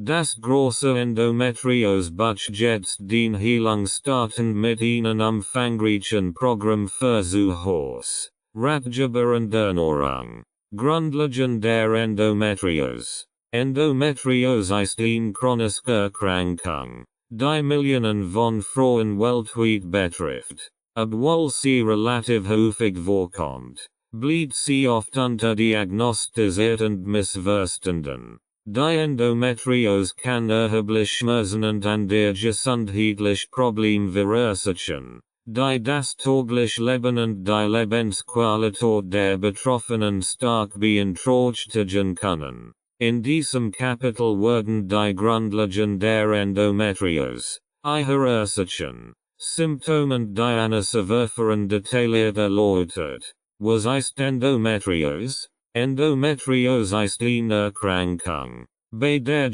Das große Endometriose jetzt den Heilungsstarten mit einem umfangreichen Programm für zuhause, ratgeber und Ernährung. Grundlagen der Endometriose. Endometriose ist eine chronische Erkrankung, die Millionen von Frauen weltweit betrifft. Obwohl sie relativ häufig vorkommt, bleibt sie oft unterdiagnostiziert und missverstanden. Die Endometriose kann erheblich Schmerzen und andere gesundheitliche Probleme verursachen, die das tägliche Leben und die Lebensqualität der Betroffenen stark beeinträchtigen können. In diesem Kapitel werden die Grundlagen der Endometriose, ihre Ursachen, Symptome und die Anzeichen detailliert erläutert. Was ist Endometriose? Endometriose ist eine Erkrankung, bei der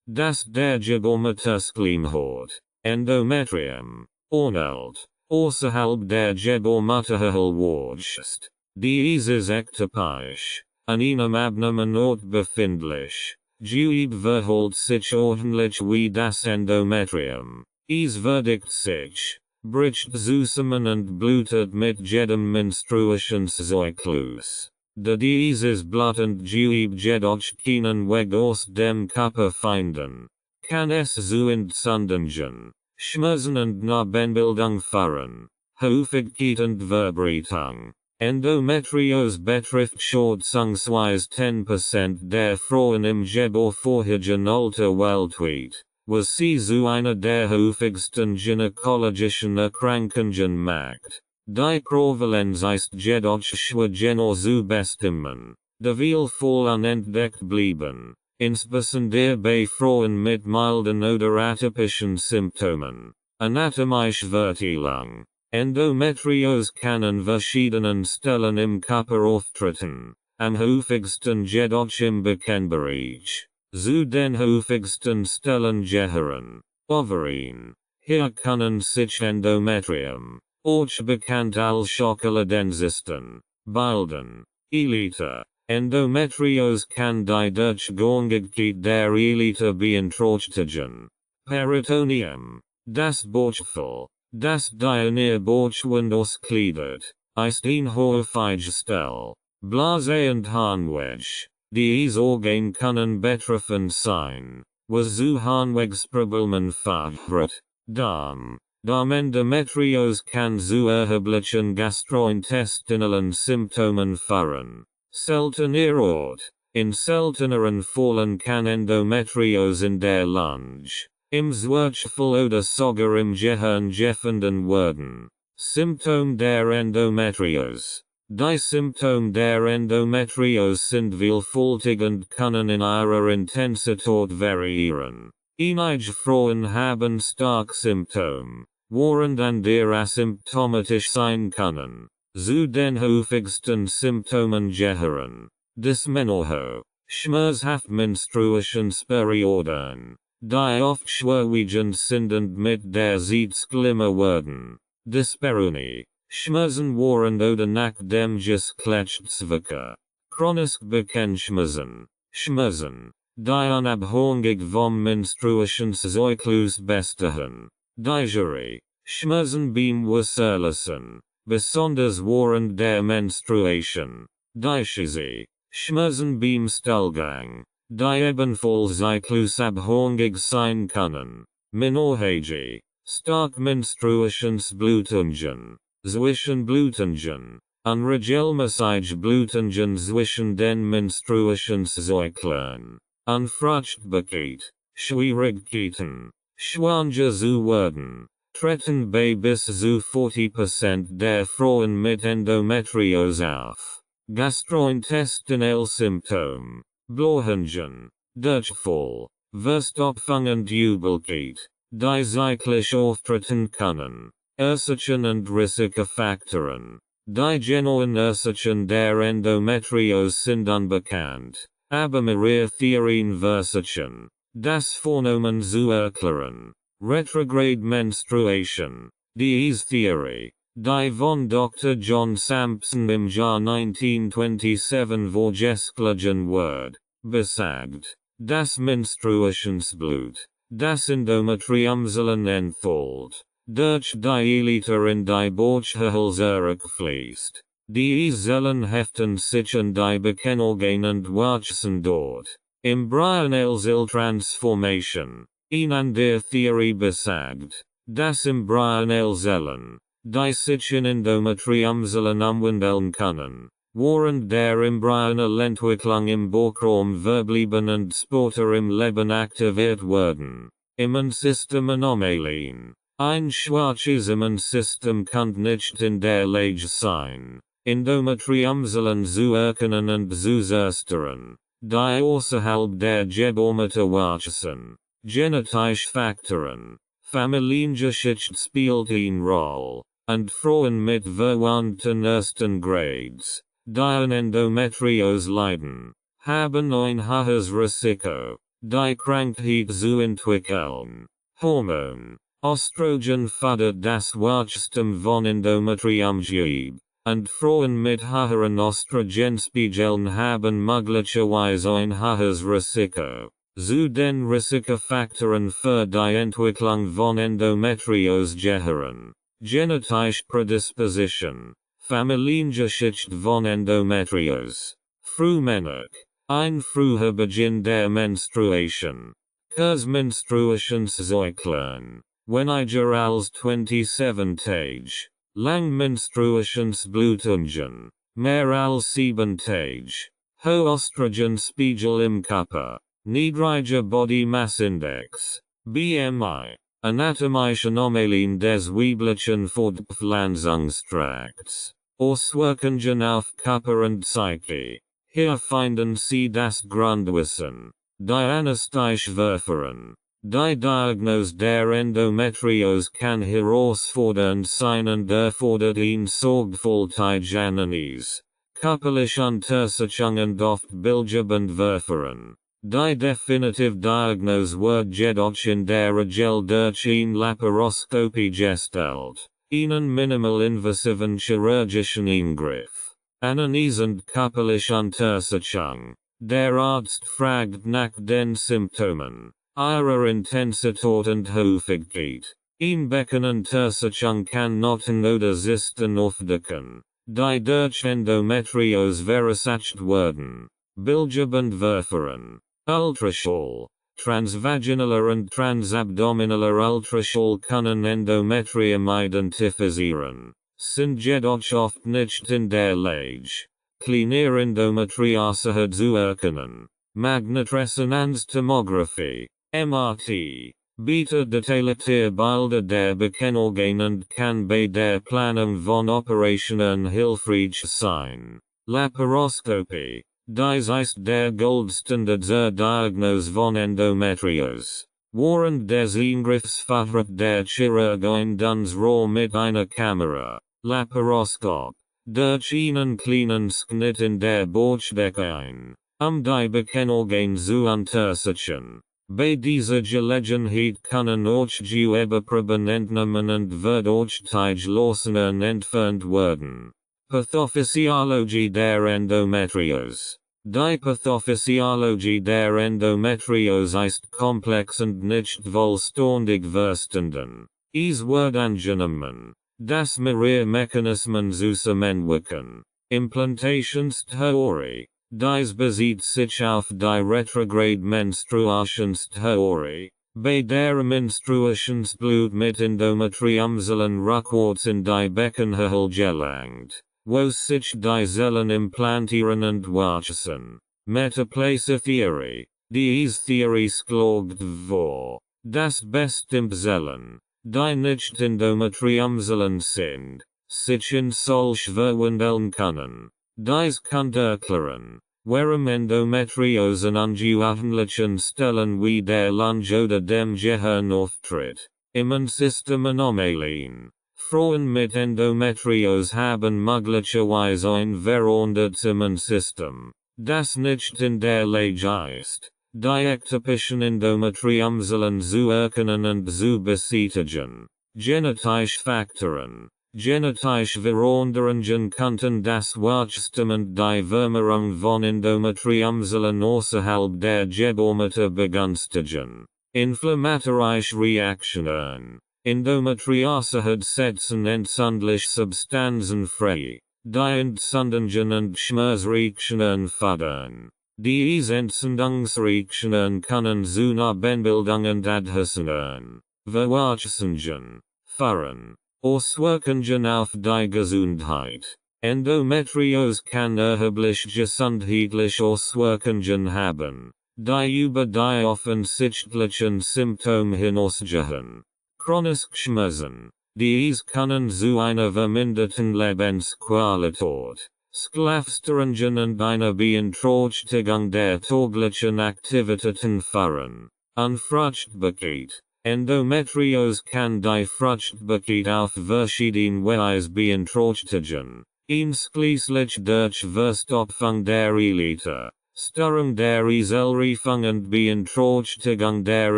das der Gebärmutterschleimhaut, Endometrium, ähnelt, außerhalb der Gebärmutterhöhle wächst. Diese ist ektopisch, an einem Abnehmen Ort befindlich. Verhält sich ordentlich wie das Endometrium. Es verdickt sich, bricht zusammen und blutet mit jedem Menstruationszyklus. Da dieses Blut und jedoch keinen Weg aus dem Körper finden, kann es zu Entzündungen, Schmerzen und Narbenbildung führen, Häufigkeit und Verbreitung. Endometriose betrifft schätzungsweise 10% der Frauen im geburtsvorherigen Alter weltweit, was sie zu einer der häufigsten gynäkologischen Erkrankungen macht. Die Prävalenz ist jedoch schwer genau zu bestimmen, da viele Fälle unentdeckt bleiben, insbesondere bei Frauen mit milden oder atypischen Symptomen. Anatomische Verteilung. Endometriose kann an verschiedenen Stellen im Körper auftreten, am häufigsten jedoch im Beckenbereich. Zu den häufigsten Stellen gehören Ovarien. Hier können sich Endometrium, auch bekannt als Schokoladenzysten, bilden. Elite. Endometriose kann die Durchgängigkeit der Elite beeinträchtigen. Peritoneum. Das Bauchfell, das die Ernährung ausgliedert, ist ein häufige Stelle. Blase und Harnweg. Diese Organe können betroffen sein, was zu Harnwegsproblemen führt. Darm. Endometriose kann zu erheblichen gastrointestinalen Symptomen führen. Seltener Ort. In selteneren Fällen kann Endometriose in der Lunge, im Zwerchfell oder sogar im Gehirn gefunden werden. Symptom der Endometriose. Die Symptome der Endometriose sind vielfältig und können in ihrer Intensität variieren. Einige Frauen haben starke Symptome, während andere asymptomatisch sein können. Zu den häufigsten Symptomen gehören Dysmenorrhoe, schmerzhafte Menstruationsperioden, die oft schwerwiegend sind und mit der Zeit schlimmer werden. Dyspareunie, Schmerzen während oder nach dem Geschlechtsverkehr. Chronisch Bekkenschmerzen, Schmerzen, die unabhängig vom Menstruationszyklus bestehen. Dysurie, Schmerzen beim Wasserlassen, besonders während der Menstruation. Dyschese, Schmerzen beim Stuhlgang, die ebenfalls zyklusabhängig sein können. Menorrhagie, stark Menstruationsblutungen, Zwischenblutungen, unregelmäßige Blutungen zwischen den Menstruationszyklen. Unfruchtbarkeit, Schwierigkeiten, schwanger zu werden, treten bei bis zu 40% der Frauen mit Endometriose auf. Gastrointestinal Symptom, Blähungen, Durchfall, Verstopfung und Übelkeit, die zeitlich auftreten können. Ursachen und Risikofaktoren. Die genauen Ursachen der Endometriose sind unbekannt, aber mehrere Theorien versuchen, das Phänomen zu erklären. Retrograde Menstruation. Diese Theorie, die von Dr. John Sampson im Jahr 1927 vorgeschlagen wird, besagt, das Menstruationsblut, das Endometrium sollen entfallt, durch die Eliter in die Bauchhöhle zurückfließt. Die sollen heften sich an die Bekennung und wachsen dort. Embryonal Transformation. An der Theorie besagt, dass Embryonal Zellen, die sich in Endometrium sollen umwandeln können, während der embryonal Entwicklung im Bauchraum verblieben und später im Leben aktiviert werden. Immunsystem Anomalien. Ein schwaches Immunsystem kann nicht in der Lage sein, Endometrium sollen zu erkennen und zu zerstören, die außerhalb der Gebärmutter wachsen. Genetische Faktoren. Familiengeschichte spielt eine Rolle, und Frauen mit verwandten ersten Grades, die an Endometriose leiden, haben ein hohes Risiko, die Krankheit zu entwickeln. Hormon. Östrogen fördert das Wachstum von Endometriumgewebe, und Frauen mit höheren Östrogenspiegeln haben möglicherweise ein hohes Risiko, zu den Risikofaktoren für die Entwicklung von Endometriose gehören. Genetische Prädisposition. Familiengeschichte von Endometriose. Frühmännig. Ein früher Beginn der Menstruation. Menstruationszyklon. Weniger als 27 Tage. Lang Menstruationsblutungen. Mehr als 7 Tage. Hohe Östrogenspiegel im Körper. Niedriger Body Mass Index. BMI. Anatomische Anomalien des weiblichen Fortpflanzungstrakts. Auswirkungen auf Körper und Psyche. Hier finden Sie das Grundwissen. Diagnostisch Verfahren. Die Diagnose der Endometriose kann herausfordernd sein und erfordert eine sorgfältige Analyse, körperliche Untersuchung und oft bildgebend Verfahren. Die definitive Diagnose wird jedoch in der Regel durch eine Laparoskopie gestellt, einen minimal invasiven chirurgischen Eingriff. Analyse und körperliche Untersuchung. Der Arzt fragt nach den Symptomen, ihrer Intensität und Häufigkeit. Eine Beckenuntersuchung kann Knoten oder Zysten aufdecken, die durch Endometriose verursacht werden. Bildgebend Verfahren. Ultraschall. Transvaginaler und transabdominaler Ultraschall können Endometrium identifizieren, sind jedoch oft nicht in der Lage, kleine Endometriose zu erkennen. Magnetresonanztomographie, MRT, bietet detaillierte Bilder der Bekennungen und kann bei der Planung von Operationen hilfreich sein. Laparoskopie, dies ist der Goldstandard zur Diagnose von Endometriose. Während des Eingriffs verhört der Chirurg ein dünnes Rohr mit einer Kamera, Laparoskop, durch einen kleinen Schnitt in der Bauchdecke ein, die Bekennungen zu untersuchen. Bei dieser Gelegenheit können auch Gewebproben entnommen und wird auch Teiglosen entfernt werden. Pathophysiologie der Endometriose. Die Pathophysiologie der Endometriose ist komplex und nicht vollständig verstanden. Es wird angenommen, dass mehrere Mechanismen zusammenwirken. Implantationstheorie. Dies bezieht sich auf die Retrograde Menstruationstheorie, bei der Menstruationsblut mit Endometriumzellen rückwärts in die Beckenhöhle gelangt, wo sich die Zellen implantieren und wachsen. Metaplasia-Theorie. Diese Theorie schlägt vor, dass bestimmte Zellen, die nicht Endometriumzellen sind, sich in solch verwandeln können. Dies kann erklären, warum Endometriose an ungewöhnlichen Stellen wie der Lunge oder dem Gehirn auftritt. Immunsystem Anomalien. Frauen mit Endometriose haben möglicherweise ein verändertes Immunsystem, das nicht in der Lage ist, die ektopischen Endometriumzellen zu erkennen und zu beseitigen. Genetische Faktoren. Genetische Veränderungen könnten das Wachstum und die Vermehrung von Endometriumzellen außerhalb der Gebärmutter begünstigen. Inflammatorische Reaktionen. Endometriose hat setzen entzündliche Substanzen frei, die Entzündungen und Schmerzreaktionen fördern. Diese Entzündungsreaktionen können zu Narbenbildung und Adhäsionen, Verwachsungen, führen. Auswirkungen auf die Gesundheit. Endometriose kann erhebliche gesundheitliche Auswirkungen haben, die über die offensichtlichen Symptome hinausgehen. Chronische Schmerzen. Diese können zu einer verminderten Lebensqualität, Schlafstörungen und einer Beeinträchtigung der täglichen Aktivitäten führen. Unfruchtbarkeit. Endometriose kann die Fruchtbarkeit auf verschiedene Weise beeinträchtigen, einschließlich durch Verstopfung der Eilite, Störung der Eizellreifung und Beeinträchtigung der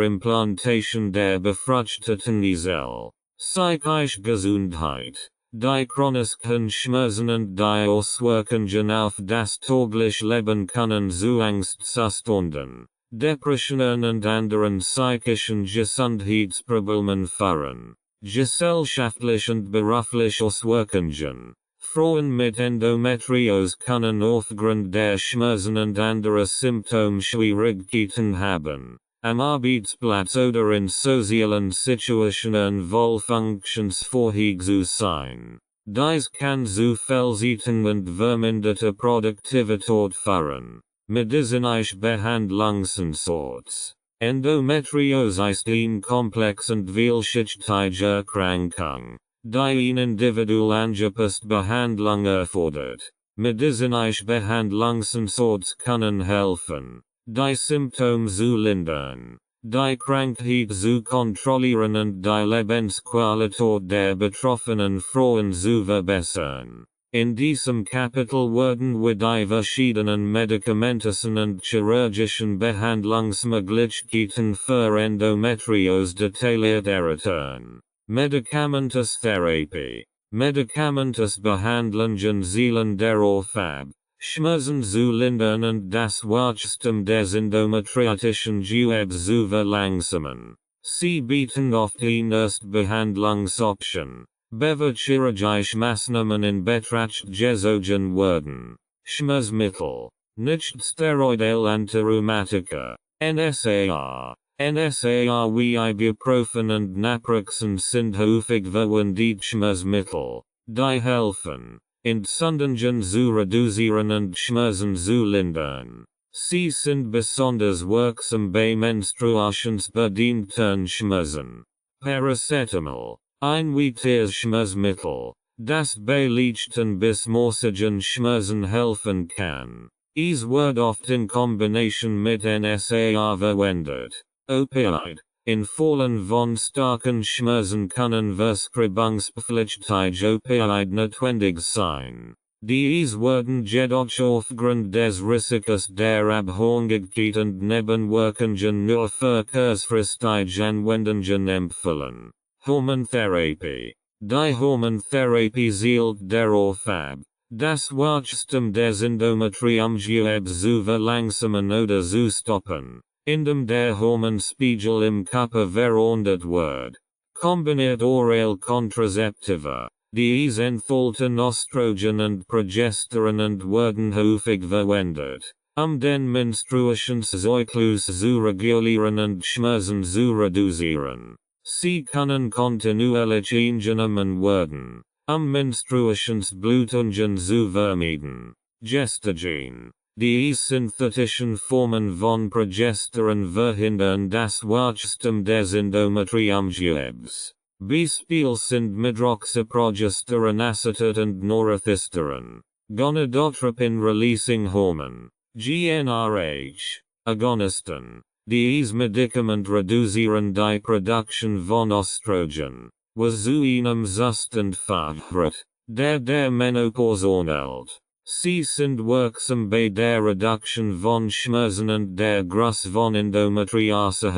Implantation der befruchteten Eizelle. Psychische Gesundheit. Die chronischen Schmerzen und die Auswirkungen auf das tägliche Leben können zu Angstzuständen, Depressionen und anderen psychischen Gesundheitsproblemen führen. Gesellschaftliche und berufliche Auswirkungen. Frauen mit Endometriose können aufgrund der Schmerzen und anderer Symptome Schwierigkeiten haben, am Arbeitsplatz oder in sozialen Situationen wohl funktionsfähig zu sein. Dies kann zu Fehlzeiten und verminderter Produktivität führen. Medizinische Behandlungsansatz. Endometriose ist eine komplex und vielschichtige Erkrankung, die eine individuell angepasste Behandlung erfordert. Medizinische Behandlungsansatz können helfen, die Symptome zu lindern, die Krankheit zu kontrollieren und die Lebensqualität der betroffenen Frauen zu verbessern. In diesem Kapitel werden wir die verschiedenen medikamentischen und chirurgischen Behandlungsmöglichkeiten für Endometriose detailliert erörtern. Medikamententherapie. Medikamentensbehandlungen zielen darauf ab, Schmerzen zu lindern und das Wachstum des endometriotischen Gewebes zu verlangsamen. Sie bieten oft eine Erstbehandlungsoption, bevor chirurgische Maßnahmen in Betracht gezogen werden. Schmerzmittel. Nicht-steroidal Antirheumatika, NSAR. NSAR wie Ibuprofen und Naproxen sind häufig verwendet Schmerzmittel, die helfen, Entzündungen zu reduzieren und Schmerzen zu lindern. Sie sind besonders wirksam bei menstruationsbedingten Schmerzen. Paracetamol, ein weiteres Schmerzmittel, das bei leichten bis mäßigen Schmerzen helfen kann. Es wird oft in Kombination mit NSAR verwendet. Opioid. In Fällen von starken Schmerzen können verschreibungspflichtige Opioide notwendig sein. Diese werden jedoch aufgrund des Risikos der Abhängigkeit und Nebenwirkungen nur für kurzfristige Anwendungen empfohlen. Hormontherapie. Die Hormontherapie zielt darauf ab, das Wachstum des Endometriumgewebes zu verlangsamen oder zu stoppen, indem der Hormonspiegel im Körper verändert wird. Kombiniert oral Kontrazeptiva. Diese enthalten Östrogen und Progesteron und werden häufig verwendet, den Menstruationszyklus zu regulieren und Schmerzen zu reduzieren. Sie können kontinuierlich eingenommen werden, Menstruationsblutungen zu vermeiden. Gestagen. Die synthetischen Formen von Progesteron verhindern das Wachstum des Endometriumgewebes. Beispiel sind Medroxyprogesteronacetate und Norethisteron. Gonadotropin-releasing hormone, GnRH, Agonisten. Diese Medikament reduzieren die Produktion von Östrogen, was zu einem Zustand führt, der Menopause ähnelt. Sie sind wirksam bei der Reduktion von Schmerzen und der Größe von Endometriose.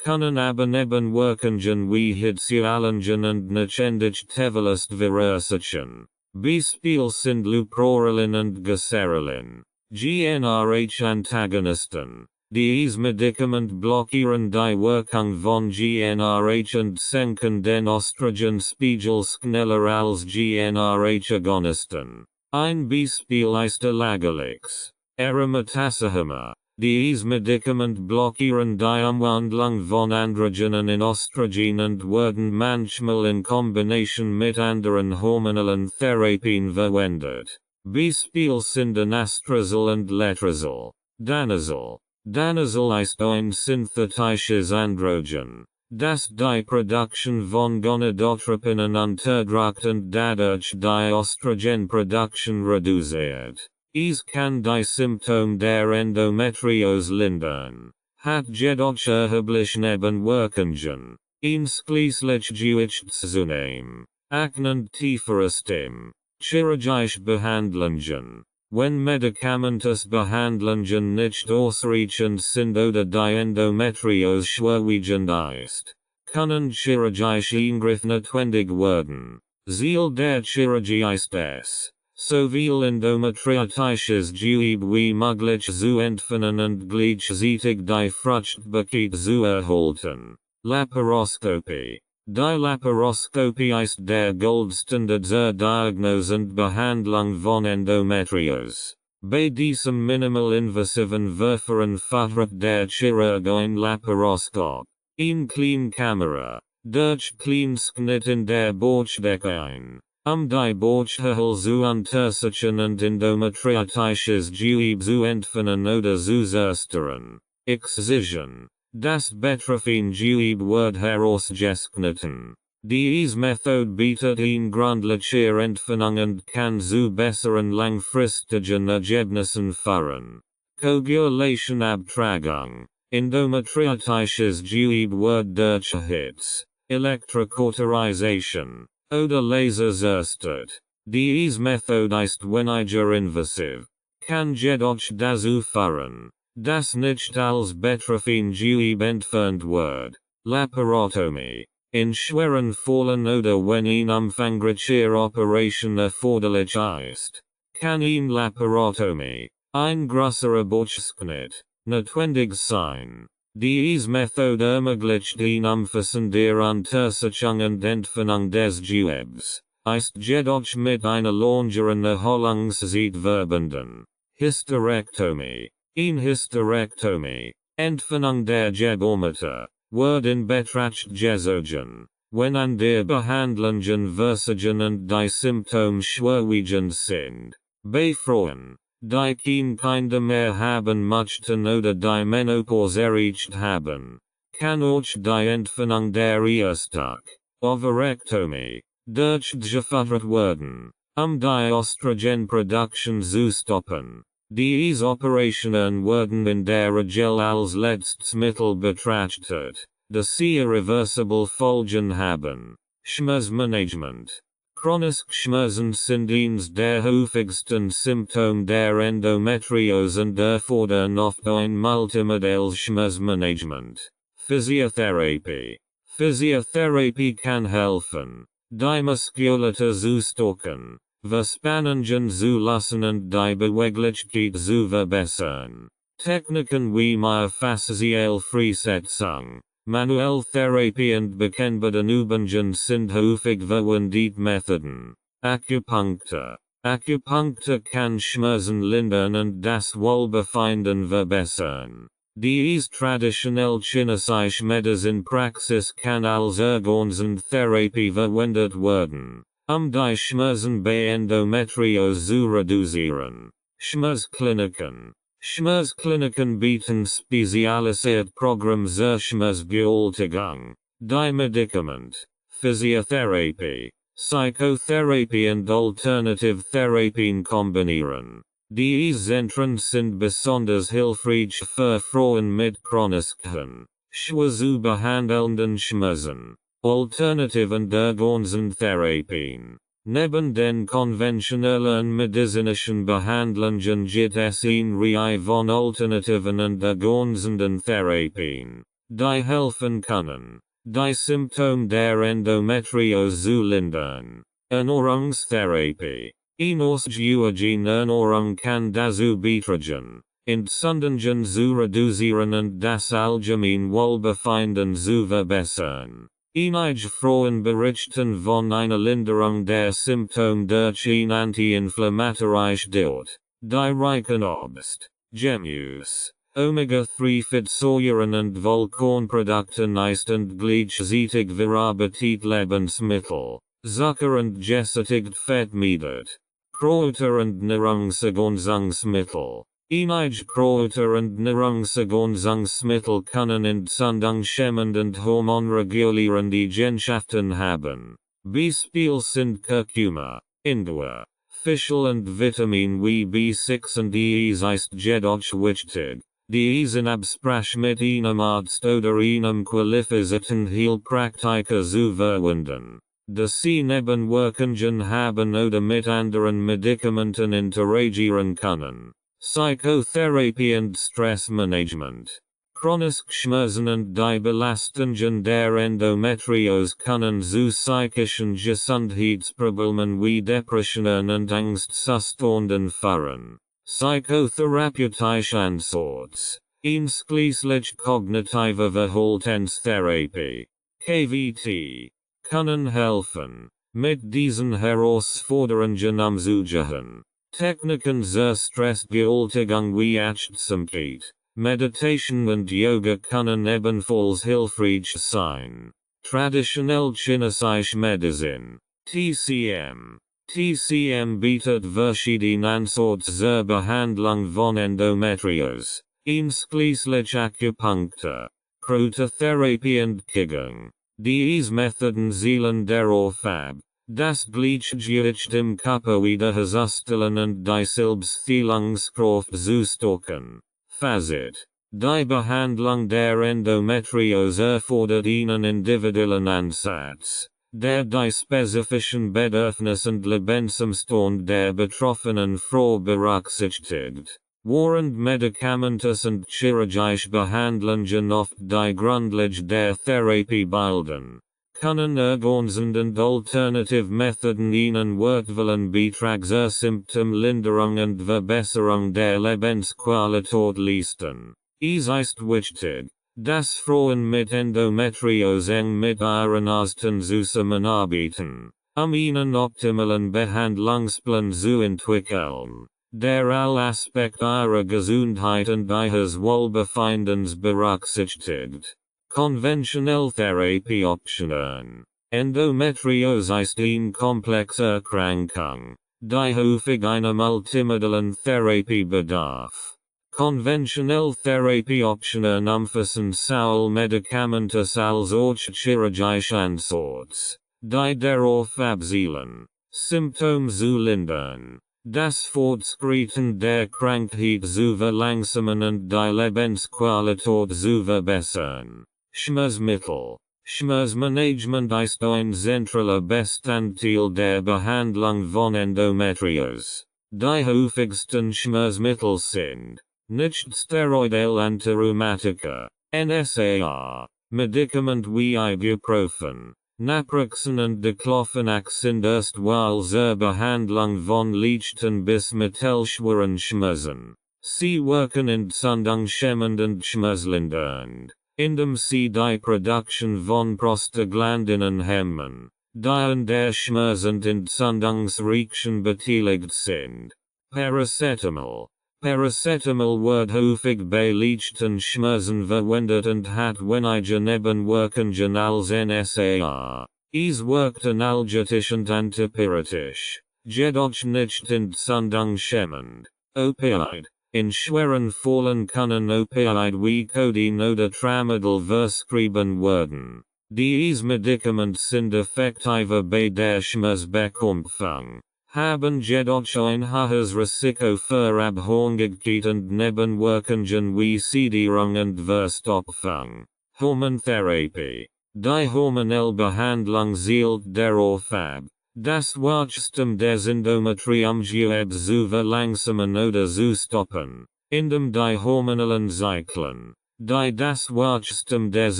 Kunnen aboneben werkingen wie Hitzalingen und nachendig tevelust verursachen. Beispiel sind Luprorelin und Geserelin. GnRH Antagonisten. Dies Medikament blockieren die Wirkung von GnRH und senken den Östrogenspiegel schneller als GnRH-Agonisten. Ein Beispiel ist Lagerlix. Aromatazahema. Dies Medikament blockieren die Umwandlung von Androgenen in Östrogen und werden manchmal in Kombination mit anderen hormonellen Therapien verwendet. Beispiel sind Anastrozol und Letrozol. Danazol. Danazol ist ein synthetisches Androgen, das die Produktion von Gonadotropinen unterdrückt und dadurch die Östrogenproduktion reduziert. Es kann die Symptome der Endometriose lindern, hat jedoch erhebliche Nebenwirkungen, einschließlich Gewichtszunahme, Akne und tieferer Stimme, chirurgische Behandlungen. Wenn medikamentöse Behandlungen nicht ausreichend sind oder die Endometriose schwerwiegend ist, können chirurgische Eingriffe notwendig werden. Ziel der Chirurgie ist es, so viel endometriotisches Gewebe wie möglich zu entfernen und gleichzeitig die Fruchtbarkeit zu erhalten. Laparoskopie. Die Laparoskopie ist der Goldstandard zur Diagnose und Behandlung von Endometriose. Bei diesem minimal-invasiven Verfahren vertreibt der Chirurg ein Laparoskop, eine Kleinkamera, durch Kleinschnitt in der Bauchdecke ein, die Bauchhöhle zu untersuchen und endometriotisches Gewebe zu entfernen oder zu zerstören. Excision. Das betreffende Gewebe wird herausgeschnitten. Diese Methode bietet eine gründliche Entfernung und kann zu besseren langfristigen Ergebnissen führen. Coagulationabtragung. Endometriotisches Gewebe wird durch Hitze, Elektrokauterisation oder Laser zerstört. Diese Methode ist weniger invasiv, kann jedoch dazu führen, das nicht als betreffende Gewebe entfernt wird. Laparotomie. In schweren Fällen oder wenn eine umfangreiche Operation erforderlich ist, kann eine Laparotomie, ein größerer Bauchschnitt, notwendig sein. Diese Methode ermöglicht eine umfassende Untersuchung und Entfernung des Gewebes, ist jedoch mit einer längeren Erholungszeit verbunden. Hysterektomie. In Hysterektomie, Entfernung der Gebärmutter, wird in Betracht gezogen, wenn an der Behandlungen Versagen und die Symptome schwerwiegend sind. Bei Frauen, die kein Kinder mehr haben möchten oder die Menopause erreicht haben, kann auch die Entfernung der Eistöcke, Ovarektomie, durchgeführt werden, die Östrogenproduktion zu stoppen. Diese Operationen werden in der Regel als letztes Mittel betrachtet, da sie irreversible Folgen haben. Schmerzmanagement. Chronische Schmerzen sind eines der häufigsten Symptome der Endometriose und erfordern oft ein multimodales Schmerzmanagement. Physiotherapie. Physiotherapie kann helfen, die Muskulatur zu stärken, Verspannungen zu lassen und die Beweglichkeit zu verbessern. Techniken wie Myofascial Freisetzung, Manuelltherapie und bekennbare Übungen sind häufig verwendet Methoden. Akupunktur. Akupunktur kann Schmerzen lindern und das Wohlbefinden verbessern. Diese traditionell chinesische Medizinpraxis kann als Organsentherapie verwendet werden, die Schmerzen bei Endometriose zu reduzieren. Schmerzkliniken. Schmerzkliniken bieten spezialisierte Programme zur Schmerzbewältigung, die Medikament, Physiotherapie, Psychotherapie und Alternative Therapien kombinieren. Diese Zentren sind besonders hilfreich für Frauen mit chronischen, schwer zu behandelnden Schmerzen. Alternative und Organsentherapien. Neben den konventionellen medizinischen Behandlungen gibt es eine Reihe von alternativen und ergänzenden Therapien, die helfen können, die Symptom der Endometriose zu lindern. Ernährungstherapie. Ernährung kann dazu beitragen, Entzündungen zu reduzieren und das allgemeine Wohlbefinden zu verbessern. Einige Frauen berichten von einer Linderung der Symptome durch ein anti-inflammatorisches Diet, die reichen Obst, Gemüse, Omega-3-Fettsäuren und Vollkornprodukten ist und gleichzeitig verarbeitet Lebensmittel, Zucker und gesättigt Fett mietet. Kräuter und Nahrungsergänzungsmittel. Einige Kräuter und Nahrungsergänzungsmittel können entzündungshemmend und hormonregulierende Eigenschaften haben. Beispiel sind Kurkuma, Ingwer, Fischl und Vitamin B6 und dies ist jedoch wichtig, dies in Absprache mit einem Arzt oder einem qualifizierten Heilpraktiker zu verwenden. dass sie Nebenwirkungen haben oder mit anderen Medikamenten interagieren können. Psychotherapie und Stressmanagement. Chronisch Schmerzen und die Belastungen der Endometriose können zu psychischen Gesundheitsproblemen wie Depressionen und Angstzuständen führen. Psychotherapeutische Ansatz. Einschließlich kognitive Verhaltenstherapie. KVT. Können helfen, mit diesen Herausforderungen umzugehen. Techniken zur Stressbewältigung wie Achtsamkeit, Meditation und Yoga können ebenfalls hilfreich sein. Traditionell chinesische Medizin, TCM. TCM bietet verschiedene Ansätze zur Behandlung von Endometriose, einschließlich Akupunktur, Kräutertherapie und Qigong. Diese Methoden zielen darauf ab, das Gleichgewicht im Körper wiederherzustellen und die Selbstheilungskraft zu stärken. Fazit. Die Behandlung der Endometriose erfordert einen individuellen Ansatz, der die spezifischen Bedürfnisse und Lebensumstände der betroffenen Frau berücksichtigt. Während medikamentös und chirurgische Behandlungen oft die Grundlage der Therapie bilden, können ergänzende und alternative Methoden einen wertvollen Beitrag zur Symptomlinderung und Verbesserung der Lebensqualität leisten. Es ist wichtig, dass Frauen mit Endometriose eng mit ihren Ärzten zusammenarbeiten, einen optimalen Behandlungsplan zu entwickeln, der alle Aspekte ihrer Gesundheit und ihres Wohlbefindens berücksichtigt. Konventionelle Therapieoptionen. Endometriose ist eine komplexe Erkrankung, die häufig einer multimodalen Therapie bedarf. Konventionelle Therapieoptionen umfassen sowohl medikamentös als auch chirurgische Ansätze, die darauf abzielen, Symptome zu lindern, das Fortschreiten der Krankheit zu verlangsamen und die Lebensqualität zu verbessern. Schmerzmittel. Schmerzmanagement ist ein zentraler Bestandteil der Behandlung von Endometriose. Die häufigsten Schmerzmittel sind Nichtsteroidal Antirheumatika, NSAR, Medikament wie Ibuprofen, Naproxen und Diclofenac sind erstweilig zur Behandlung von leichten bis mittelschweren Schmerzen. Sie wirken entzündungshemmend und schmerzlindernd, indem sie die Produktion von Prostaglandinen hemmen, die an der Schmerz- und Entzündungsreaktion beteiligt sind. Paracetamol. Paracetamol wird häufig bei leichten Schmerzen verwendet und hat wenige Nebenwirkungen als NSAR. Es wirkt analgetisch und antipyretisch, jedoch nicht entzündungshemmend. Opioid. In schweren Fällen können Opioid wie Codein oder Tramadol verschrieben werden. Diese Medikamente sind effektiver bei der Schmerzbekämpfung, haben jedoch ein hohes Risiko für Abhängigkeit und Nebenwirkungen wie Sedierung und Verstopfung. Hormontherapie. Die hormonelle Behandlung zielt darauf ab, das Wachstum des Endometriumgewebs zu verlangsamen oder zu stoppen, indem die hormonellen Zyklen, die das Wachstum des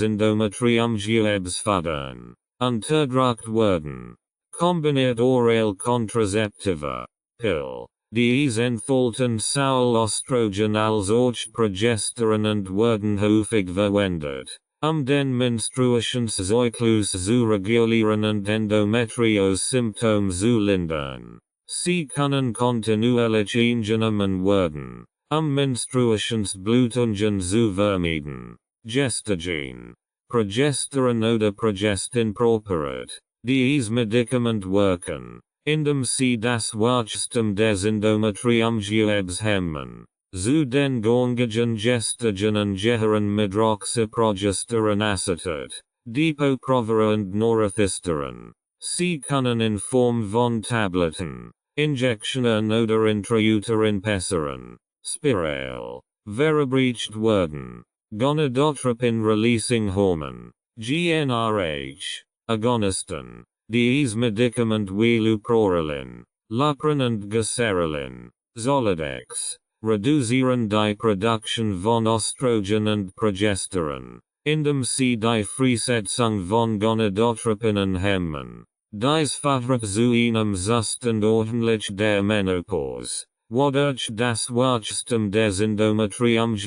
Endometriums fördern. Unterdrückt werden. Kombiniert oral Kontrazeptiva. Pill. Dies enthalten Soul Östrogen als auch Progesteron und werden häufig verwendet, den Menstruationszyklus zu regulieren und Endometriose-Symptome zu lindern. Sie können kontinuierlich eingenommen werden, Menstruationsblutungen zu vermeiden. Gestagen. Progesteron oder Progestin properiert. Dies Medikament wirken, indem sie das Wachstum des Endometriums hemmen. Zu den gängigen Gestagenen gehören Medroxyprogesteronacetat, Depo-Provera und Norethisteron. Sie können in Form von Tabletten, Injektionen oder intrauterine passieren, Spiral, verabreicht werden. Gonadotropin-releasing-Hormone, GnRH, Agonisten. Dies Medikament wie Leuprorelin, Lupron und Gaserelin, Zoladex, reduzieren die Produktion von Östrogen und Progesteron, indem sie die Freisetzung von Gonadotropinen hemmen. Dies fördert zu einem Zustand ordentlich der Menopause, wodurch das Wachstum des Endometriums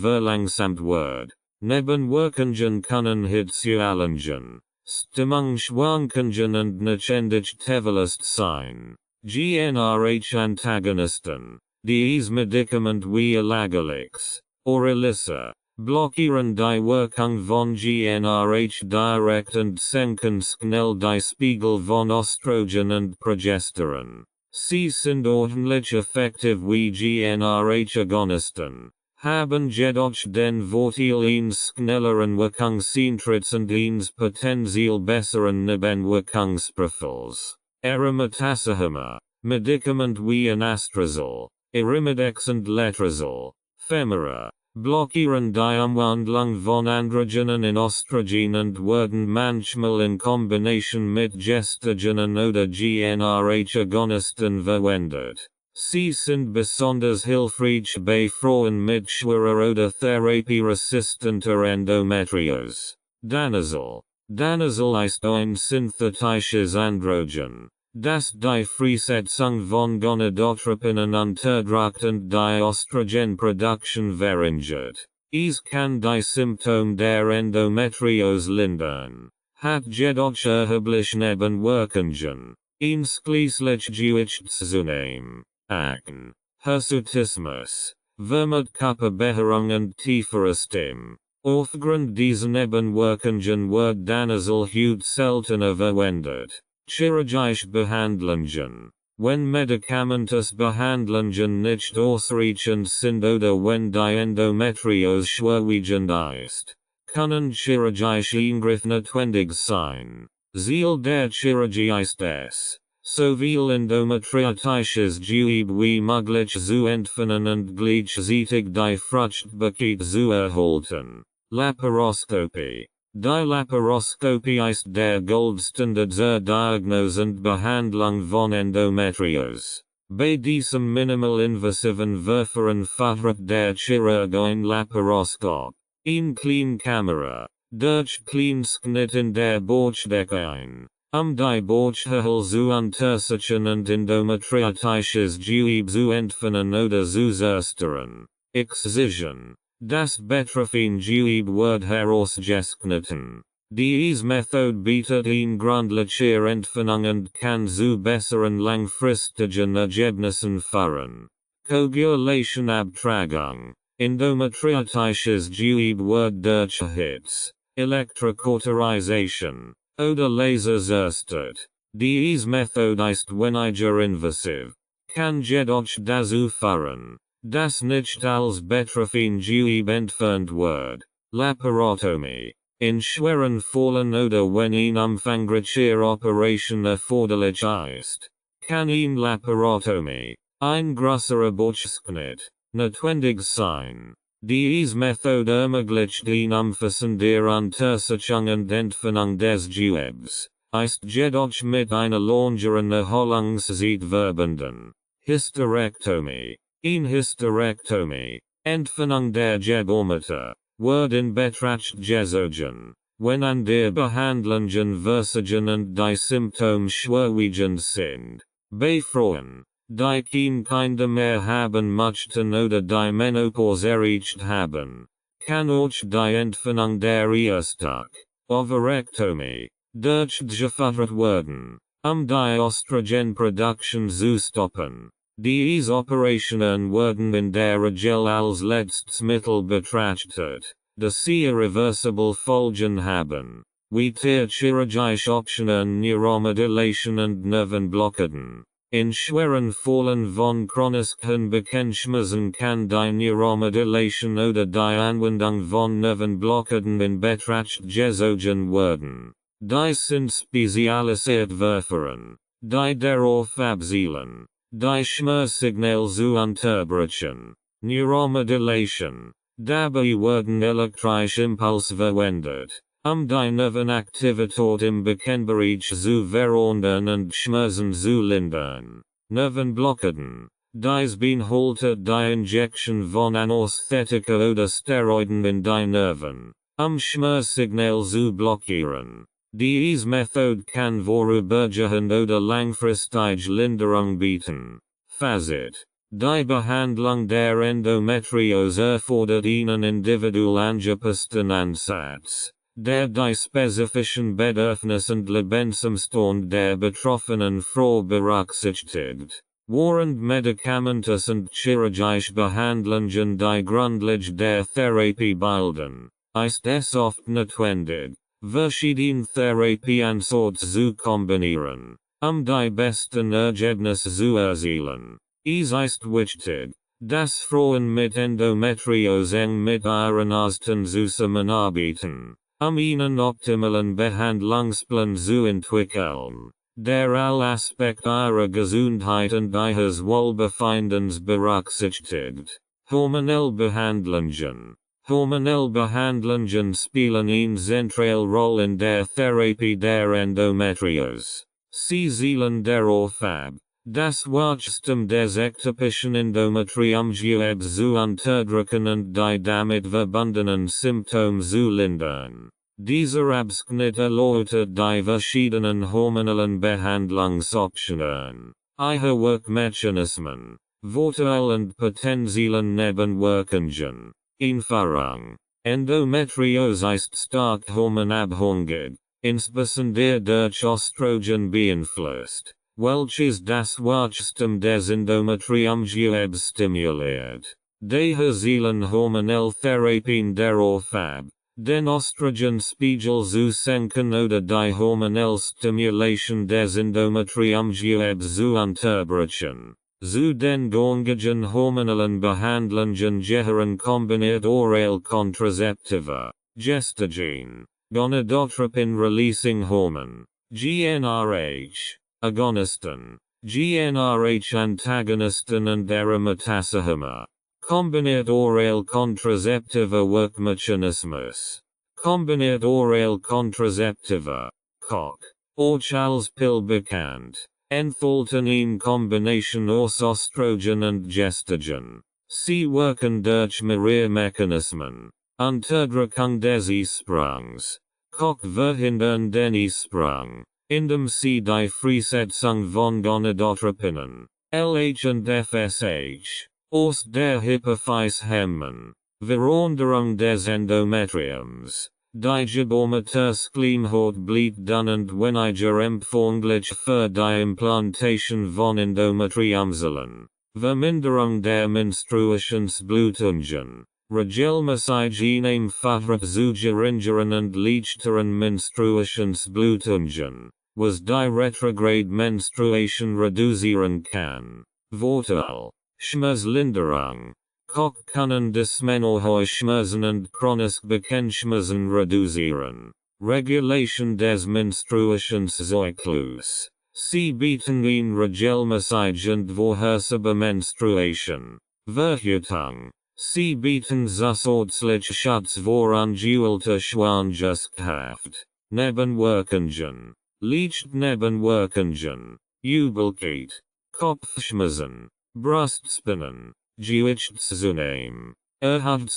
verlangsamt wird. Nebenwirkungen können Hitzewallungen, Stimmungsschwankungen und Nachendigkeit sein. GnRH-Antagonisten. Dies Medikament wie Elagolix, Orilissa, blockieren die Wirkung von GnRH direkt und senken schnell die Spiegel von Östrogen und Progesteron. Sie sind ordentlich effektiv wie GnRH-Agonisten, haben jedoch den Vorteil eines schnelleren Wirkungseintritt und eines potenziell besseren Nebenwirkungsprofils. Aromatazahema, Medikament wie Anastrozol, Arimidex und Letrozol, Femira, blockieren die Umwandlung von Androgenen in Östrogen und werden manchmal in Kombination mit Gestagenen oder GnRH-Agonisten verwendet. Sie sind besonders hilfreich bei Frauen mit schwerer oder therapieresistenter Endometriose. Danazol. Danazol ist ein synthetisches Androgen, das die Freisetzung von Gonadotropinen unterdrückt und die Östrogenproduktion verringert. Es kann die Symptome der Endometriose lindern, hat jedoch erhebliche Nebenwirkungen, einschließlich Gewichtszunahme, Akne, Hirsutismus, Vermutskörperbehaarung und tieferer Stimme. Aufgrund dieser Nebenwirkungen wird Danazol heute seltener verwendet. Chirurgische Behandlungen. Wenn medikamentöse Behandlungen nicht ausreichend sind oder wenn die Endometriose schwerwiegend ist, können chirurgische Eingriffe notwendig sein. Ziel der Chirurgie ist es, soviel endometriotisches Gewebe wie möglich zu entfernen und gleichzeitig die Fruchtbarkeit zu erhalten. Laparoskopie. Die Laparoskopie ist der Goldstandard zur Diagnose und Behandlung von Endometriose. Bei diesem minimal-invasiven Verfahren fördert der Chirurg ein Laparoskop, eine Kleinkamera, durch Kleinschnitt in der Bauchdecke ein, die Bauchhöhle zu untersuchen und endometriotisches Gewebe zu entfernen oder zu zerstören. Excision. Das betreffende Gewebe wird herausgeschnitten. Diese Methode bietet eine gründliche Entfernung und kann zu besseren langfristigen Ergebnissen führen. Coagulationabtragung. Endometriotisches Gewebe wird durch Hitze, Elektrokauterisation oder Laser zerstört. Diese Methode ist weniger invasiv, kann jedoch dazu führen, dass nicht als betreffende Gewebe entfernt wird. Laparotomie. In schweren Fällen oder wenn eine umfangreiche Operation erforderlich ist, kann eine Laparotomie, ein größerer Bauchschnitt, notwendig sein. Diese Methode ermöglicht eine umfassende Untersuchung und Entfernung des Gewebes, ist jedoch mit einer längeren Erholungszeit verbunden. Hysterektomie. Eine Hysterektomie, Entfernung der Gebärmutter, Word in betracht gezogen. Wenn an der Behandlungen Versagen und die Symptome schwerwiegend sind. Bei Frauen, die keine mehr haben möchten oder die Menopause erreicht haben, kann auch die Entfernung der Eisttag, Overektomie, durchgeführt werden, die Östrogenproduktion zu stoppen. Diese Operationen werden in der Regel als letztes Mittel betrachtet, da sie irreversible Folgen haben, wie der chirurgische Optionen Neuromodulation und Nervenblockaden. In schweren Fällen von chronischen Bekenntnissen kann die Neuromodulation oder die Anwendung von Nervenblockaden in Betracht gezogen werden. Die sind spezialisiert Verfahren, die darauf abzielen, die Schmerzsignale zu unterbrechen. Neuromodulation. Dabei werden elektrische Impulse verwendet, die Nervenaktivität im Bekennbereich zu verändern und Schmerzen zu lindern. Nervenblockaden. Dies beinhaltet die Injection von Anästhetika oder Steroiden in die Nerven, Schmerzsignal zu blockieren. Diese Methode kann vorübergehend oder langfristig Linderung bieten. Fazit. Die Behandlung der Endometriose erfordert einen individuell angepassten Ansatz, der die spezifischen Bedürfnisse und Lebensumstände der betroffenen Frau berücksichtigt. Während Medikamentos und chirurgische Behandlungen die Grundlage der Therapie bilden, ist es oft notwendig, verschiedene Therapieansätze zu kombinieren, die besten Ergebnisse zu erzielen. Es ist wichtig, dass Frauen mit Endometriose eng mit ihren Ärzten zusammenarbeiten, einen optimalen Behandlungsplan zu entwickeln, der alle Aspekte ihrer Gesundheit und ihres Wohlbefindens berücksichtigt. Hormonelle Behandlungen. Hormonelle Behandlungen spielen eine zentrale Rolle in der Therapie der Endometriose. Sie zielen darauf ab, das Wachstum des ektopischen Endometriumgewebs zu unterdrücken und die damit verbundenen Symptome zu lindern. Dieser Abschnitt erläutert die verschiedenen hormonellen Behandlungsoptionen, ihre Wirkmechanismen, Vorteile und potenziellen Nebenwirkungen. Erfahrung. Endometriose ist stark hormonabhängig, insbesondere durch Östrogen beeinflusst, welches das Wachstum des Endometriumgewebs stimuliert. Daher zielen hormonelle Therapien darauf ab, den Östrogenspiegel zu senken oder die hormonelle Stimulation des Endometriumgewebs zu unterbrechen. Zu den gängigen hormonellen Behandlungen gehören kombiniert oral Kontrazeptiva, Gestagen, Gonadotropin-releasing Hormone, GnRH, Agonisten, GnRH-Antagonisten und Aromatasahema. Kombiniert oral Kontrazeptiva Wirkmechanismus. Kombiniert oral Kontrazeptiva, KOK, auch als Pill bekannt, enthalten eine Kombination aus Östrogen und Gestagen. Sie wirken durch mehrere Mechanismen. Unterdrückung des Eisprungs. KOK verhindern den Eisprung, indem sie die Freisetzung von Gonadotropinen, LH und FSH, aus der Hypophyse hemmen. Veränderung des Endometriums. Die Gebärmutterschleimhaut bleibt dann und weniger empfänglich für die Implantation von Endometriumzellen. Verminderung der Menstruationsblutungen. Regelmäßig einfacher zu geringen und leichteren Menstruationsblutungen, was die Retrograde Menstruation reduzieren kann. Vorteil. Schmerzlinderung. KOK können Dysmenorrhoe Schmerzen und chronische Bekennschmerzen reduzieren. Regulation des Menstruationszyklus. Sie bieten eine regelmäßige und vorhersehbare Menstruation. Verhütung. Sie bieten zusätzlich Schutz vor ungewollte Schwangerschaft. Nebenwirkungen. Nebenwirkungen. Übelkeit. Kopfschmerzen. Brustspinnen. Gewichtszunahme.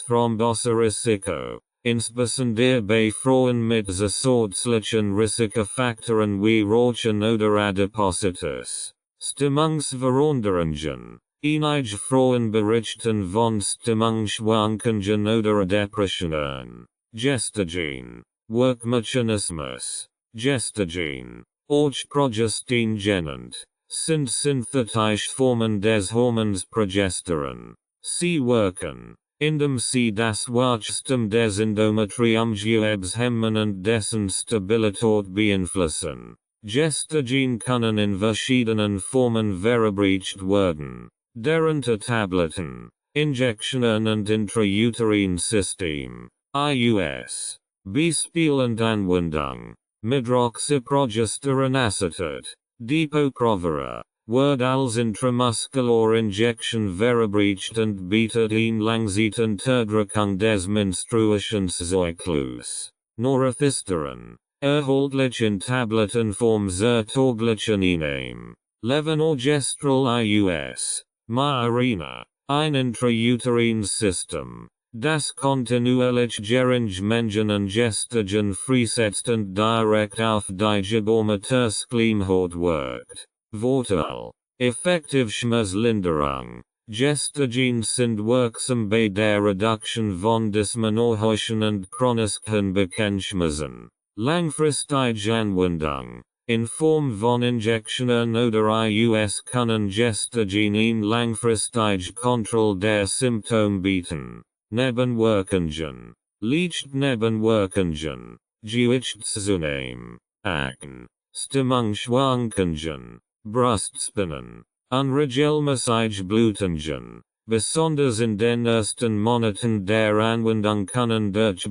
Thromboserisiko. Insbesondere bei Frauen mit zusätzlichen Risikofaktoren wie Rauchen oder Adipositas. Stimmungsveränderungen. Einige Frauen berichten von Stimmungsschwankungen oder Depressionen. Gestagen. Workmechanismus. Gestagen. Auch Progestin genannt. Sind synthetische Formen des Hormons Progesteron. Sie wirken, indem sie das Wachstum des Endometriumgewebes hemmen und dessen Stabilität beeinflussen. Gestagen können in verschiedenen Formen verabreicht werden, darunter Tabletten, Injektionen und Intrauterin-System, IUS. Beispiel und Anwendung. Medroxyprogesteronacetate, Depo-Provera, wird als intramuscular Injection verabreicht und bietet eine langsame Unterdrückung des Menstruationszyklus. Norethisteron, erhältlich in Tablettenform zur täglichen Einnahme. Levonorgestrel IUS, Myarina, ein Intrauterin-System, das kontinuierlich Gerinnungsmengen an Gestagen freisetzt und direkt auf die Gebärmutterschleimhaut wirkt. Vorteil. Effektivschmerzdlinderung. Gestagen sind wirksam bei der Reduktion von dysmenorrhischen und chronischen Beckenschmerzen. Langfristige Anwendung. In Form von Injektionen oder IUS können Gestagen eine langfristige Kontrolle der Symptome bieten. Nebenwirkungen. Leicht Nebenwirkungen. Gewichtszunahme. Akne. Stimmungsschwankungen. Brustspinnen. Unregelmäßige Blutungen. Besonders in den ersten Monaten der Anwendung können durch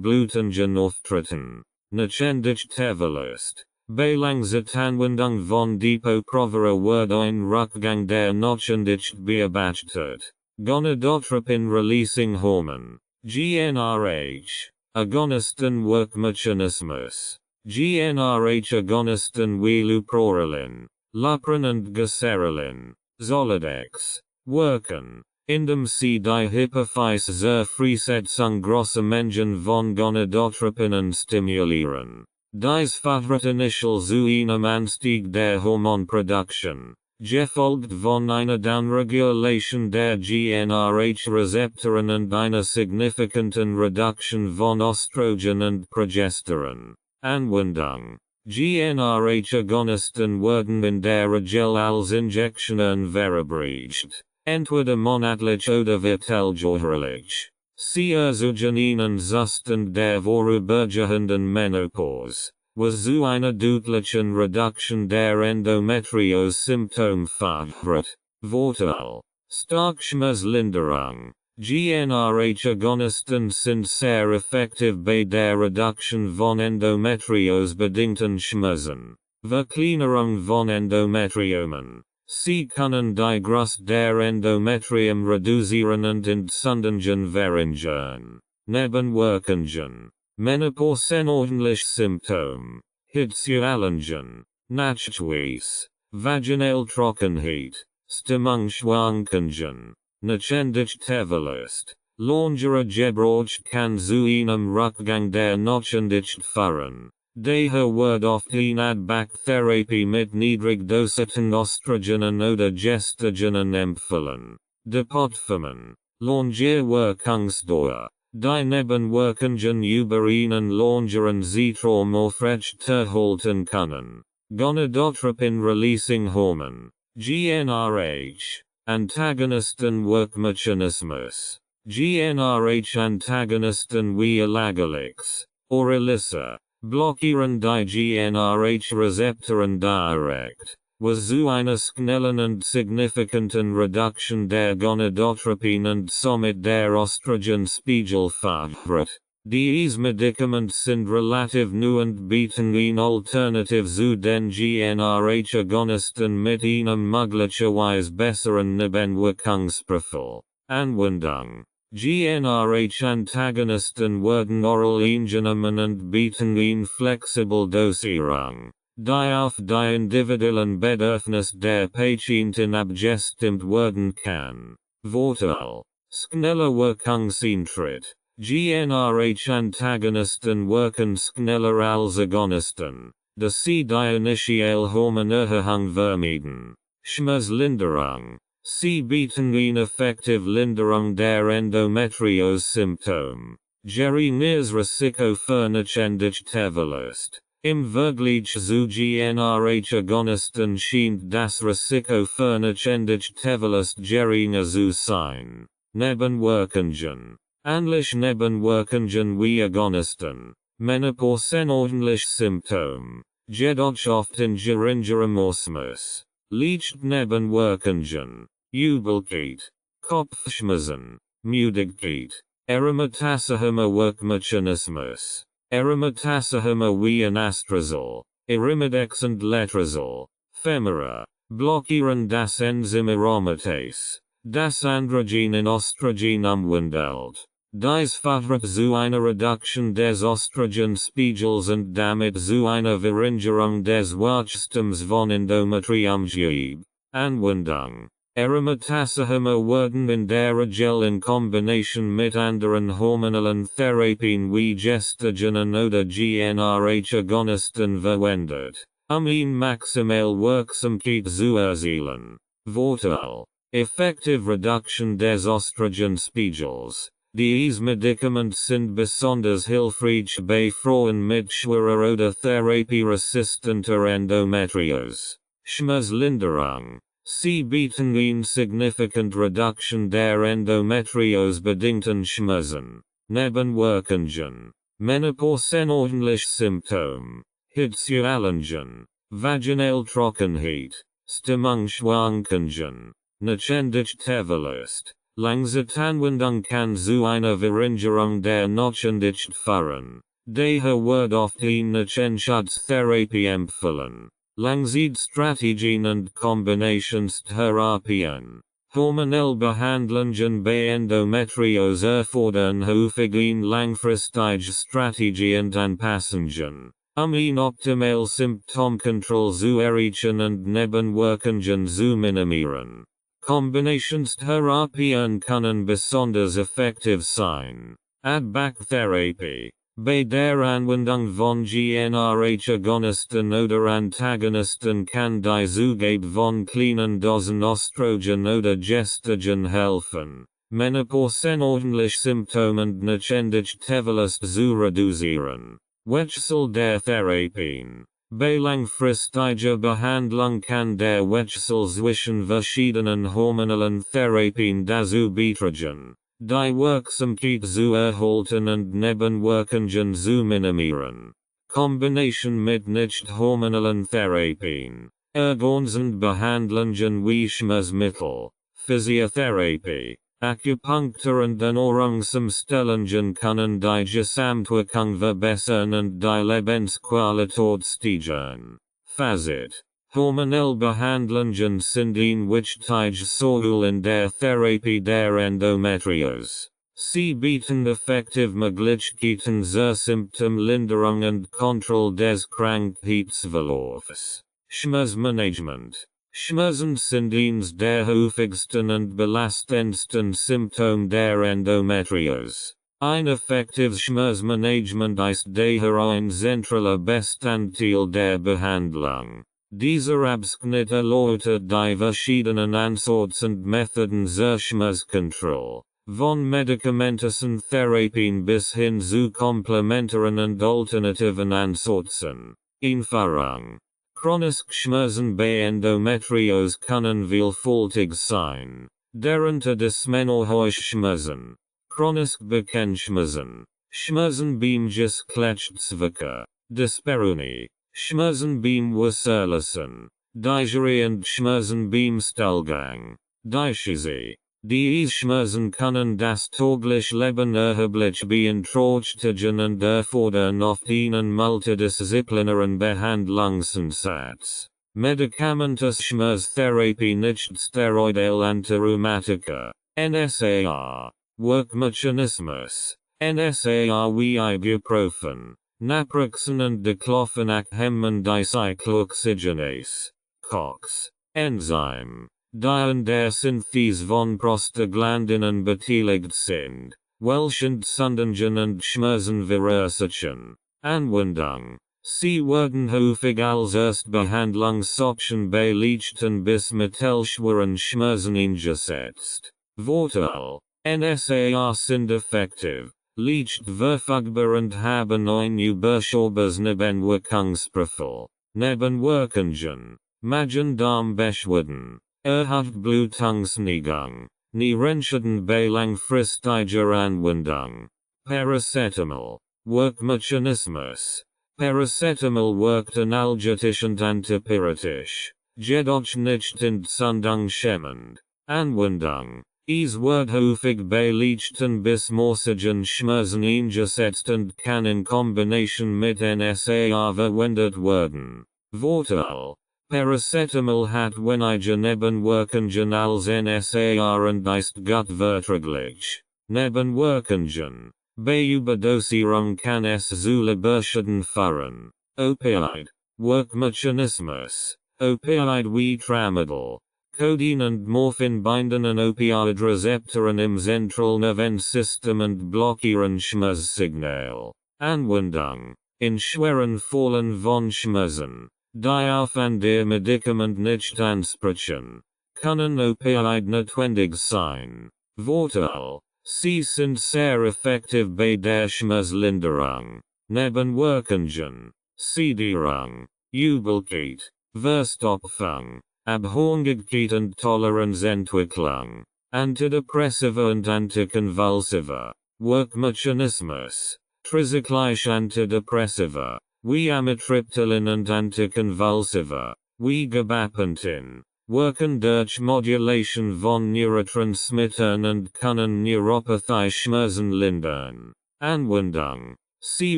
Blutungen auftreten. Nachhaltigkeit. Bei Langzeitanwendung von Depo-Provera wird ein Rückgang der Nachhaltigkeit beobachtet. Gonadotropin-releasing Hormon, GnRH, Agonisten Workmechanismus, GnRH-Agonisten wie Leuprorelin, Lupron und Gaserelin, Zoladex, wirken, indem sie die Hypophyse zur Freisetzung großer Mengen von Gonadotropinen stimulieren. Dies fördert initial zu einem Anstieg der Hormonproduktion. Gefolgt von einer Downregulation der GnRH-Rezeptoren und einer signifikanten Reduktion von Östrogen und Progesteron. Anwendung. GnRH-Agonisten werden in der Regel als Injektionen verabreicht. Entweder monatlich oder vierteljährlich. Sie ersuchen einen Zustand der vorübergehenden Menopause, was zu einer deutlichen Reduktion der Endometriose-Symptome führt. Vorteil. Starkschmerzdlinderung. GnRH-Agonisten sind sehr effektiv bei der Reduktion von Endometriose-bedingten Schmerzen. Verkleinerung von Endometriomen. Sie können die Größe der Endometrium reduzieren und Entzündungen verringern. Nebenwirkungen. Menopausenordentlich Symptom. Hitzewallungen. Nachtschweiß. Vaginaltrockenheit. Stimmungsschwankungen. Nachhaltigkeitsverlust. Langere Gebrauch kann zu einem Rückgang der Nachhaltigkeit führen. Daher wird oft eine Adbacktherapie mit niedrigdosierten Östrogenen oder Gestagenen empfohlen. Department. Lange Wirkungsdauer. Die Nebenwirkungen über einen längeren Zeitraum aufrechterhalten können. Gonadotropin-releasing Hormon, GnRH, Antagonisten Workmechanismus, GnRH-Antagonisten wie Elagolix, or Elisa, blockieren die GnRH-Rezeptoren direkt, was zu einer schnellen und signifikanten Reduktion der Gonadotropin und somit der Östrogenspiegel führt. Diese Medikamente sind relativ neu und bieten ein Alternativ zu den GnRH-Agonisten mit einem möglicherweise besseren Nebenwirkungsprofil. Anwendung. GnRH-Antagonisten werden oral eingenommen und bieten eine flexible Dosierung, die auf die individuellen Bedürfnisse der Patientin abgestimmt werden kann. Vorteil. schneller Wirkungseintritt. GnRH Antagonisten wirken schneller als Agonisten. Da sie die initiale Hormonerhöhung vermeiden. Schmerzlinderung. Sie bieten eine effektive Linderung der Endometriose-Symptome. Geringeres Risiko für Nachendigkeit. Im Vergleich zu GnRH-Agonisten scheint das Risiko für Nachendigkeit geringer zu sein. Nebenwirkungen. Ähnliche Nebenwirkungen wie Agonisten. Menopausenordentlich Symptom. Jedoch oft in geringerem Ausmaß. Leicht Nebenwirkungen. Übelkeit. Kopfschmerzen. Müdigkeit. Erythrocytoma Wirkmechanismus. Erythrocytoma wie Anastrozol. Arimidex und Letrozol. Femora. Blockieren das Enzym Aromatase. Das Androgen in Östrogen umwandelt. Dies führt zu einer Reduktion des Östrogenspiegels und damit zu einer Verringerung des Wachstums von Endometriumgewebe. Anwendung. Erythrocytoma werden in der Regel in Kombination mit anderen hormonellen Therapien wie Gestagen oder GnRH-Agonisten verwendet, eine maximale Wirksamkeit zu erzielen. Vorteil. Effective Reduction des Östrogenspiegels. Diese Medikamente sind besonders hilfreich bei Frauen mit schwerer oder therapieresistenter Endometriose. Schmerzlinderung. Sie bieten eine significant Reduction der Endometriose-bedingten Schmerzen. Nebenwirkungen. Menopausenordentlich Symptom. Hitzewallungen. Vaginal Trockenheit. Stimmungsschwankungen. Nachendigkeit. Langzeitanwendung kann zu einer Verringerung der Nachendigkeit führen. Daher wird oft eine Nachendigkeitstherapie empfohlen. Langzeitstrategien und Kombinationstherapien. Hormonelle Behandlungen bei Endometriose erfordern häufig eine langfristige Strategie und Anpassungen, eine optimale Symptomkontrolle zu erreichen und Nebenwirkungen zu minimieren. Kombinationstherapien können besonders effektiv sein. Adbacktherapie. Bei der Anwendung von GnRH-Agonisten oder Antagonisten kann die Zugabe von kleinen Dosen Östrogen oder Gestagen helfen, menopausenordentlich Symptome und Nachendigkeit zu reduzieren. Wechsel der Therapien. Bei langfristiger Behandlung kann der Wechsel zwischen verschiedenen hormonellen Therapien dazu beitragen, die Wirksamkeit zu erhalten und Nebenwirkungen zu minimieren. Kombination mit nicht-hormonellen Therapien. Ergänzend Behandlungen wie Schmerzmittel, Physiotherapie, Akupunktur und Ernährungsumstellungen können die Gesamtwirkung verbessern und die Lebensqualität steigern. Fazit. Hormonelle Behandlungen sind ein wichtiges Säule in der Therapie der Endometriose. Sie bieten effektive Möglichkeiten zur Symptomlinderung und Kontrolle des Krankheitsverlaufs. Schmerzmanagement. Schmerzen sind eines der häufigsten und belastendsten Symptome der Endometriose. Ein effektives Schmerzmanagement ist daher ein zentraler Bestandteil der Behandlung. Dieser Abschnitt erläutert die verschiedenen Ansätze und Methoden zur Schmerzkontrolle, von medikamentösen Therapien bis hin zu komplementären und alternativen Ansätzen. Erfahrung. Chronische Schmerzen bei Endometriose können vielfältig sein, darunter des Menopause-Schmerzen, chronische Beckenschmerzen, Schmerzen beim Geschlechtsverkehr, Dyspareunie, Schmerzen beim Wasserlassen, Dysenterie und Schmerzen beim Stuhlgang, Diagnose. Diese Schmerzen können das tägliche Leben erheblich beeinträchtigen und erfordern oft einen multidisziplinären Behandlungsansatz. Medikamentöse Schmerztherapie nicht-steroidal Antirheumatika, NSAR, Wirkmechanismus, NSAR wie Ibuprofen, Naproxen und Diclofenac hemmen die Cyclooxygenase, COX, Enzyme. die der Synthes von Prostaglandinen beteiligt sind, welche Sundungen und Schmerzen verursachen. Anwendung. Sie werden häufig als Erstbehandlungsoption bei leichten bis mittelschweren Schmerzen eingesetzt. Vorteil. NSAR sind effektiv, leicht verfügbar und haben ein überschaubares Nebenwirkungsprofil. Nebenwirkungen. Magen-Darm-Beschwerden. Erhöht Blutungsneigung. Nierenschäden bei langfristiger Anwendung. Paracetamol. Wirkmechanismus. Paracetamol wirkt analgetisch und antipyretisch, jedoch nicht entzündungshemmend. Anwendung. Es wird häufig bei leichten bis morsigen Schmerzen eingesetzt und kann in Kombination mit NSAR verwendet werden. Vorteil. Paracetamol hat wenige Nebenwirkungen als NSAR und ist gut verträglich. Nebenwirkungen. Bei Überdosierung kann es zu Leberschäden führen. Opioid. Wirkmechanismus. Opioid wie Tramadol. Codein und Morphin binden an Opioidrezeptoren im Zentralnervensystem und blockieren Schmerzsignal. Anwendung. In schweren Fällen von Schmerzen, die auf ein der Medikament nicht ansprechen, können Opioid notwendig sein. Vorteil. Sie sind sehr effektiv bei der Schmerzlinderung. Nebenwirkungen. Sedierung. Übelkeit. Verstopfung. Abhängigkeit und Toleranzentwicklung. Antidepressiva und antikonvulsiva. Wirkmechanismus. Tricyclisch Antidepressiva. Wie Amitriptylin und Antikonvulsiva. Wie Gabapentin. Wirken durch Modulation von Neurotransmittern und können Neuropathie Schmerzen lindern. Anwendung. Sie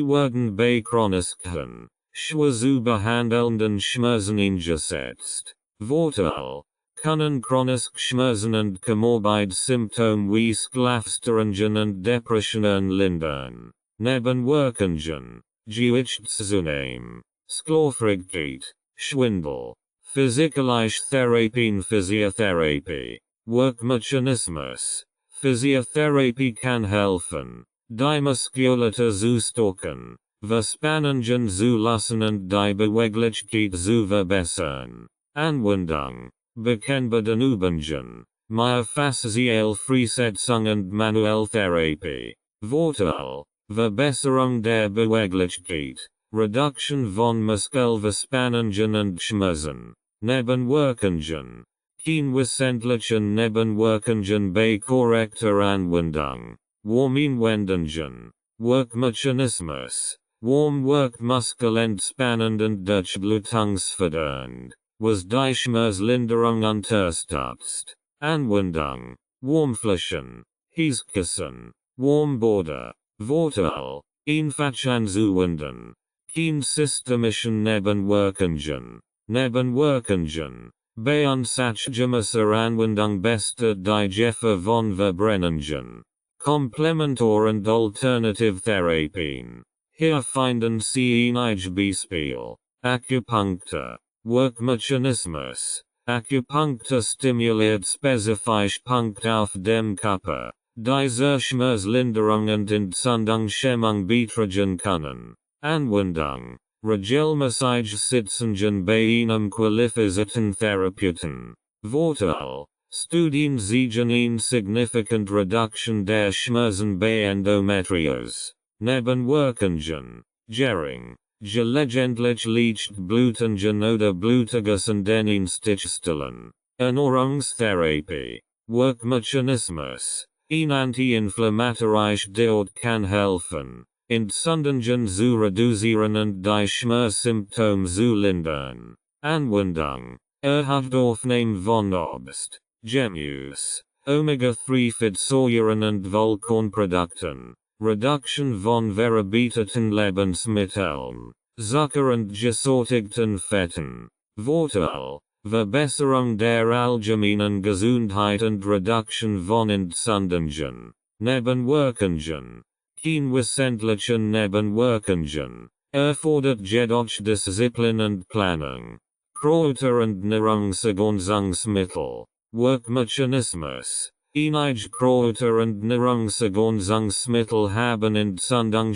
werden bei chronischen, schwer zu behandelnden Schmerzen eingesetzt. Vorteil. Können chronisch Schmerzen und komorbide Symptome wie Schlafstörungen und Depressionen lindern. Nebenwirkungen. Gewichtszunahme. Schlafrigkeit. Schwindel. Physikalische Therapien. Physiotherapie. Wirkmechanismus. Physiotherapie kann helfen, die Muskulatur zu stärken, Verspannungen zu lassen und die Beweglichkeit zu verbessern. Anwendung. Bekennbaren Übungen. Myofaszial Freisetzung und Manuelltherapie. Vorteil. Verbesserung der Beweglichkeit. Reduktion von Muskelverspannungen und Schmerzen. Nebenwirkungen. Keine wesentlichen Nebenwirkungen bei korrekter Anwendung. Warminwendungen. Wirkmechanismus. Warm wirkt muskelentspannend und durchblutungsfördernd, was die Schmerzlinderung unterstützt. Anwendung. Warmflächen. Heißkissen. Warmborder. Vorteil. Einfach anzuwenden. Keine systemischen Nebenwirkungen. Nebenwirkungen. Bei unsachgemäßer Anwendung bester die Gefahr von Verbrennungen. Komplementar- und Alternativtherapien. Hier finden Sie einige Beispiele. Akupunktur. Wirkmechanismus. Akupunktur stimuliert spezifisch Punkt auf dem Körper, die zur Schmerzlinderung und Entzündungshemmung beitragen können. Anwendung. Regelmäßig Sitzungen bei einem qualifizierten Therapeuten. Vorteil. Studien zeigen eine significant Reduction der Schmerzen bei Endometriose. Nebenwirkungen. Gering. Gelegentlich leicht Blutungen oder blutiges in den Einstichstellen. Ernährungstherapie. Wirkmechanismus. Ein anti-inflammatorisches Diet kann helfen, Entzündungen zu reduzieren und die Schmerzsymptome zu lindern. Anwendung. Erhöht Aufnahme von Obst, Gemüse, Omega-3-Fettsäuren und Vollkornprodukten. Reduktion von verarbeiteten Lebensmitteln, Zucker und gesättigten Fetten. Vorteil. Verbesserung der allgemeinen Gesundheit und Reduktion von Entzündungen. Nebenwirkungen. Keine wesentlichen Nebenwirkungen. Erfordert jedoch Disziplin und Planung. Kräuter und Nahrungsergänzungsmittel. Workmechanismus. Einige Kräuter und Nahrungsergänzungsmittel haben Entzündung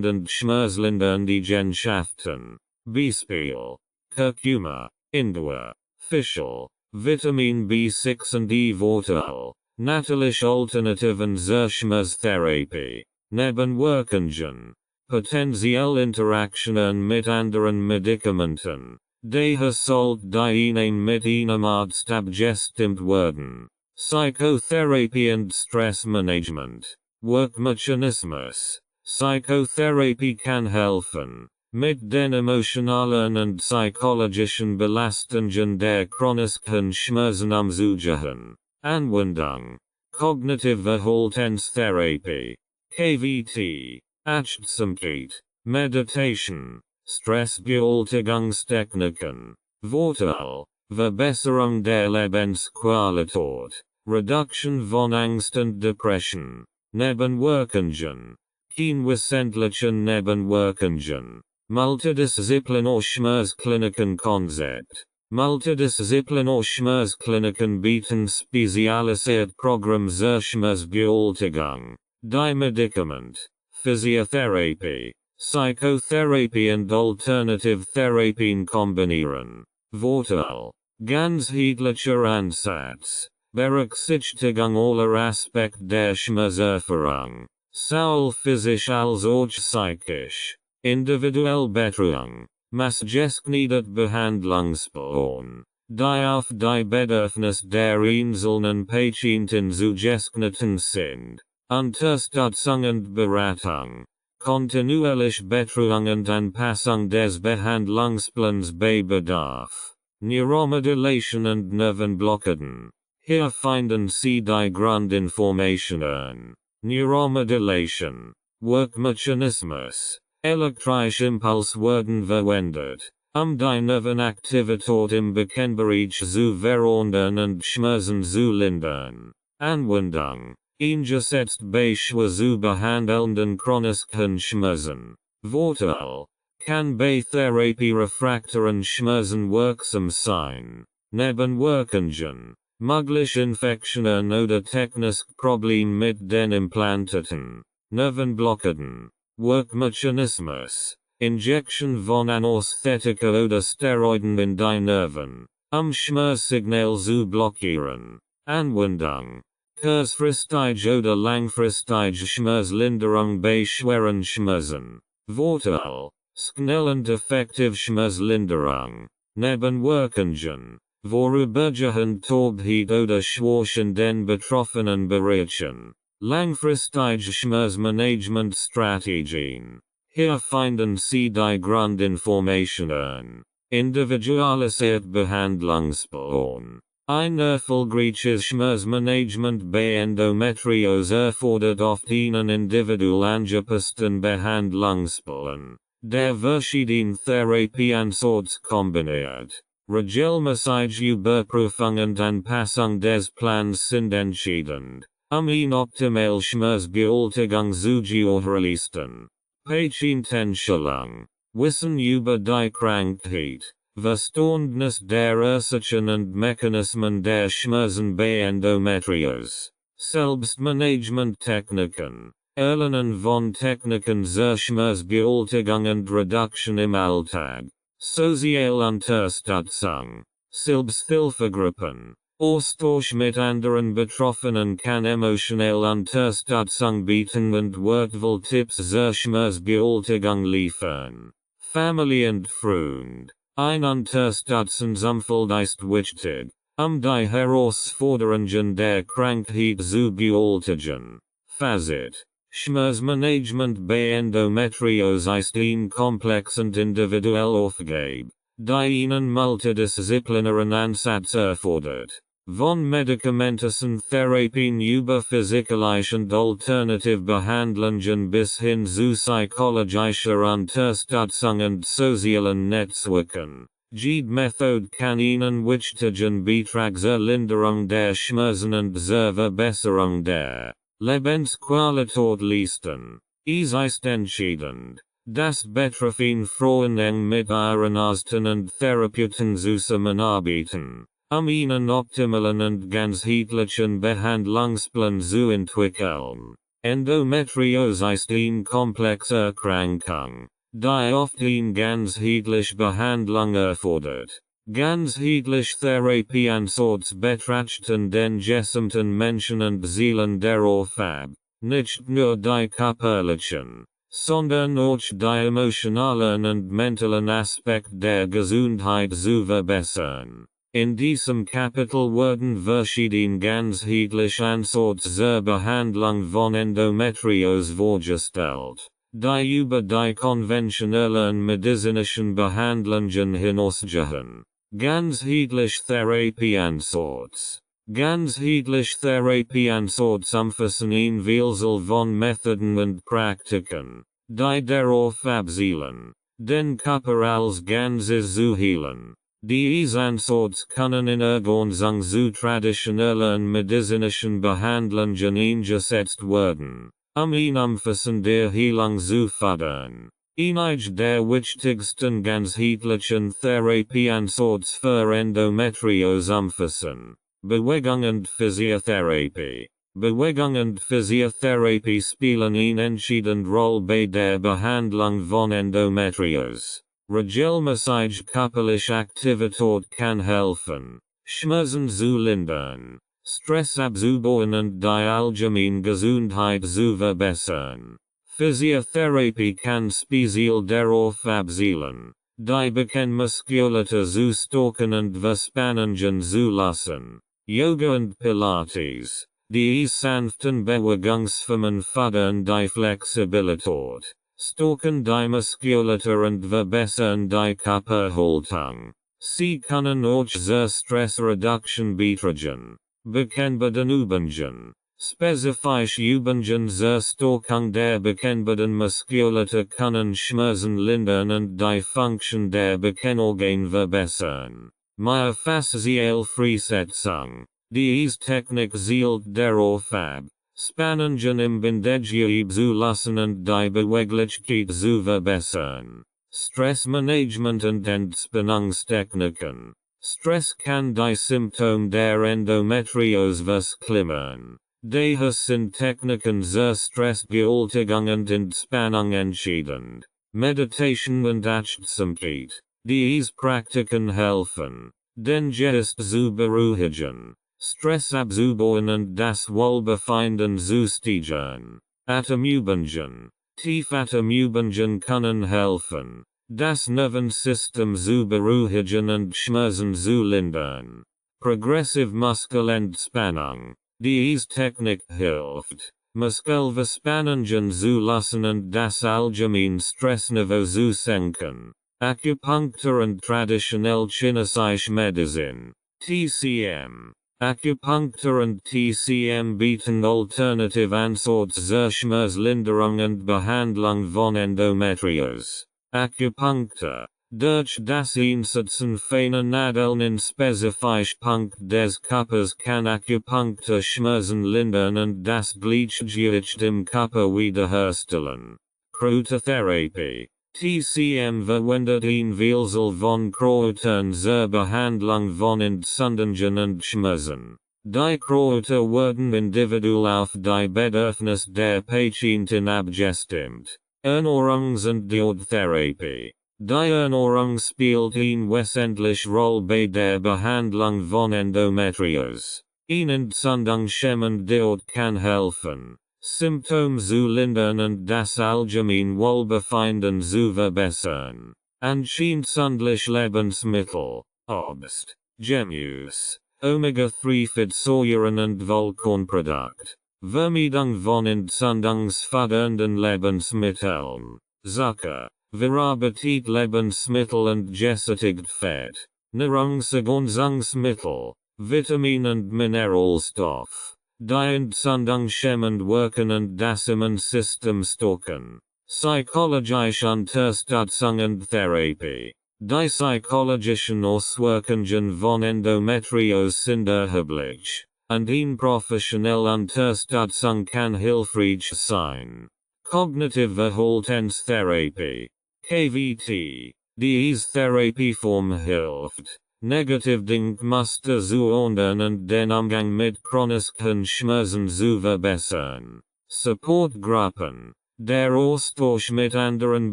und schmerzlindernde Eigenschaften. Beispiel: Kurkuma, Ingwer, Fischl, Vitamin B6 und E-Vorteil. Natürliche Alternativen zur Schmerztherapie. Nebenwirkungen. Potenzielle Interaktionen mit anderen Medikamenten. Daher sollte die Einnahme mit einem Arzt abgestimmt werden. Psychotherapie und Stressmanagement. Workmechanismus. Psychotherapie kann helfen, mit den emotionalen und psychologischen Belastungen der chronischen Schmerzen umzugehen. Anwendung. Cognitive Verhaltenstherapie. KVT. Achtsamkeit. Meditation. Stressbewältigungstechniken. Vorteil. Verbesserung der Lebensqualität. Reduction von Angst und Depression. Nebenwirkungen. Keine wissentlichen Nebenwirkungen. Multidisziplinar Schmerzkliniken-Konzept. Multidisziplinar Schmerzkliniken bieten spezialisiert Programm zur Schmerzbewältigung. Die Medikament. Physiotherapie. Psychotherapie und Alternative Therapien kombinieren. Vorteil. Ganzheitlicher Ansatz. Berücksichtigung aller Aspekte der Schmerzerfahrung. Sowohl physisch als auch psychisch. Individuelle Betreuung. Maßgeschneiderter Behandlungsplan. Die auf die Bedürfnisse der einzelnen Patienten zugeschnitten sind. Unterstützung und Beratung. Kontinuierliche Betreuung und Anpassung des Behandlungsplans bei Bedarf. Neuromodulation und Nervenblockaden. Hier finden Sie die Grundinformationen. Neuromodulation. Workmechanismus. Elektrische Impulse werden verwendet, die Nervenaktivität im Beckenbereich zu verändern und Schmerzen zu lindern. Anwendung. Eingesetzt bei schwer zu behandelnden chronischen Schmerzen. Vorteil. Kann bei Therapie refraktaren Schmerzen wirksam sein. Nebenwirkungen. Mögliche Infektionen oder technische Probleme mit den Implantaten. Nervenblockaden. Workmechanismus. Injection von Anesthetika oder Steroiden in die Nerven, Schmerzsignal zu blockieren. Anwendung. Kurzfristige oder langfristige Schmerzlinderung bei schweren Schmerzen. Vorteil. Schnell und effektiv Schmerzlinderung. Nebenwirkungen. Vorübergehend oder Schwächen den Betroffenen Bereichen. Langfristige Schmerzmanagementstrategien. Hier finden Sie die Grundinformationen. Individualisiert Behandlungsplan. Ein erfolgreiches Schmerzmanagement bei Endometriose erfordert oft einen individuell angepassten Behandlungsplan, der verschiedene Therapieansätze kombiniert. Regelmäßige Überprüfung und Anpassung des Plans sind entscheidend, eine optimale Schmerzbewältigung zu gewährleisten. Patientenstellung. Wissen über die Krankheit. Verständnis der Ursachen und Mechanismen der Schmerzen bei Endometriose. Selbstmanagementtechniken. Erlernen von Techniken zur Schmerzbewältigung und Reduktion im Alltag. Soziale Unterstützung. Selbsthilfegruppen. Austausch mit anderen Betroffenen kann emotionelle Unterstützung bieten und wertvolle Tipps zur Schmerzbewältigung liefern. Familie und Freund. Ein Unterstützungsumfeld ist wichtig, die Herausforderungen der Krankheit zu bewältigen. Fazit. Schmerzmanagement bei Endometriose ist ein komplex und individuell Aufgabe, die einen multidisziplinären Ansatz erfordert. Von medikamentösen Therapien über physikalische und alternative Behandlungen bis hin zu psychologischer Unterstützung und sozialen Netzwerken. Jede Methode kann einen wichtigen Beitrag zur Linderung der Schmerzen und zur Verbesserung der Lebensqualität leisten. Es ist entscheidend, dass betroffene Frauen eng mit ihren Ärzten und Therapeuten zusammenarbeiten, Ihnen optimalen und ganzheitlichen Behandlungsplan zu entwickeln. Endometriose ist eine komplexe Erkrankung, die oft eine ganzheitliche Behandlung erfordert. Ganzheitlich Therapieansatz betrachten den gesamten Menschen und Seelen darauf ab, nicht nur die körperlichen, sondern auch die emotionalen und mentalen Aspekte der Gesundheit zu verbessern. In diesem Kapitel werden verschiedene ganzheitliche Ansätze zur Behandlung von Endometriose vorgestellt, die über die konventionellen medizinischen Behandlungen hinausgehen. Ganzheitlich Therapieansatz. Ganzheitlich Therapieansatz umfassen eine Vielzahl von Methoden und Praktiken, die darauf abzielen, den Körper als Ganzes zu heilen. Diese Ansätze können in Ergänzung zu traditionellen medizinischen Behandlungen eingesetzt werden, eine umfassende Heilung zu fördern. Einige der wichtigsten ganzheitlichen Therapieansätze für Endometriose umfassen Bewegung und Physiotherapie. Bewegung und Physiotherapie spielen eine entscheidende Rolle bei der Behandlung von Endometriose. Regelmäßige körperliche Aktivität kann helfen, Schmerzen zu lindern, Stress abzubauen und die allgemeine Gesundheit zu verbessern. Physiotherapie kann speziell darauf abzielen, die Beckenmuskulatur zu stärken und Verspannungen zu lassen. Yoga und Pilates, die sanften Bewegungsformen fördern die Flexibilität, stärken die Muskulatur und verbessern die Körperhaltung. Sie können auch zur Stressreduktion beitragen. Bekennbaren Übungen. Spezifische Übungen zur Stärkung der bekennbaren Muskulatur können Schmerzen lindern und die Funktion der Beckenorgane verbessern. Myofaszial Freisetzung. Diese Technik zielt darauf ab, Spannungen im Bindegewebe zu lassen und die Beweglichkeit zu verbessern. Stressmanagement und Entspannungstechniken. Stress kann die Symptome der Endometriose verschlimmern. Daher sind Techniken zur Stressbewältigung und Entspannung entscheidend. Meditation und Achtsamkeit. Diese Praktiken helfen, den Geist zu beruhigen, Stress abzubauen und das Wohlbefinden zu steigern. Atemübungen. Tiefatemübungen können helfen, das Nervensystem zu beruhigen und Schmerzen zu lindern. Progressive Muskelentspannung. Diese Technik hilft, Muskelverspannungen zu lassen und das allgemeine Stressniveau zu senken. Acupunctur und traditionell chinesische Medizin. TCM. Acupunctur und TCM bieten alternative Ansätze zur Schmerzlinderung und Behandlung von Endometriose. Acupunctur. Durch das Einsetzen feiner Nadeln in spezifisch Punkt des Körpers kann Acupunctur Schmerzen lindern und das Gleichgewicht im Körper wiederherstellen. Kräutertherapie. TCM verwendet eine Vielzahl von Kräutern zur Behandlung von Entzündungen und Schmerzen. Die Kräuter werden individuell auf die Bedürfnisse der Patientin abgestimmt. Ernährungs- und Diettherapie. Die Ernährung spielt eine wesentliche Rolle bei der Behandlung von Endometriose. Eine entzündungshemmende Diät kann helfen, Symptome zu lindern und das allgemeine Wohlbefinden zu verbessern. Antientzündliche Lebensmittel, Obst, Gemüse, Omega-3-Fettsäuren und Vollkornprodukte. Vermeidung von entzündungsfördernden Lebensmitteln, Zucker, verarbeitet Lebensmittel und gesättigt Fett, Nahrungsergänzungsmittel, Vitamin- und Mineralstoff, die entzündungshemmend wirken und das Immunsystem stärken. Psychologische Unterstützung und Therapie. Die psychologischen Auswirkungen von Endometriose sind erheblich, und eine professionelle Unterstützung kann hilfreich sein. Cognitive Verhaltenstherapie, KVT. Diese Therapieform hilft, Negativ Ding musste zu ändern und den Umgang mit chronischen Schmerzen zu verbessern. Supportgruppen. Der Austausch mit anderen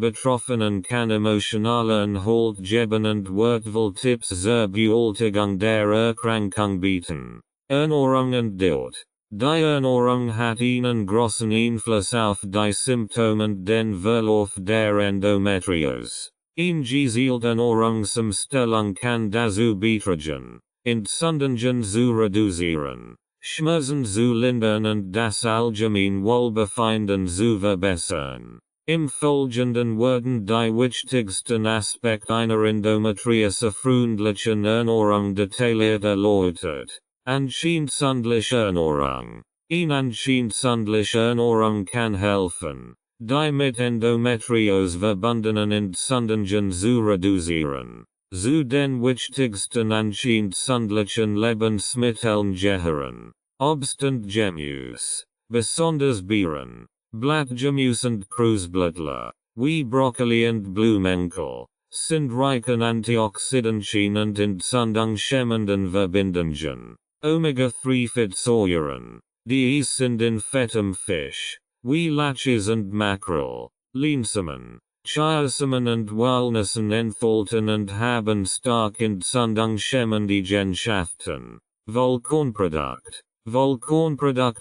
Betroffenen kann emotionalen Halt geben und wertvolle Tipps zur Bewältigung der Erkrankung bieten. Ernährung und Diet. Die Ernährung hat einen großen Einfluss auf die Symptome und den Verlauf der Endometriose. Eine gezielte Ernährungsumstellung kann dazu beitragen, Entzündungen zu reduzieren, Schmerzen zu lindern und das allgemeine Wohlbefinden zu verbessern. Im Folgenden werden die wichtigsten Aspekte einer endometriose-freundlichen Ernährung detailliert erläutert. Anscheindsundliche Ernährung. Eine anscheindsundliche Ernährung kann helfen, die mit Endometriose verbundenen Entzündungen zu reduzieren. Zu den wichtigsten anscheindsundlichen Lebensmitteln gehören Obst und Gemüse, besonders Beeren, Blattgemüse und Kruisblättler, wie Brokkoli und Blumenkohl, sind reich an Antioxidantien und entzündungshemmenden Verbindungen. Omega-3-Fettsäuren, die sind in fettem Fisch, wie Lachs und Mackerel, Leinsamen, Chiasamen und Walnüssen enthalten und haben stark entzündungshemmende Eigenschaften. Vollkornprodukt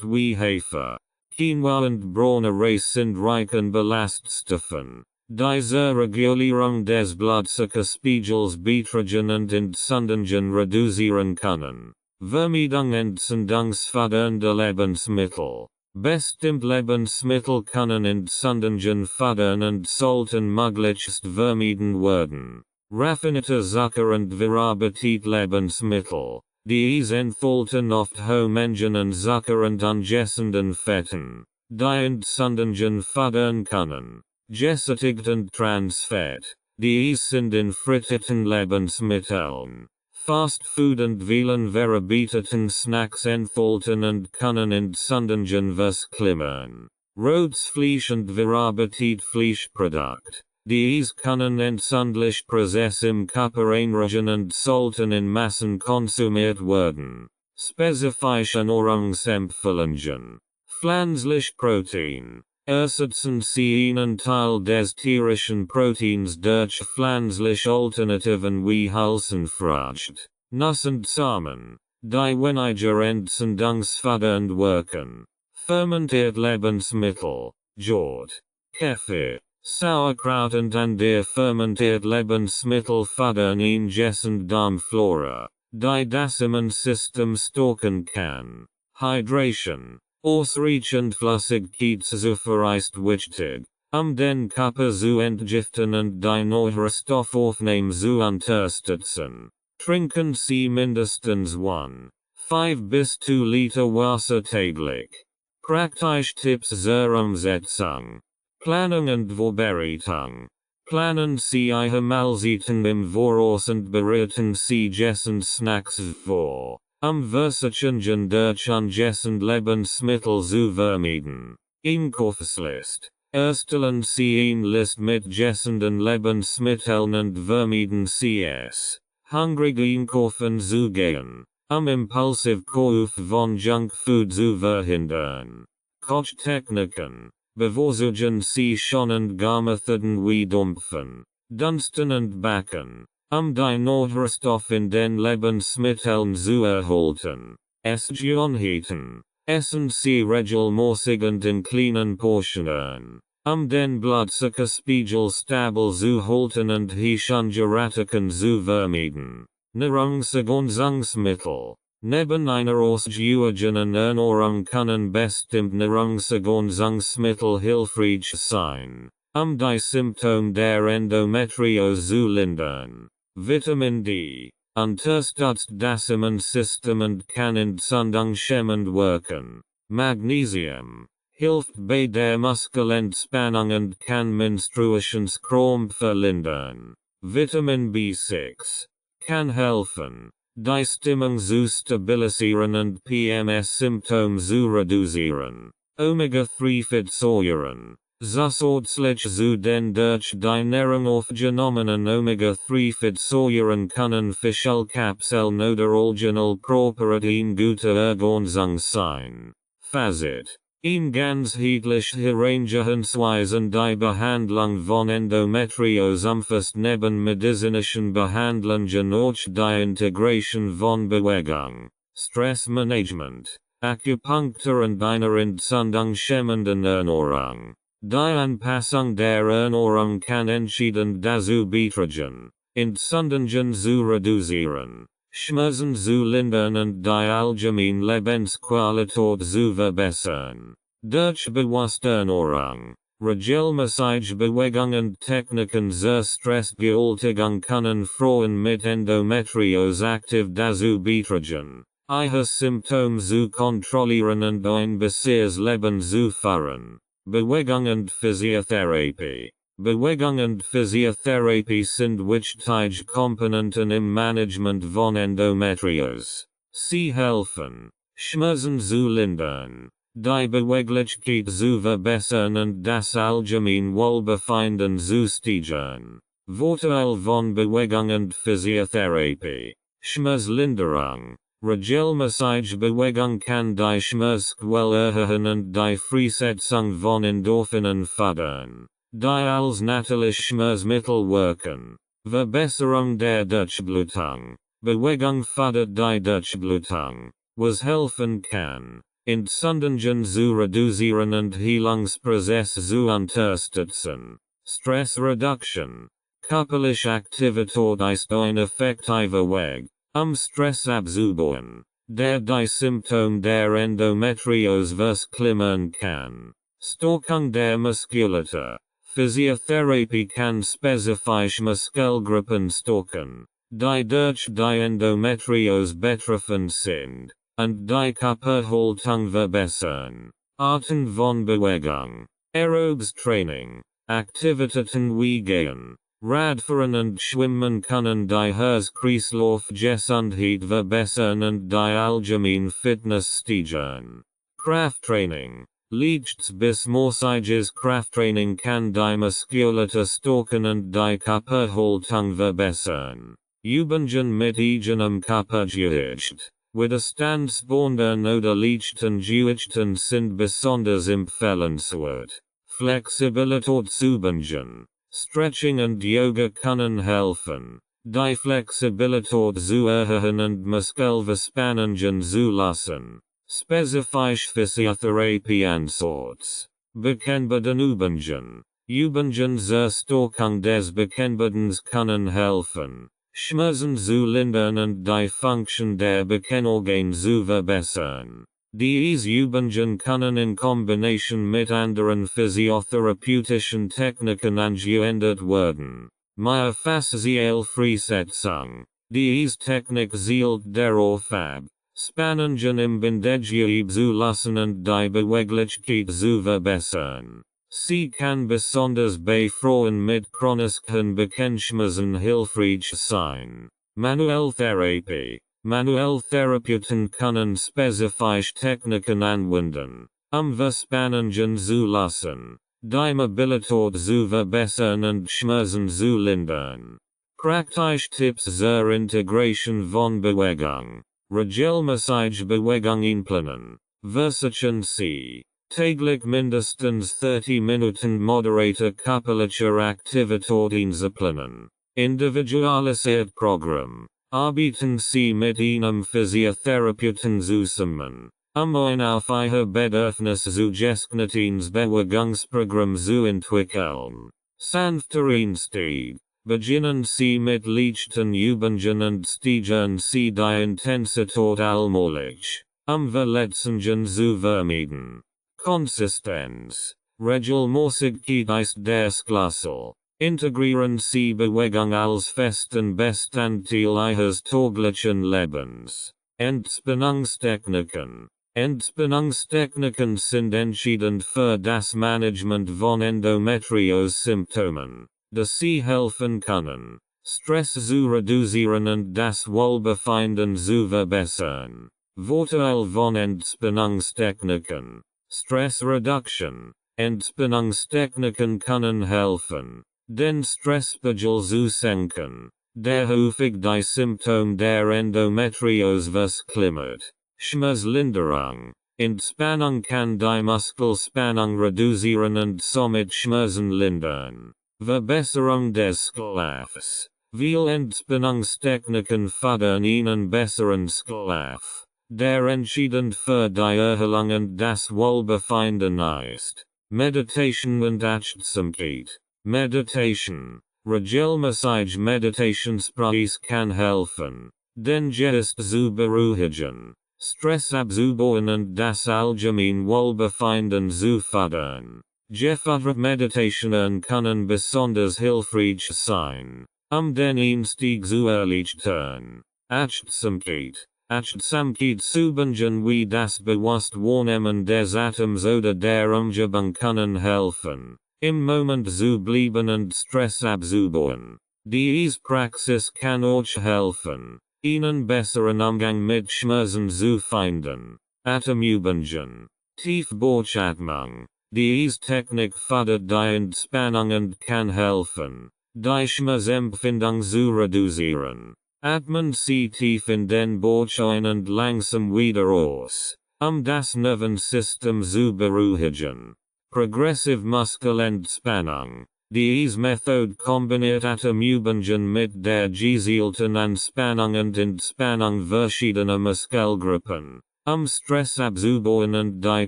wie Hafer, Quinoa und braune Reis sind reich an Ballaststoffen, die zur Regulierung des Blutzuckerspiegels beitragen und Entzündungen reduzieren können. Vermeidung entzündungsfördernde Lebensmittel. Bestimmt Lebensmittel können Entzündungen fördern und sollten möglichst vermieden werden. Raffinierte Zucker und verarbeitet Lebensmittel. Dies enthalten oft hohe Mengen an Zucker und angessenden Fetten, die Entzündungen fördern können. Gesättigt und Transfett. Dies sind in frittierten Lebensmitteln, Fast Food und vielen verarbeiteten Snacks enthalten und können Entzündungen verklimmern. Rotes Fleisch und verarbeitet Fleischprodukt. Dies können entzündliche Prozesse im Körper einregen und sollten in Massen konsumiert werden. Spezifische Ernährungsempfehlungen. Pflanzlich Protein. Ersetzen Sie einen Teil des tierischen Proteins durch pflanzliche Alternativen wie Hülsenfrüchte, Nüsse und Samen, die weniger entzündungsfördernd wirken. Fermentiert Lebensmittel, Jod, Kefir, Sauerkraut und andere fermentiert Lebensmittel fördern ingessend Darmflora, die das Immunsystem stärken kann. Hydration. Ausreichend Flüssigkeitszufuhr ist wichtig, den Körper zu entgiften und die Nährstoffaufnahme zu unterstützen. Trinken Sie mindestens 1,5 bis 2 Liter Wasser täglich. Praktische Tipps zur Umsetzung. Planung und Vorbereitung. Planen Sie Ihre Mahlzeiten im Voraus und bereiten Sie Snacks vor. Versuchen durch angessend Lebensmittel zu vermeiden. Einkaufslist. Erstellen Sie eine List mit gessenden Lebensmitteln und vermeiden Sie es, hungrig einkaufen zu gehen, Impulsivkauf von Junkfood zu verhindern. Kochtechniken. Bevorzugen Sie schonend Garmethoden wie Dampfen, Dunsten und Backen. Die Nährstoffe in den Lebensmitteln zu erhalten. Essgewohnheiten. Essen Sie regelmäßig und in kleinen Portionen. Den Blutzuckerspiegel stabil zu halten und Hygiengeratiken zu vermeiden. Nahrungsergänzungsmittel. Neben einer ausgewogenen Ernährung können bestimmt Nahrungsergänzungsmittel hilfreich sein, die Symptome der Endometriose zu lindern. Vitamin D. Unterstützt das Immunsystem und kann entzündungshemmend wirken. Magnesium. Hilft bei der Muskelentspannung und kann Menstruationskrämpfe lindern. Vitamin B6. Kann helfen, die Stimmung zu stabilisieren und PMS-Symptome zu reduzieren. Omega-3-Fettsäuren. Ausschließlich zu den durch die Ernährung aufgenommenen Omega-3-Fettsäuren können Fischölkapseln oder original Protein gute Ergänzung sein. Fazit. Im ganzheitlich Herangehensweisen die Behandlung von Endometriose umfasst neben medizinischen Behandlungen auch die Integration von Bewegung, Stressmanagement, Akupunktur und einer entzündungshemmenden Ernährung. Die Anpassung der Ernährung kann entscheidend dazu beitragen, Entzündungen zu reduzieren, Schmerzen zu lindern und die allgemeine Lebensqualität zu verbessern. Durch bewusste Ernährung, regelmäßige Bewegung und Techniken zur Stressbewältigung können Frauen mit Endometriose aktiv dazu beitragen, ihre Symptome zu kontrollieren und ein besseres Leben zu führen. Bewegung und Physiotherapie. Bewegung und Physiotherapie sind wichtige Komponenten im Management von Endometriose. Sie helfen, Schmerzen zu lindern, die Beweglichkeit zu verbessern und das allgemeine Wohlbefinden zu steigern. Vorteil von Bewegung und Physiotherapie. Schmerzlinderung. Regelmäßige Bewegung kann die Schmerzquelle erhöhen und die Freisetzung von Endorphinen fördern, die als natürliche Schmerzmittel wirken. Verbesserung der Durchblutung. Bewegung fördert die Durchblutung, was helfen kann, Entzündungen zu reduzieren und Heilungsprozesse zu unterstützen. Stressreduktion. Körperliche Aktivität ist ein effektiver Weg, Stress abzubauen, der die Symptome der Endometriose verklimmern kann. Stärkung der Muskulatur. Physiotherapie kann spezifische Muskelgruppen stärken, die durch die Endometriose betroffen sind, und die Körperhaltung verbessern. Arten von Bewegung. Aerobes Training. Aktivitäten wie Gehen, Radfahren und Schwimmen können die Herz-Kreislauf-Gesundheit verbessern und die allgemeine Fitness steigern. Krafttraining. Leichtes bis mäßiges Krafttraining kann die Muskulatur stärken und die Körperhaltung verbessern. Übungen mit eigenem Körpergewicht. Widerstandsbändern oder leichten Gewichten sind besonders empfehlenswert. Flexibilitätsübungen. Stretching und Yoga können helfen, die Flexibilität zu erhöhen und Muskelverspannungen zu lassen. Spezifisch Physiotherapie-Ansatz. Bekennbaden-Übungen. Übungen zur Stärkung des Bekennbadens können helfen, Schmerzen zu lindern und die Funktion der Bekennorgane zu verbessern. Diese Übungen können in Kombination mit anderen physiotherapeutischen Techniken angewendet werden. Mehr faszielle Freisetzung. Diese Technik zielt darauf ab, Spannungen im Bindegewebe zu lassen und die Beweglichkeit zu verbessern. Sie kann besonders bei Frauen mit chronischen Beckenschmerzen hilfreich sein. Manuelltherapie. Manuelltherapeuten können spezifische Techniken anwenden, Verspannungen zu lassen, die Mobilität zu verbessern und Schmerzen zu lindern. Praktische Tipps zur Integration von Bewegung. Regelmäßige Bewegung einplanen. Versuchen Sie, täglich mindestens 30 Minuten moderate körperliche Aktivität einzuplanen. Individualisiert Programm. Arbeiten Sie mit einem Physiotherapeuten zusammen, ein auf Ihr Bedürfnis zugeschnittenes Bewegungsprogramm zu entwickeln. Sanfter Einstieg. Beginnen Sie mit leichten Übungen und steigern Sie die Intensität allmählich, Verletzungen zu vermeiden. Konsistenz. Regelmäßigkeit ist der Schlüssel. Integrieren Sie Bewegung als festen Bestandteil Ihres täglichen Lebens. Entspannungstechniken. Entspannungstechniken sind entscheidend für das Management von Endometriose-Symptomen, da sie helfen können, Stress zu reduzieren und das Wohlbefinden zu verbessern. Vorteil von Entspannungstechniken. Stress Reduction. Entspannungstechniken können helfen, den Stresspegel zu senken, der häufig die Symptome der Endometriose verklimmert. Schmerzlinderung. Entspannung kann die Muskelspannung reduzieren und somit Schmerzen lindern. Verbesserung des Schlafs. Viele Entspannungstechniken fördern einen besseren Schlaf, der entscheidend für die Erholung und das Wohlbefinden ist. Meditation und Achtsamkeit. Meditation. Regelmäßige Meditationspraxis kann helfen, den Geist zu beruhigen, Stress abzubauen und das allgemeine Wohlbefinden zu fördern. Geführte Meditationen können besonders hilfreich sein, den Einstieg zu erleichtern. Achtsamkeit. Achtsamkeit zubengen wie das bewusst Wahrnehmen des Atems oder der Umgebung können helfen, im Moment zu bleiben und Stress abzubauen. Diese Praxis kann euch helfen, einen besseren Umgang mit Schmerzen zu finden. Atemübungen. Tiefbauchatmung. Diese Technik fördert die Entspannung und kann helfen, die Schmerzempfindung zu reduzieren. Atmen Sie tief in den Bauch ein und langsam wieder aus, das Nervensystem zu beruhigen. Progressive Muskelentspannung. Diese Methode kombiniert Atemübungen mit der gezielten Anspannung und Entspannung verschiedener Muskelgruppen, Stress abzubauen und die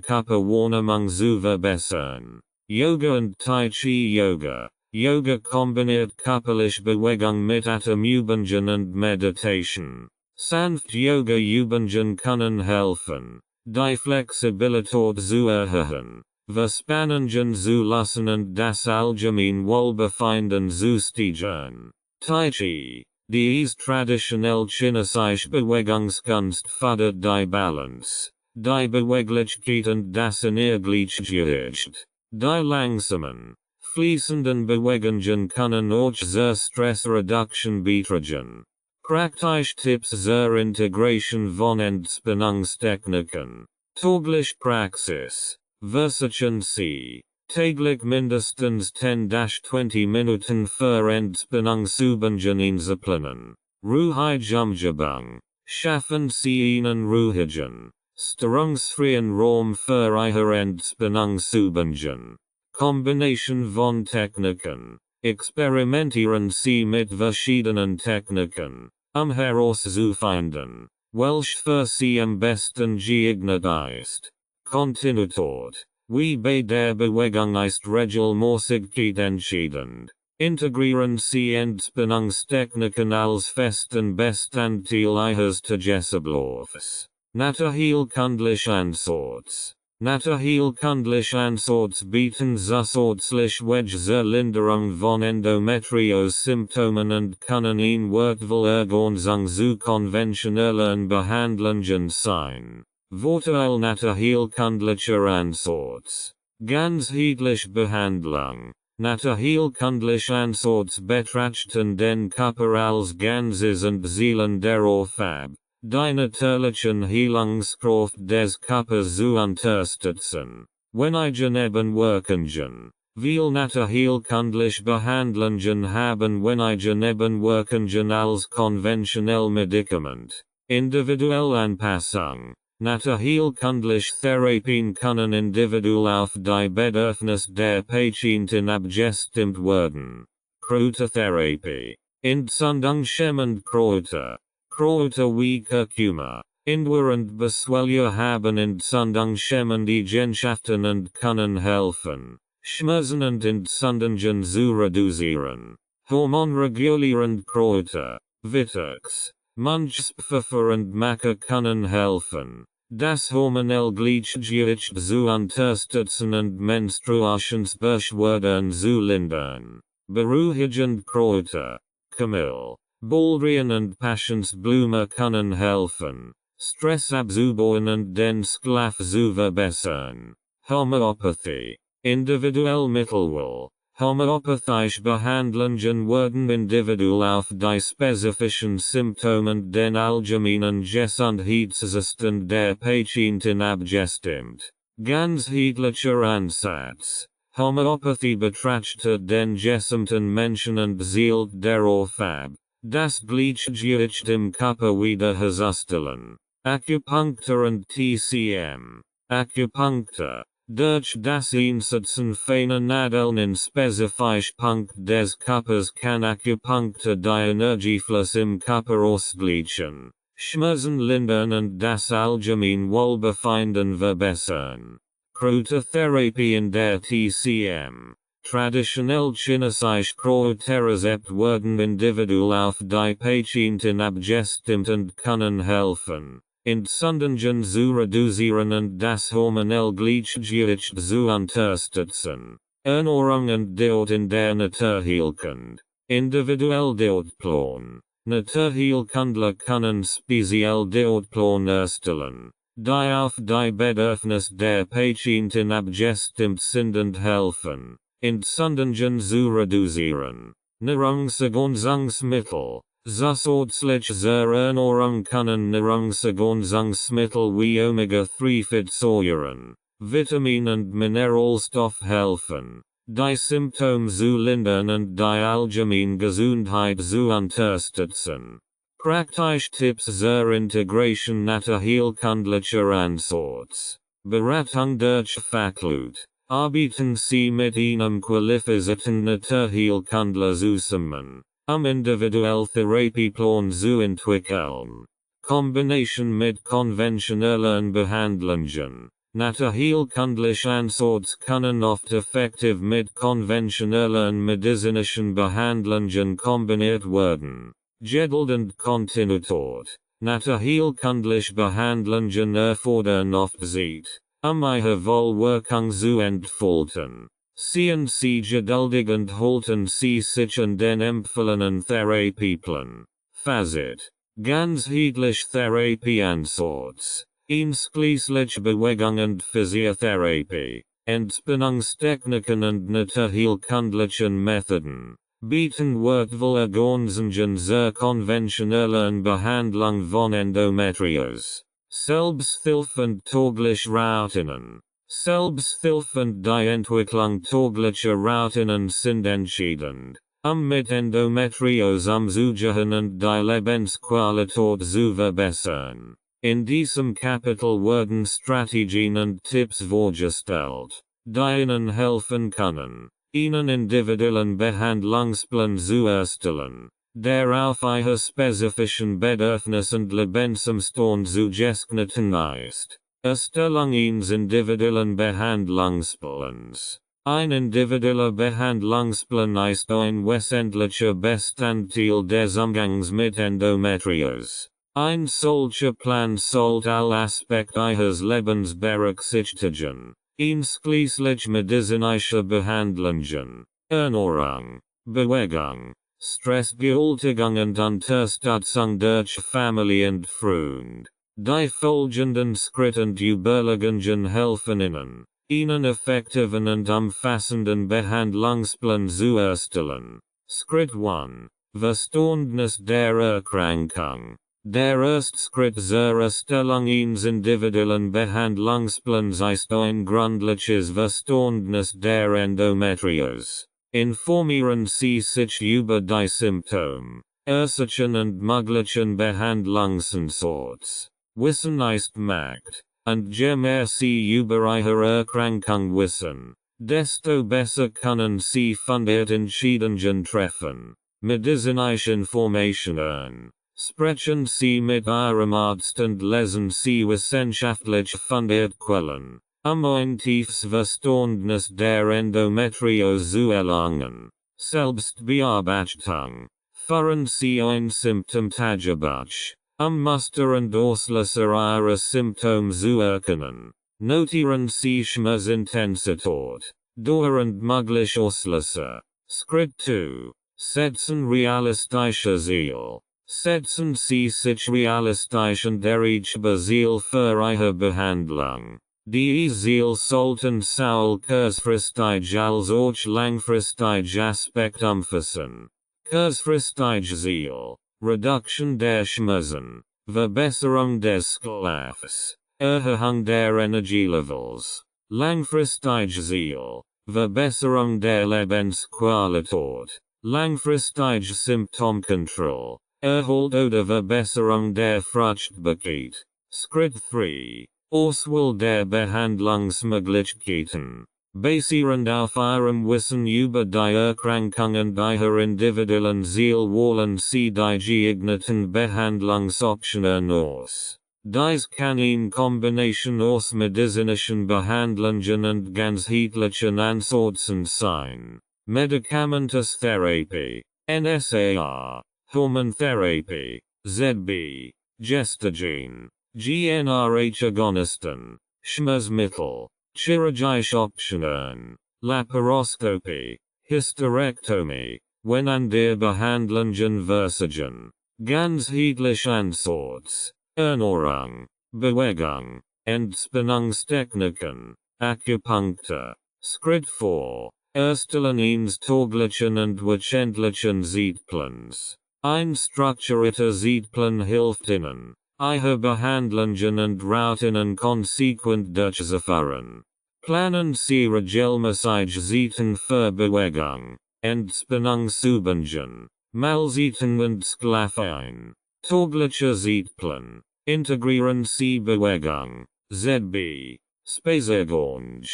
Körperwahrnehmung zu verbessern. Yoga und Tai Chi Yoga. Yoga kombiniert körperliche Bewegung mit Atemübungen und Meditation. Sanft Yoga-Übungen können helfen, die Flexibilität zu erhöhen, Verspannungen zu lassen und das allgemeine Wohlbefinden zu steigern. Tai Chi. Diese traditionelle chinesische Bewegungskunst fördert die Balance, die Beweglichkeit und das Gleichgewicht. Die langsamen, fließenden Bewegungen können euch zur Stressreduktion beitragen. Praktische Tipps zur Integration von Entspannungstechniken. Tägliche Praxis. Versuchen Sie, täglich mindestens 10-20 Minuten für Entspannungsübungen einzuplanen. Ruhige Umgebung. Schaffen Sie einen ruhigen, störungsfreien Raum für Ihre Entspannungsübungen. Kombination von Techniken. Experimentieren Sie mit verschiedenen Techniken, herauszufinden, welche für Sie am besten geeignet ist. Kontinuität. Wie bei der Bewegung ist Regelmäßigkeit entscheidend. Integrieren Sie Entspannungstechniken als festen Bestandteil Ihres Tagesablaufs. Naturheilkundliche Ansatz. Naturheilkundliche Ansatz bieten zusätzlich Wege zur Linderung von Endometriose-Symptomen und können eine wertvolle Ergänzung zu konventionellen Behandlungen sein. Vorteil naturheilkundlicher Ansatz. Ganzheitlich Behandlung. Naturheilkundlich Ansatz betrachten den Körper als Ganzes und Seelen darauf ab, die natürlichen Heilungskraft des Körpers zu unterstützen. Wenn Nebenwirkungen. Viele naturheilkundliche Behandlungen haben Nebenwirkungen als konventionell Medikament. Individuelle Anpassung. Naturheilkundliche Therapien können individuell auf die Bedürfnisse der Patientin abgestimmt werden. Kräutertherapie. Entzündungshemmend Kräuter. Kräuter wie Kurkuma, Ingwer und Boswellia haben entzündungshemmende Eigenschaften und können helfen, Schmerzen und Entzündungen zu reduzieren. Hormonregulierend Kräuter, Vitax, Munchspfeffer und Maca können helfen, das hormonelle Gleichgewicht zu unterstützen und Menstruationsbeschwerden zu lindern. Beruhigend Kräuter, Kamille, Baldrian und Passionsblume können helfen, Stress abzubauen und den Schlaf zu verbessern. Homöopathie. Individuell Mittelwahl. Homöopathische Behandlungen werden individuell auf die spezifischen Symptome und den allgemeinen Gesundheitszustand der Patientin abgestimmt. ganzheitlicher Ansatz. Homöopathie betrachtet den gesamten Menschen und zielt darauf ab, das Gleichgewicht im Körper wiederherzustellen. Acupunctur und TCM. Acupunctur. Durch das Einsetzen feiner Nadeln in spezifisch Punkt des Körpers kann Acupunctur die Energiefluss im Körper ausgleichen, Schmerzen lindern und das allgemein Wohlbefinden verbessern. Kräutertherapie in der TCM. Traditionell chinesische Kräuterrezepte werden individuell auf die Patienten abgestimmt und können helfen, Entzündungen zu reduzieren und das hormonelle Gleichgewicht zu unterstützen. Ernährung und Diät in der Naturheilkunde. Individuell Diätplan. Naturheilkundler können speziell Diätplan erstellen, die auf die Bedürfnisse der Patienten abgestimmt sind und helfen, Entzündungen zu reduzieren. Nahrungsergänzungsmittel. Zusätzlich zur Ernährung können Nahrungsergänzungsmittel wie Omega-3-Fettsäuren, Vitamin und Mineralstoffe helfen, die Symptome zu lindern und die allgemeine Gesundheit zu unterstützen. Praktische Tipps zur Integration naturheilkundlicher Ansätze. Beratung durch Fachleute. Arbeiten Sie mit einem qualifizierten Naturheilkundler zusammen, individuell Therapieplan zu entwickeln. Kombination mit konventionellen Behandlungen. Naturheilkundliche Ansätze können oft effektiv mit konventionellen medizinischen Behandlungen kombiniert werden. Geduld und Kontinuität. Naturheilkundliche Behandlungen erfordern oft Zeit, ihre Wohlwirkung zu entfalten. Seien Sie geduldig und halten Sie sich an den empfohlenen Therapieplan. Fazit. Ganzheitlich Therapieansatz. Einschließlich Bewegung und Physiotherapie, Entspannungstechniken und naturheilkundlichen Methoden, bieten wertvolle Ergänzungen zur konventionellen Behandlung von Endometriose. Selbsthilfe und tägliche Routinen. Selbsthilfe und die Entwicklung täglicher Routinen sind entscheidend, mit Endometriose umzugehen und die Lebensqualität zu verbessern. In diesem Kapitel werden Strategien und Tipps vorgestellt, die Ihnen helfen können, einen individuellen Behandlungsplan zu erstellen, der auf Ihre spezifischen Bedürfnisse und Lebensumstände zugeschnitten ist. Erstellung eines individuellen Behandlungsplans. Ein individueller Behandlungsplan ist ein wesentlicher Bestandteil des Umgangs mit Endometriose. Ein solcher Plan sollte alle Aspekte Ihres Lebens berücksichtigen, einschließlich medizinischer Behandlungen, Ernährung, Bewegung, Stressbewältigung und Unterstützung durch Familie und Freunde. Die folgenden Schritte und Überlegungen helfen Ihnen, einen effektiven und umfassenden Behandlungsplan zu erstellen. Schritt 1. Verständnis der Erkrankung. Der erste Schritt zur Erstellung eines individuellen Behandlungsplans ist ein gründliches Verständnis der Endometriose. Informieren Sie sich über die Symptome, Ursachen und möglichen Behandlungsansätze. Wissen ist Macht, und je mehr Sie über Ihre Erkrankung wissen, desto besser können Sie fundierte Entscheidungen treffen. Medizinische Informationen. Sprechen Sie mit Ihrem Arzt und lesen Sie wissenschaftlich fundierte Quellen, ein tiefes Verständnis der Endometriose zu erlangen. Selbstbearbeitung. Führen Sie ein Symptomtagebuch, Muster und Auslöser Ihrer Symptome zu erkennen. Notieren Sie Schmerzintensität, Dauer und mögliche Auslöser. Schritt 2. Setzen realistische Ziele. Setzen Sie sich realistisch und erreichbare Ziele für Ihre Behandlung. Die Ziele sollten sowohl kurzfristig als auch langfristig Aspekt umfassen. Kurzfristig Ziel. Reduktion der Schmerzen. Verbesserung des Schlafs. Erhöhung der Energielevels. Langfristige Ziel, Verbesserung der Lebensqualität, langfristige Symptomkontrolle, Erhalt oder Verbesserung der Fruchtbarkeit. Schritt 3. Auswahl der Behandlungsmöglichkeiten. Basierend auf ihrem Wissen über die Erkrankungen ihrer individuellen Ziele wählen Sie die geeigneten Behandlungsoptionen aus. Dies kann in Kombination aus medizinischen Behandlungen und ganzheitlichen Ansätzen sein. Medikamententherapie, NSAR, Hormontherapie, ZB, Gestagen, GnRH-Agonisten, Schmerzmittel, chirurgische Optionen, Laparoskopie, Hysterektomie, wenn an der Behandlungen versiegen, ganzheitlich Ansatz, Ernährung, Bewegung, Entspannungstechniken, Akupunktur. Schritt 4. Erstellen eines täglichen und wöchentlichen Zeitplans. Ein strukturierter Zeitplan hilft Ihnen, Ihre Behandlungen und Routinen konsequent durchzuführen. Planen Sie regelmäßig Zeiten für Bewegung, Entspannungsübungen, Mahlzeiten und Schlaf ein. Täglicher Zeitplan. Integrieren Sie Bewegung, ZB, Spaziergang,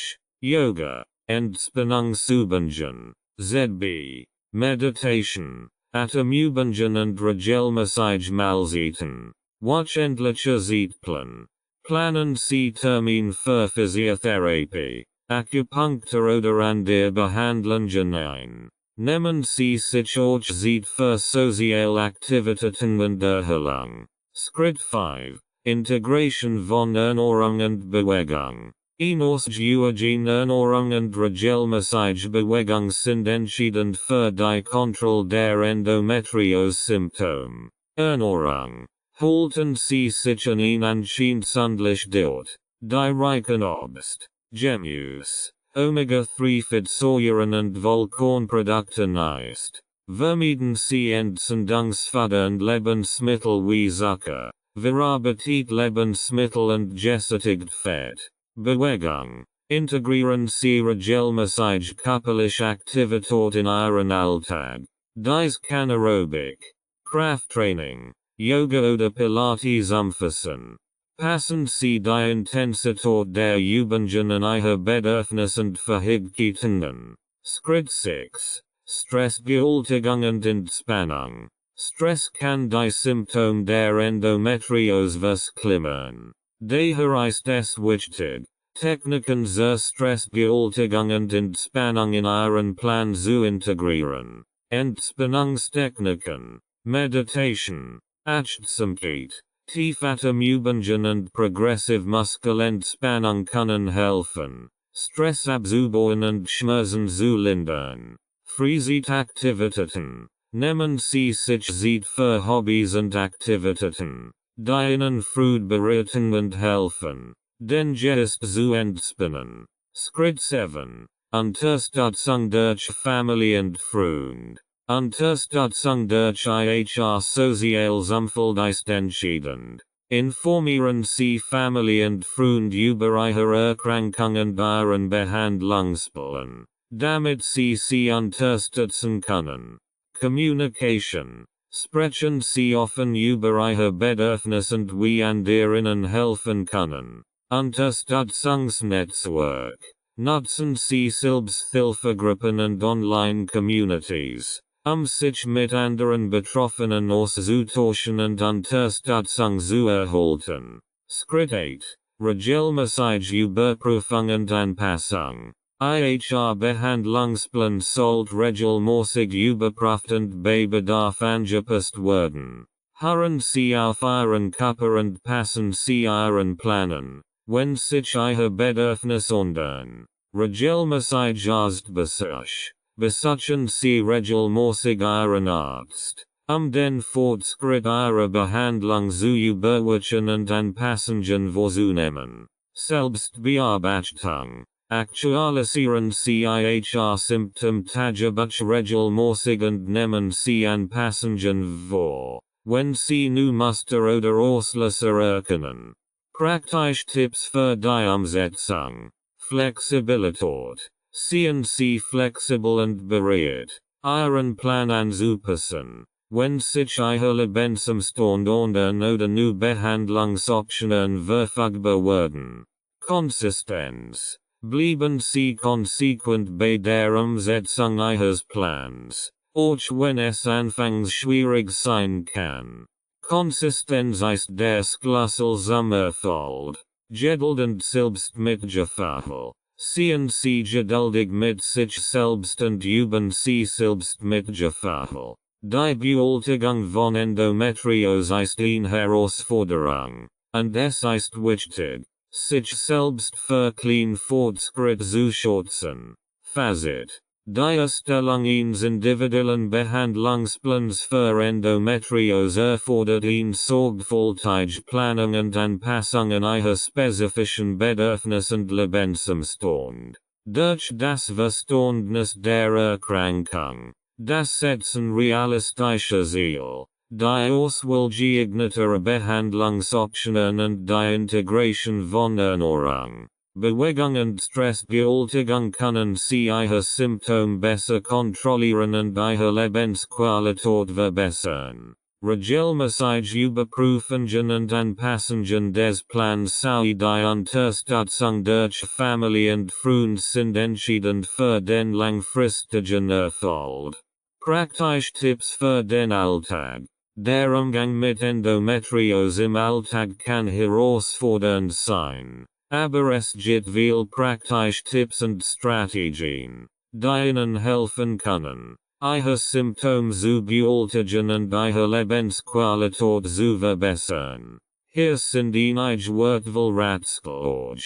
Yoga, Entspannungsübungen, ZB, Meditation, Atemübungen und regelmäßig Mahlzeiten. Wöchentlicher Zeitplan. Planen Sie Termin für Physiotherapie, Akupunktur oder an der Behandlungen ein. Nehmen Sie sich auch Zeit für Sozialaktivitäten und Erholung. Schritt 5. Integration von Ernährung und Bewegung. Ausgewogene Ernährung und regelmäßige Bewegung sind entscheidend für die Kontrolle der Endometriose-Symptome. Ernährung. Halten Sie sich an ein anscheinlich dort, die reichen Obst, Gemüse, Omega-3-Fettsäuren und Vollkornprodukten ist. Vermeiden Sie entzündungsfördernde Lebensmittel wie Zucker, verarbeitete Lebensmittel und gesättigt Fett. Bewegung. Integrieren Sie regelmäßig körperliche Aktivität in Ihren Alltag. Dies kann Aerobik, Krafttraining, Yoga oder Pilates umfassen. Passen Sie die Intensität der Übungen an Ihr Bedürfnis und Verhältnissen. Schritt 6. Stressbewältigung und Entspannung. Stress kann die Symptome der Endometriose verschlimmern. Daher ist es wichtig, Techniken zur Stressbewältigung und Entspannung in Ihren Plan zu integrieren. Entspannungstechniken, Meditation, Achtsamkeit, Tiefatemübungen und progressive Muskelentspannung können helfen, Stress abzubauen und Schmerzen zu lindern. Freizeitaktivitäten. Nehmen Sie sich Zeit für Hobbys und Aktivitäten, die Ihnen Freude bereiten und helfen, den Geist zu entspannen. Schritt 7. Unterstützung durch Familie und Freund. Unterstützung durch Ihr soziales Umfeld ist entscheidend. Informieren Sie Familie und Freund über Ihre Erkrankung und Ihren Behandlungsplan, damit Sie unterstützen können. Communication. Sprechen Sie offen über Ihr Bedürfnis und wie andere Ihnen helfen können. Unterstützungsnetzwerk. Nutzen Sie Selbsthilfegruppen und Online-Communities, sich mit anderen Betroffenen auszutauschen und Unterstützung zu erhalten. Schritt 8. Regelmäßige Überprüfung und Anpassung. Ihr Behandlungsplan sollte regelmäßig überprüft und bei Bedarf angepasst werden. Hören Sie auf Ihren Körper und passen Sie Ihren Planen, wenn sich Ihr Bedürfnis ändern. Regelmäßig Arztbesuch. Besuchen Sie regelmäßig Ihren Arzt, den Fortschritt Ihrer Behandlung zu überwachen und Anpassungen vorzunehmen. Selbstbearbeitung. Aktualisieren Sie Ihr Symptomtagebuch regelmäßig und nehmen Sie Anpassungen vor, wenn Sie neue Muster oder Auslöser erkennen. Praktische Tipps für die Umsetzung. Flexibilität. CNC flexibel und bereit. Ihren Plan anzupassen. Wenn sich ihre Lebensumstände oder neue Behandlungsoptionen verfügbar werden. Konsistenz. Bleiben Sie konsequent bei der Umsetzung Ihres Plans, auch wenn es anfangs schwierig sein kann. Konsistenz ist der Schlüssel zum Erfolg. Geduld und Selbstmitgefühl. Seien Sie geduldig mit sich selbst und üben Sie Selbstmitgefühl. Die Bewältigung von Endometriose ist eine Herausforderung, und es ist wichtig, sich selbst für kleinen Fortschritt zu schützen. Fazit. Die Erstellung eines individuellen Behandlungsplans für Endometriose erfordert eine sorgfältige Planung und Anpassung an ihre spezifischen Bedürfnisse und Lebensumstände. Durch das Verständnis der Erkrankung, das Setzen realistischer Ziele, die Auswahl geeigneter Behandlungsoptionen und die Integration von Ernährung, Bewegung und Stressbewältigung können Sie Ihre Symptome besser kontrollieren und Ihre Lebensqualität verbessern. Regelmäßig Überprüfungen und Anpassungen des Plans sowie die Unterstützung durch Familie und Freunde sind entscheidend für den langfristigen Erfolg. Praktische Tipps für den Alltag. Der Umgang mit Endometriose im Alltag kann herausfordernd sein, aber es gibt viele praktische Tipps und Strategien, die Ihnen helfen können, Ihre Symptome zu bewältigen und Ihre Lebensqualität zu verbessern. Hier sind einige wertvolle Ratgeber,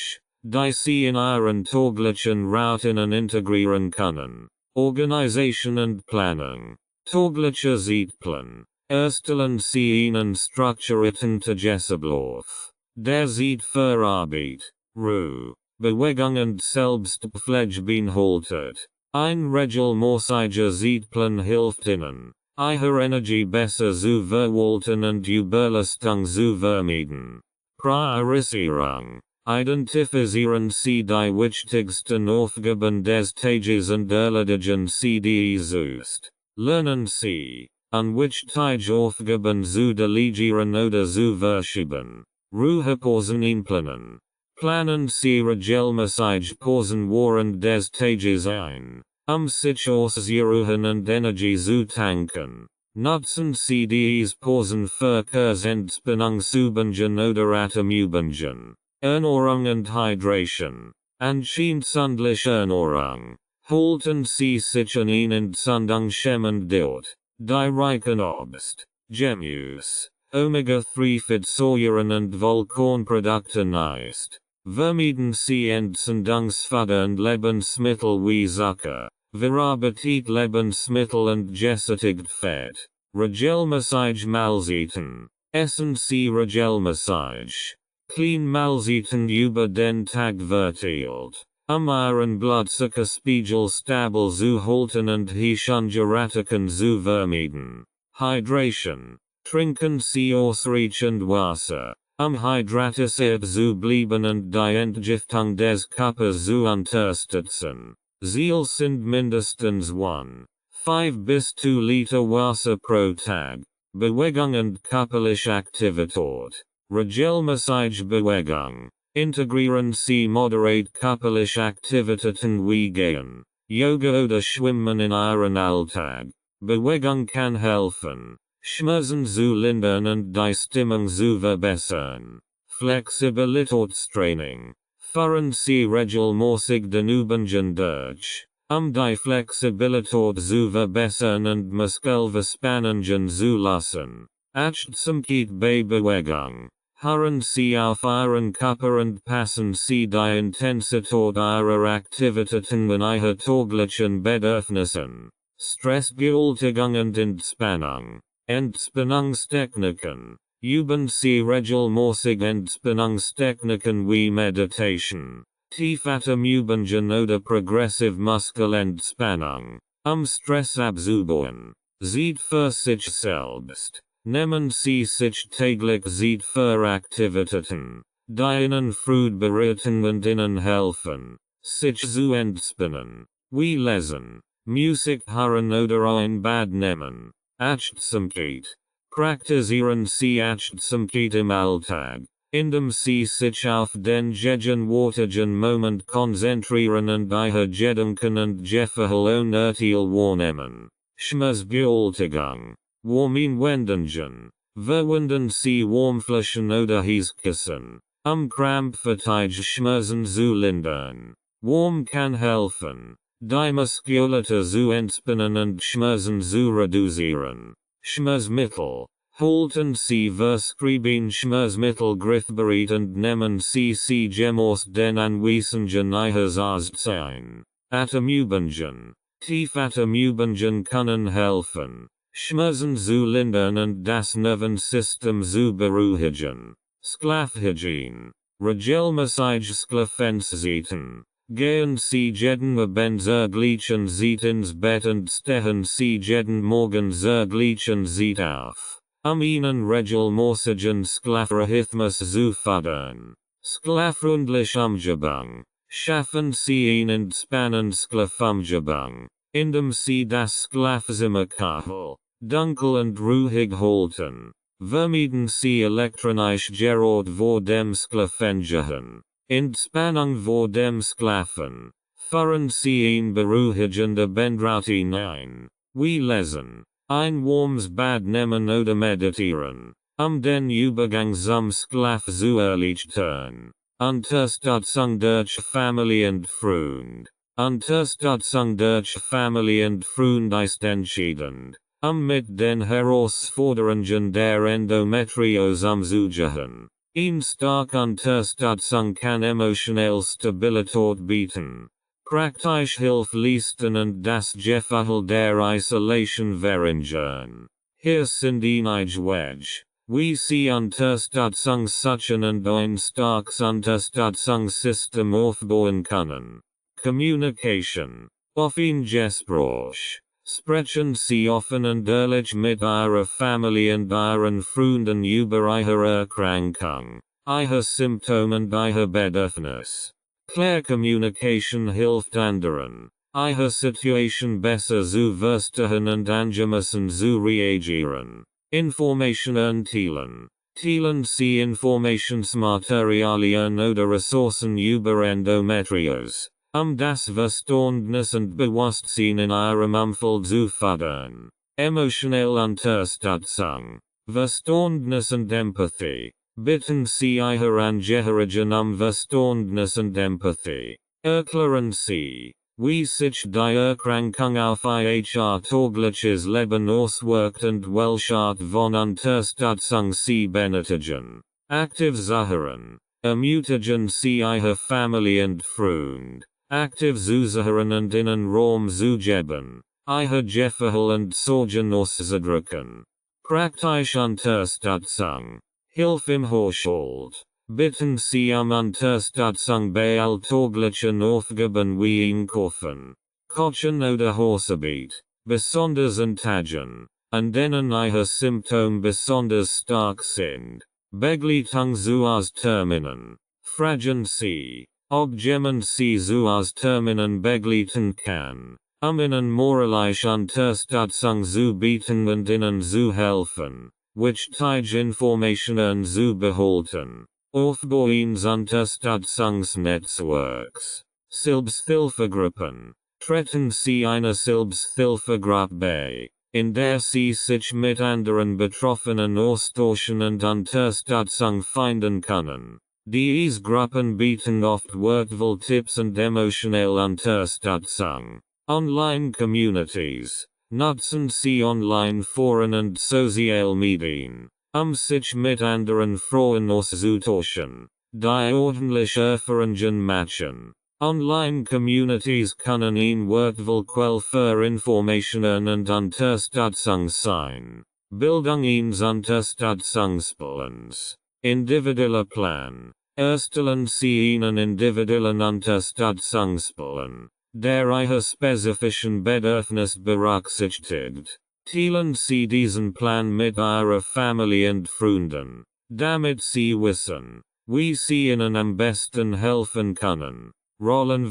die Sie in Ihren täglichen Routinen integrieren können. Organisation und Planung. Täglicher Zeitplan. Erstellen Sie einen strukturierten Tagesablauf. Der Zeit für Arbeit, Ruhe, Bewegung und Selbstpflege beinhaltet. Ein regelmäßiger Zeitplan hilft Ihnen, Ihre Energie besser zu verwalten und Überlastung zu vermeiden. Priorisierung. Identifizieren Sie die wichtigsten Aufgaben des Tages und erledigen Sie die zuerst. Lernen Sie, an which Tage Aufgaben zu delegieren oder zu verschieben. Ruhepausen einplanen. Planen Sie regelmäßig Pausen während des Tages ein, sich auszuruhen und Energie zu tanken. Nutzen Sie diese Pausen für Kurzentspannungsübungen oder Atemübungen. Ernährung und Hydration. Anscheinlich Ernährung. Halten Sie sich an einen entzündungshemmend Diät, die reichen Obst, Gemüse, Omega-3-Fettsäuren und Vollkornprodukten ist. Vermeiden Sie entzündungsfördernde Lebensmittel wie Zucker, verarbeitet Lebensmittel und gesättigt Fett. Regelmäßig Mahlzeiten. Essen Sie regelmäßig. Clean Mahlzeiten über den Tag verteilt. Ihren Blutzuckerspiegel stabil zu halten und Heischengeratiken zu vermeiden. Hydration. Trinken Sie ausreichend Wasser, hydratisiert zu bleiben und die Entgiftung des Körpers zu unterstützen. Ziel sind mindestens 1,5 bis 2 Liter Wasser pro Tag. Bewegung und körperliche Aktivität. Regelmäßige Bewegung. Integrieren Sie moderate körperliche Aktivitäten wie Gehen, Yoga oder Schwimmen in Ihren Alltag. Bewegung kann helfen, Schmerzen zu lindern und die Stimmung zu verbessern. Flexibilitätstraining. Führen Sie regelmäßig den Übungen durch, die Flexibilität zu verbessern und Muskelverspannungen zu lassen. Achtsamkeit bei Bewegung. Hören Sie auf Ihren Körper und passen Sie die Intensität Ihrer Aktivitäten an Ihre täglichen Bedürfnissen. Stressbewältigung und Entspannung. Entspannungstechniken. Üben Sie regelmäßig Entspannungstechniken wie Meditation, Tiefatemübungen oder Progressive Muskelentspannung, Stress abzubauen. Zeit für sich selbst. Nehmen Sie sich täglich Zeit für Aktivitäten, die Ihnen Freude bereiten und Ihnen helfen, sich zu entspinnen. Wie lesen. Musik hören oder ein Bad nehmen. Achtsamkeit. Praktizieren Sie Achtsamkeit im Alltag, indem Sie sich auf den gegenwärtigen Moment konzentrieren und Ihr Gedanken und Gefühle unertil wahrnehmen. Schmerzbeultigung. Warminwendungen. Verwenden Sie Warmflächen oder Heißkissen, Krampfige Schmerzen zu lindern. Warm kann helfen, die Muskelate zu entspannen und Schmerzen zu reduzieren. Schmerzmittel. Halten Sie verschrieben Schmerzmittel griffbereit und nehmen Sie sie gemäß den Anweisungen Ihres Arztes ein. Atemübungen. Tiefatemübungen können helfen, Schmerzen zu lindern und das Nervensystem zu beruhigen. Schlafhygiene. Regelmäßig schlafen sieten. Gehen Sie jeden Abend zur gleichen Zeit ins Bett und stehen Sie jeden Morgen zur gleichen Zeit auf, Ihnen regelmäßigen Schlafrhythmus zu fördern. Schlafrundlich Umgebung. Schaffen Sie einen entspannenden Schlafumgebung, indem Sie das Schlafzimmer kalt, dunkel und ruhig halten. Vermeiden Sie elektronische Geräte vor dem Schlafengehen. Entspannung vor dem Schlafen. Führen Sie ein beruhigende Bandroutine ein. Wie lesen. Ein warmes Bad nehmen oder meditieren, den Übergang zum Schlaf zu erleichtern. Unterstützung durch Familie und Freund. Unterstützung durch Familie und Freund ist entscheidend, mit den Herausforderungen der Endometriose umzugehen. Eine starke Unterstützung kann emotionelle Stabilität bieten, praktisch Hilfe leisten und das Gefühl der Isolation verringern. Hier sind einige Wege, wie Sie Unterstützung suchen und ein starkes Unterstützungssystem aufbauen können. Communication. Offen Gespräch. Sprechen Sie offen und ehrlich mit Ihrer Familie und Ihren Freunden über Ihre Erkrankung, Ihre Symptome und Ihre Bedürfnisse. Clear Communication hilft anderen, Ihre Situation besser zu verstehen und angemessen zu reagieren. Informationen teilen. Teilen Sie Informationsmaterialien oder Ressourcen über Endometriose, das Verständnis und Bewusstsein in Ihrem Umfeld zu fördern. Emotionelle Unterstützung. Verständnis und Empathie. Bitten Sie Ihre Angehörigen Verständnis und Empathie. Erklären Sie, wie sich die Erkrankung auf Ihr tägliches Leben auswirkt und welche Art von Unterstützung Sie benötigen. Aktiv zuhören. Ermutigen Sie Ihre Familie und Freund, aktiv zuzuhören und Ihnen Raum zu geben, Ihre Gefühle und Sorgen auszudrücken. Praktische Unterstützung. Hilfe im Haushalt. Bitten Sie Unterstützung bei alltäglichen Aufgaben wie Einkaufen, Kochen oder Hausarbeit, besonders an Tagen, an denen Ihre Symptome besonders stark sind. Begleitung zu Terminen. Fragen Sie, ob jemand Sie zu Terminen begleiten kann, Ihnen moralische Unterstützung zu bieten und Ihnen zu helfen, wichtige Informationen zu behalten. Aufbau eines Unterstützungsnetzwerks. Selbsthilfegruppen. Treten Sie eine Selbsthilfegruppe bei, in der Sie sich mit anderen Betroffenen austauschen und Unterstützung finden können. Diese Gruppen bieten oft wertvolle Tipps und emotionelle Unterstützung. Online-Communities. Nutzen Sie Online-Foren und Social Medien, sich mit anderen Frauen auszutauschen, die ordentlich Erfahrungen machen. Online-Communities können ein wertvolle Quelle für Informationen und Unterstützung sein. Bildung eines Unterstützungsplans. Individueller Plan. Erstellen Sie einen individuellen Unterstützungsplan, der Ihre spezifischen Bedürfnisse berücksichtigt. Teilen Sie diesen Plan mit Ihrer Familie und Freunden, damit Sie wissen, wie Sie Ihnen am besten helfen können. Rollen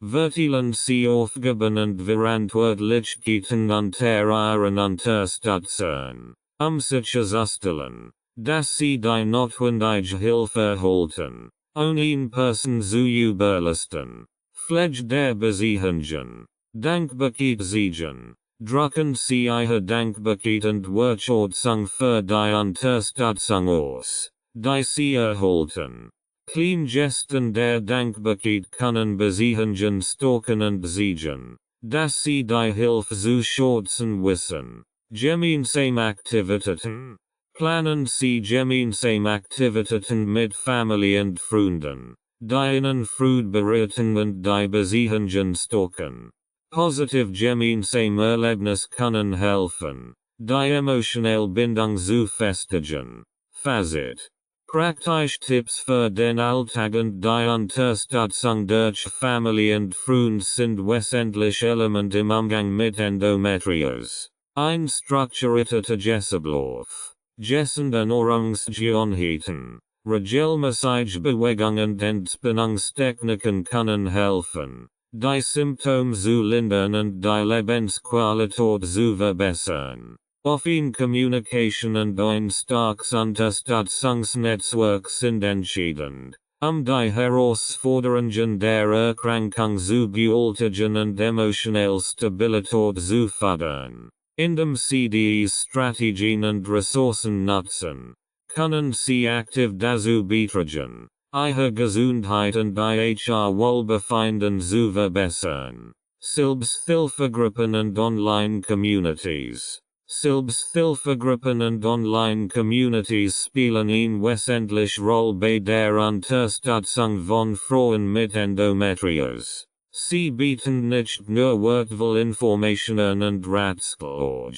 Vertelen sie aufgeben und verantwortlichkeiten unter ihren Unterstützern, sich zustellen, dass sie die notwendige Hilfe erhalten, ohne Person zu überlasten. Pflege der Beziehungen. Dankbarkeit siegen. Drucken sie ihre Dankbarkeit und Wertschätzung für die Unterstützung aus, die sie erhalten. Kleine Gesten der Dankbarkeit können Beziehungen stärken und siegen, dass sie die Hilfe zu schätzen wissen. Gemeinsame Aktivitäten. Planen sie gemeinsame Aktivitäten mit Familie und Freunden, die ihnen Freude bereiten und die Beziehungen stärken. Positiv gemeinsame Erlebnis können helfen, die emotionelle Bindung zu festigen. Fazit. Praktische Tipps für den Alltag und die Unterstützung durch Familie und Freunde sind wesentliche Elemente im Umgang mit Endometriose. Ein strukturierter Tagesablauf. Gesunde Ernährungsgewohnheiten. Regelmäßige Bewegung und Entspannungstechniken können helfen, die Symptome zu lindern und die Lebensqualität zu verbessern. Offene Kommunikation und ein starkes Unterstützungsnetzwerk sind entscheidend, die Herausforderungen der Erkrankung zu bewältigen und emotionelle Stabilität zu fördern. Indem sie diese Strategien und Ressourcen nutzen, können sie aktiv dazu beitragen, ihre Gesundheit und ihr Wohlbefinden zu verbessern. Selbsthilfegruppen und Online-Communities. Selbsthilfegruppen und Online-Communities spielen eine wesentliche Rolle bei der Unterstützung von Frauen mit Endometriose. Sie bieten nicht nur wertvolle Informationen und Ratgeber,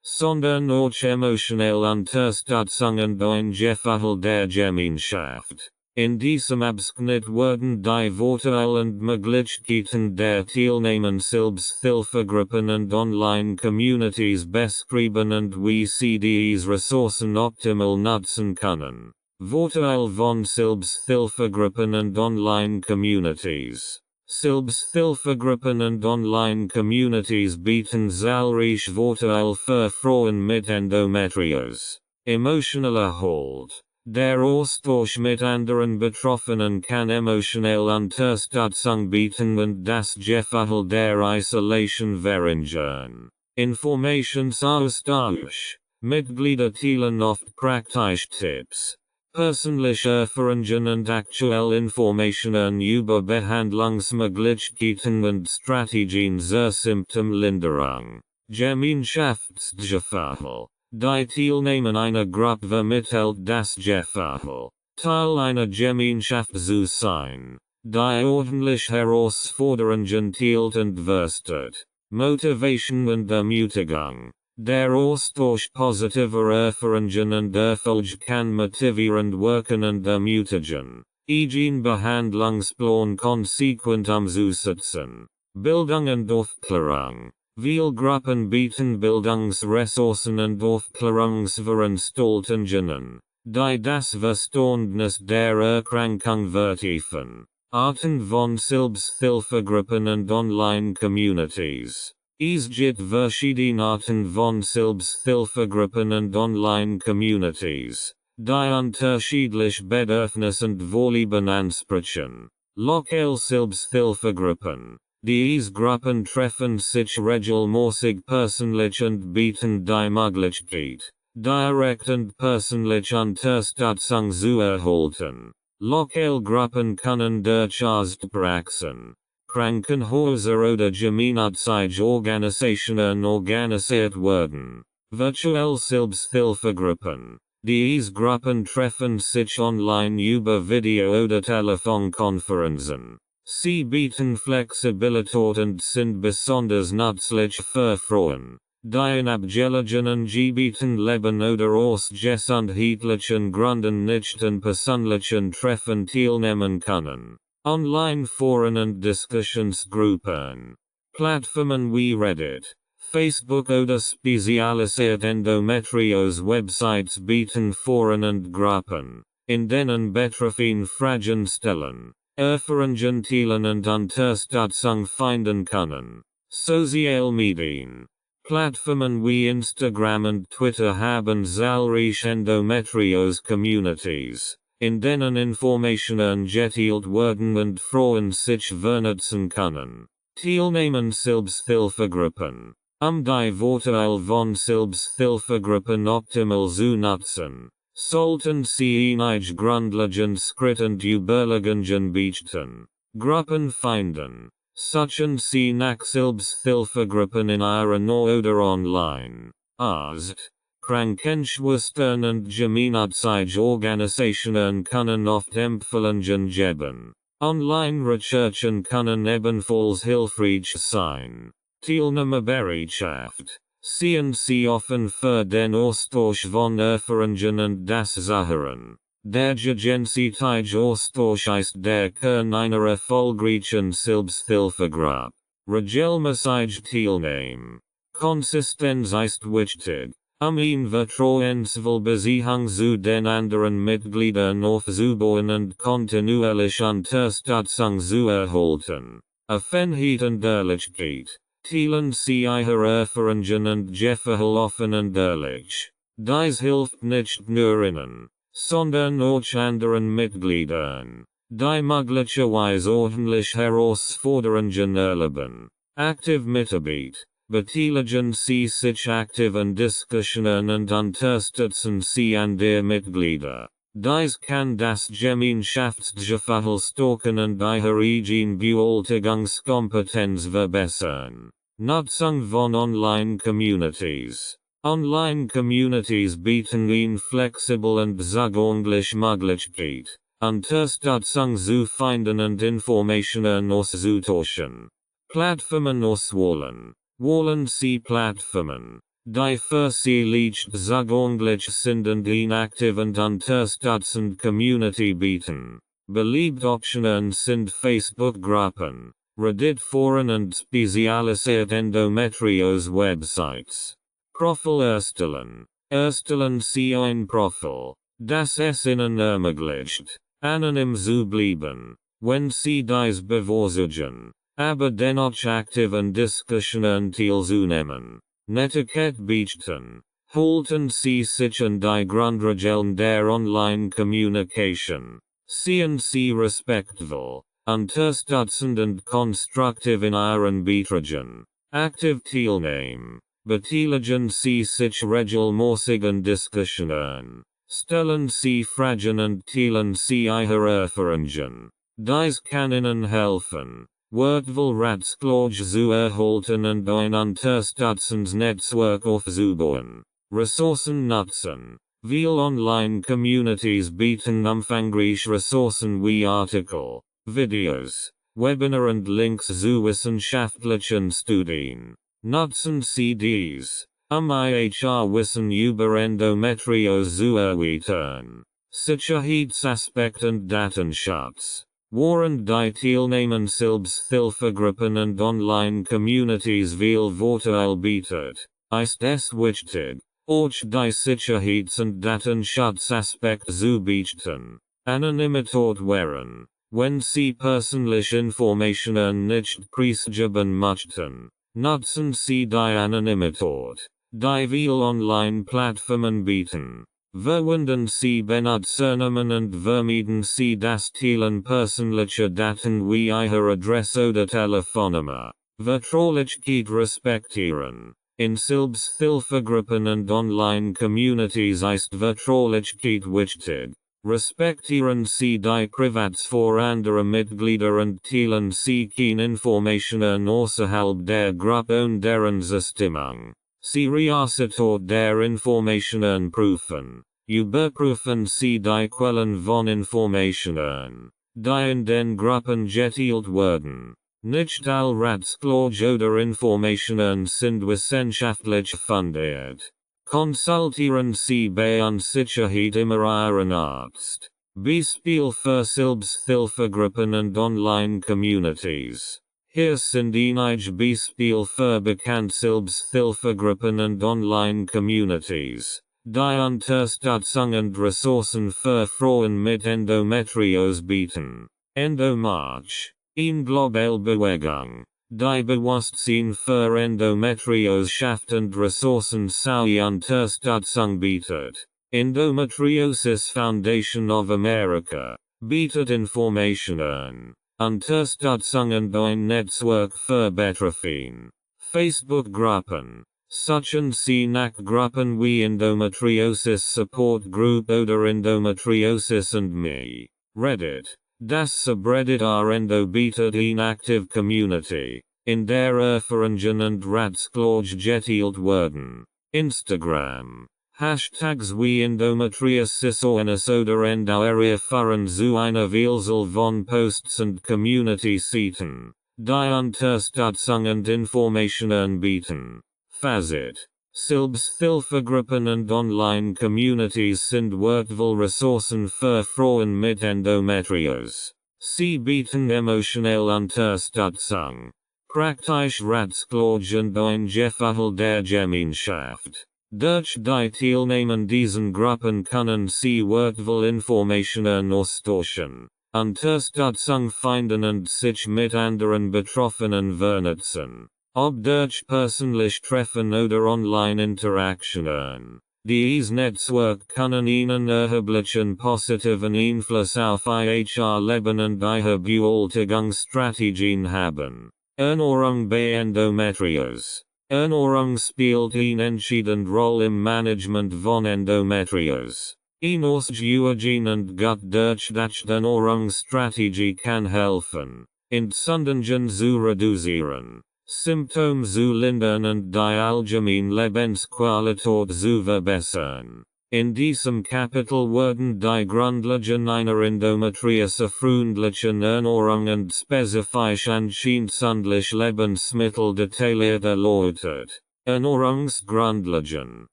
sondern auch emotionelle Unterstützung und ein Gefühl der Gemeinschaft. In diesem Abschnitt werden die Vorteile und Möglichkeiten der Teilnehmenden Selbsthilfegruppen und Online-Communities beschrieben und wie sie diese Ressourcen optimal nutzen können. Vorteile von Selbsthilfegruppen und Online-Communities. Selbsthilfegruppen und Online-Communities bieten zahlreiche Vorteile für Frauen mit Endometriose. Emotionaler Halt. Der Austausch mit anderen Betroffenen kann emotionelle Unterstützung bieten und das Gefühl der Isolation verringern. Informationsaustausch. Mitglieder teilen oft praktische Tipps, persönliche Erfahrungen und aktuelle Informationen über Behandlungsmöglichkeiten und Strategien zur Symptomlinderung. Gemeinschaftsgefühl. Die Teilnehmer einer Gruppe vermittelt das Gefühl, Teil einer Gemeinschaft zu sein, die ordentlich Herausforderungen teilt und wurstet. Motivation und Ermutigung. Der Austausch positiver Erfahrungen und Erfolg kann motivierend wirken und ermutigen, einen Behandlungsplan konsequent umzusetzen. Bildung und Aufklärung. Viele Gruppen bieten Bildungsressourcen und Aufklärungsveranstaltungen, die das Verständnis der Erkrankung vertiefen. Arten von Selbsthilfegruppen und Online-Communities. Es gibt verschiedene Arten von Selbsthilfegruppen und Online-Communities, die unterschiedliche Bedürfnisse und Vorlieben ansprechen. Lokale Selbsthilfegruppen. Diese Gruppen treffen sich regelmäßig persönlich und bieten die Möglichkeit, direkt und persönlich Unterstützung zu erhalten. Lokalgruppen können durch Arztpraxen, Krankenhäuser oder gemeinnützige Organisationen organisiert werden. Virtuelle Selbsthilfegruppen. Diese Gruppen treffen sich online über Video- oder Telefonkonferenzen. Sie bieten Flexibilität und sind besonders nützlich für Frauen, die in abgelegenen Gebieten leben oder aus gesundheitlichen Gründen nicht an persönlichen Treffen teilnehmen können. Online-Foren und Diskussionsgruppen. Plattformen wie Reddit, Facebook oder spezialisierte Endometriose-Websites bieten Foren und Gruppen, in denen Betroffene Fragen stellen, Erfahrungen und Unterstützung finden können. Soziale Medien. Plattformen wie Instagram und Twitter haben zahlreiche Endometriose Communities, in denen Informationen geteilt werden und Frauen sich vernetzen können. Teilnehmen Selbsthilfegruppen. Die Vorteile von Selbsthilfegruppen optimal zu nutzen, sollten sie einige grundlegende Schritte und Überlegungen beachten. Gruppen finden. Suchen Sie nach Selbsthilfegruppen in Ihrer Nähe oder online. Arzt, Krankenschwestern und gemeinnützige Organisationen können oft Empfehlungen geben. Online-Recherchen können ebenfalls hilfreich sein. Teilnahmebereitschaft. Seien Sie offen für den Austausch von Erfahrungen und das Zuhören. Der gegenseitige Austausch ist der Kern einer erfolgreichen Selbsthilfegruppe. Regelmäßig teilnehmen. Konsistenz ist wichtig. Ein Vertrauensbeziehung zu den anderen Mitgliedern aufzubauen und kontinuierlich Unterstützung zu erhalten. Offenheit und Ehrlichkeit. Teilen Sie Ihre Erfahrungen und Gefühle offen und ehrlich. Dies hilft nicht nur Ihnen, sondern auch anderen Mitgliedern, die möglicherweise ordentlich Herausforderungen erleben. Aktiv Mitarbeit. Beteiligen Sie sich aktiv an Diskussionen und unterstützen Sie an der Mitglieder. Dies kann das Gemeinschaftsgefühl stärken und Ihre Bewältigungskompetenz verbessern. Nutzung von Online-Communities. Online-Communities bieten eine flexible und zugängliche Möglichkeit, Unterstützung zu finden und Informationen auszutauschen. Plattformen auswählen. Wählen Sie Plattformen, die für Sie leicht zugänglich sind und eine aktive und unterstützende Community bieten. Beliebte Optionen sind Facebook-Gruppen, Reddit-Foren und spezialisierte Endometriose-Websites. Profil erstellen. Erstellen Sie ein Profil, das es Ihnen ermöglicht, anonym zu bleiben, wenn Sie dies bevorzugen, aber dennoch aktiv an Diskussionen teilzunehmen. Netiquette beachten. Halten Sie sich an die Grundregeln der Online-Communication. Seien Sie respektvoll, unterstützend und konstruktiv in Ihren Beiträgen. Aktiv teilnehmen. Beteiligen Sie sich regelmäßig an Diskussionen. Stellen Sie Fragen und teilen Sie Ihre Erfahrungen. Dies kann Ihnen helfen, wertvoll Ratschläge zu erhalten und ein unterstützendes Netzwerk aufzubauen. Ressourcen nutzen. Viele Online-Communities bieten umfangreiche Ressourcen wie Artikel, Videos, Webinar und Links zu wissenschaftlichen Studien. Nutzen Sie dies, Ihr Wissen über Endometriose zu erweitern. Sicherheitsaspekt und Datenschutz. Während die Teilnehmen Selbsthilfegruppen und Online-Communities viel Vorteil bietet, ist es wichtig, auch die Sicherheits- und Datenschutzaspekt zu beachten. Anonymität wahren. Wenn Sie persönliche Informationen nicht preisgeben möchten, nutzen Sie die Anonymität, die viele Online-Plattformen bieten. Verwenden Sie Benutzernamen und vermeiden Sie das Teilen persönlicher Daten wie Ihre Adresse oder Telefonnummer. Vertraulichkeit respektieren. In Selbsthilfegruppen und Online-Communities ist Vertraulichkeit wichtig. Respektieren Sie die Privatsphäre anderer Mitglieder und teilen Sie keine Informationen außerhalb der Gruppe und deren Zustimmung. Seriosität der Informationen prüfen. Überprüfen Sie die Quellen von Informationen, die in den Gruppen geteilt werden. Nicht alle Ratschläge oder Informationen sind wissenschaftlich fundiert. Konsultieren Sie bei Unsicherheit immer Ihren Arzt. Beispiel für Selbsthilfegruppen und Online-Communities. Hier sind einige Beispiele für bekannte Selbsthilfegruppen und Online-Communities, die Unterstützung und Ressourcen für Frauen mit Endometriose bieten. Endomarch. Een globale Bewegung. Die Bewusstsein für Endometriose Ressourcen sowie Unterstützung bietet. Endometriosis Foundation of America bietet Informationen, Unterstützung und ein Netzwerk für Betroffene. Facebook-Gruppen. Suchen Sie nach Gruppen wie Endometriosis Support Group oder Endometriosis and Me. Reddit. Das Subreddit Endo bietet eine active Community, in der Erfahrungen und Ratschläge geteilt werden. Instagram. Hashtags wie Endometriosis oder Ernährung zu einer Vielzahl von Posts und Community-Seiten, die Unterstützung und Informationen bieten. Fazit. Selbsthilfegruppen und Online-Communities sind wertvolle Ressourcen für Frauen mit Endometriose. Sie bieten emotionelle Unterstützung, praktische Ratschläge und ein Gefühl der Gemeinschaft. Durch die Teilnahme diesen Gruppen können Sie wertvolle Informationen austauschen, Unterstützung finden und sich mit anderen Betroffenen vernetzen. Ob durch persönlich Treffen oder Online-Interaktionen. Dieses Netzwerk können Ihnen erheblichen positiven Einfluss auf Ihr Leben und Ihre Bewältigungsstrategien haben. Ernährung bei Endometriose. Ernährung spielt eine entscheidende Rolle im Management von Endometriose. Eine ausgewogene und gut durchdachte Ernährungsstrategie kann helfen, Entzündungen zu reduzieren, Symptome zu lindern und die allgemeine Lebensqualität zu verbessern. In diesem Kapitel werden die Grundlagen einer endometriose-freundlichen Ernährung und spezifisch anscheinlich Lebensmittel detailliert erläutert. Ernährungsgrundlagen.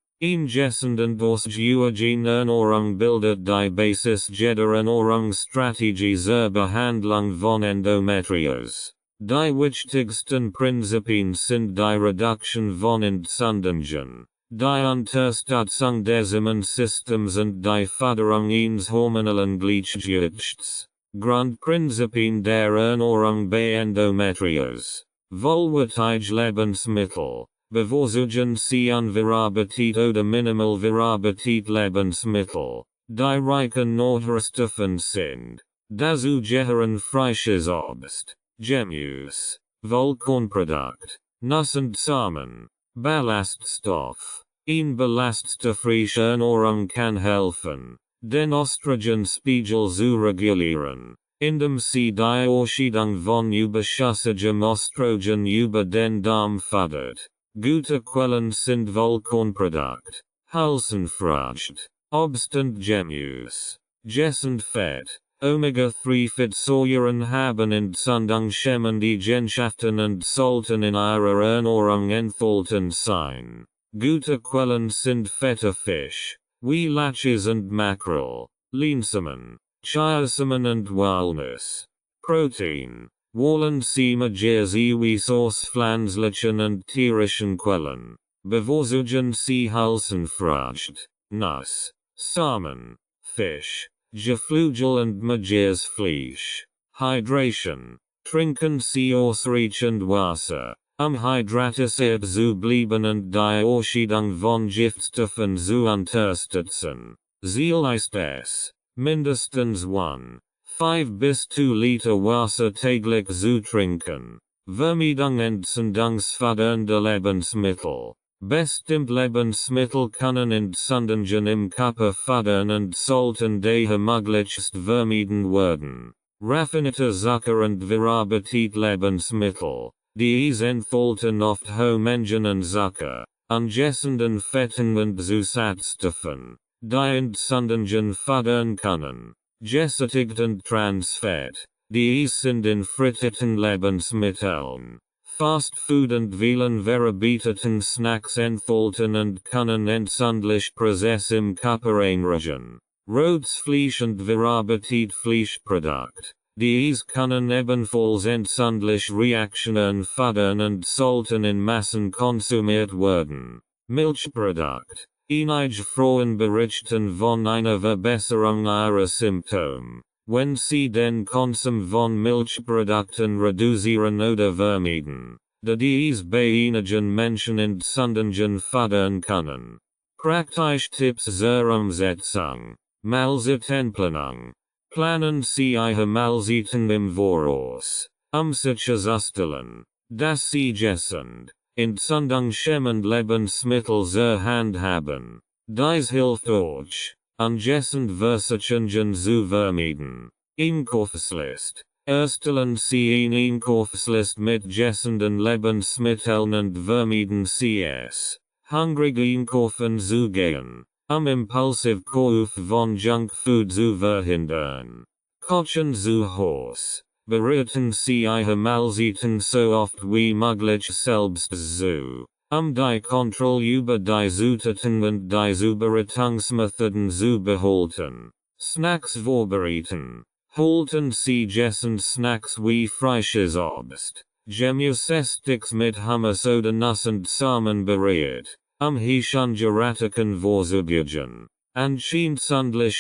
Ingessend und ausgewogene Ernährung bildet die Basis jeder Ernährungsstrategie zur Behandlung von Endometriose. Die wichtigsten Prinzipien sind die Reduktion von Entzündungen, die Unterstützung des Immunsystems und die Förderung eines hormonellen Gleichgewichts. Grundprinzipien der Ernährung bei Endometriose. Vollwertige Lebensmittel. Bevorzugen Sie unverarbeitet oder minimal verarbeitet Lebensmittel, die reich an Nährstoffen sind. Dazu gehören frisches Obst, Gemüse, Vollkornprodukt, Nuss und Samen. Ballaststoff. Eine ballaststoffreiche Ernährung kann helfen, den Östrogenspiegel zu regulieren, indem sie die Ausscheidung von überschüssigem Östrogen über den Darm fördert. Gute Quellen sind Vollkornprodukt, Hülsenfrüchte, Obst und Gemüse, Gesunde Fett, Omega-3-Fettsäuren haben entzündungshemmende Eigenschaften und sollten in ihrer Ernährung enthalten sein. Gute Quellen sind fetter Fisch, wie Lachs und Makrel, Leinsamen, Chiasamen und Walnuss. Protein. Wollen Sie mehr Eiweiß aus pflanzlichen und tierischen Quellen. Bevorzugen Sie Hülsenfrüchte, Nuss, Samen, Fisch, Geflügel und mehr Fleisch. Hydration. Trinken Sie ausreichend Wasser, hydratisiert zu bleiben und die Ausscheidung von Giftstoffen zu unterstützen. Ziel ist es, mindestens 5 bis 2 Liter Wasser täglich zu trinken. Vermeidung entzündungsfördernde Lebensmittel. Bestimmt Lebensmittel können Entzündungen im Körper fördern und sollten daher möglichst vermieden werden. Raffinierter Zucker und verarbeitet Lebensmittel. Diese enthalten oft hohe Mengen an Zucker, angessenden Fetten und Zusatzstoffen, die Entzündungen fördern können. Gesättigt und Transfett. Diese sind in frittierten Lebensmitteln, Fast Food und vielen verarbeiteten Snacks enthalten und können entzündliche Prozesse im Körper einregen. Rotes Fleisch und verarbeitet Fleischprodukt. Diese können ebenfalls entzündliche Reaktionen fördern und sollten in Massen konsumiert werden. Milchprodukt. Einige Frauen berichten von einer Verbesserung ihrer Symptome, wenn sie den Konsum von Milchprodukten reduzieren oder vermeiden, da dies bei einigen Menschen Entzündungen fördern können. Praktische Tipps zur Umsetzung. Mahlzeitenplanung. Planen Sie Ihre Mahlzeiten im Voraus, sicherzustellen, dass Sie gesund, entzündungshemmend Lebensmittel zur Hand haben. Dies hilft euch, ungesund Versuchungen zu vermeiden. Einkaufslist. Erstellen Sie eine Einkaufslist mit gesunden Lebensmitteln und vermeiden Sie es, hungrig einkaufen zu gehen, Impulsivkauf von Junkfood zu verhindern. Kochen zu Hause. Bereiten Sie Ihre Mahlzeiten so oft wie möglich selbst zu, die Kontrolle über die Zutaten und die Zubereitungsmethoden zu behalten. Snacks vorbereiten. Halten Sie gessen Snacks wie frisches Obst, Gemüsesticks mit Hummus oder Nuss und Samen bereit, Heischengeratiken vorzubeugern. Anscheinend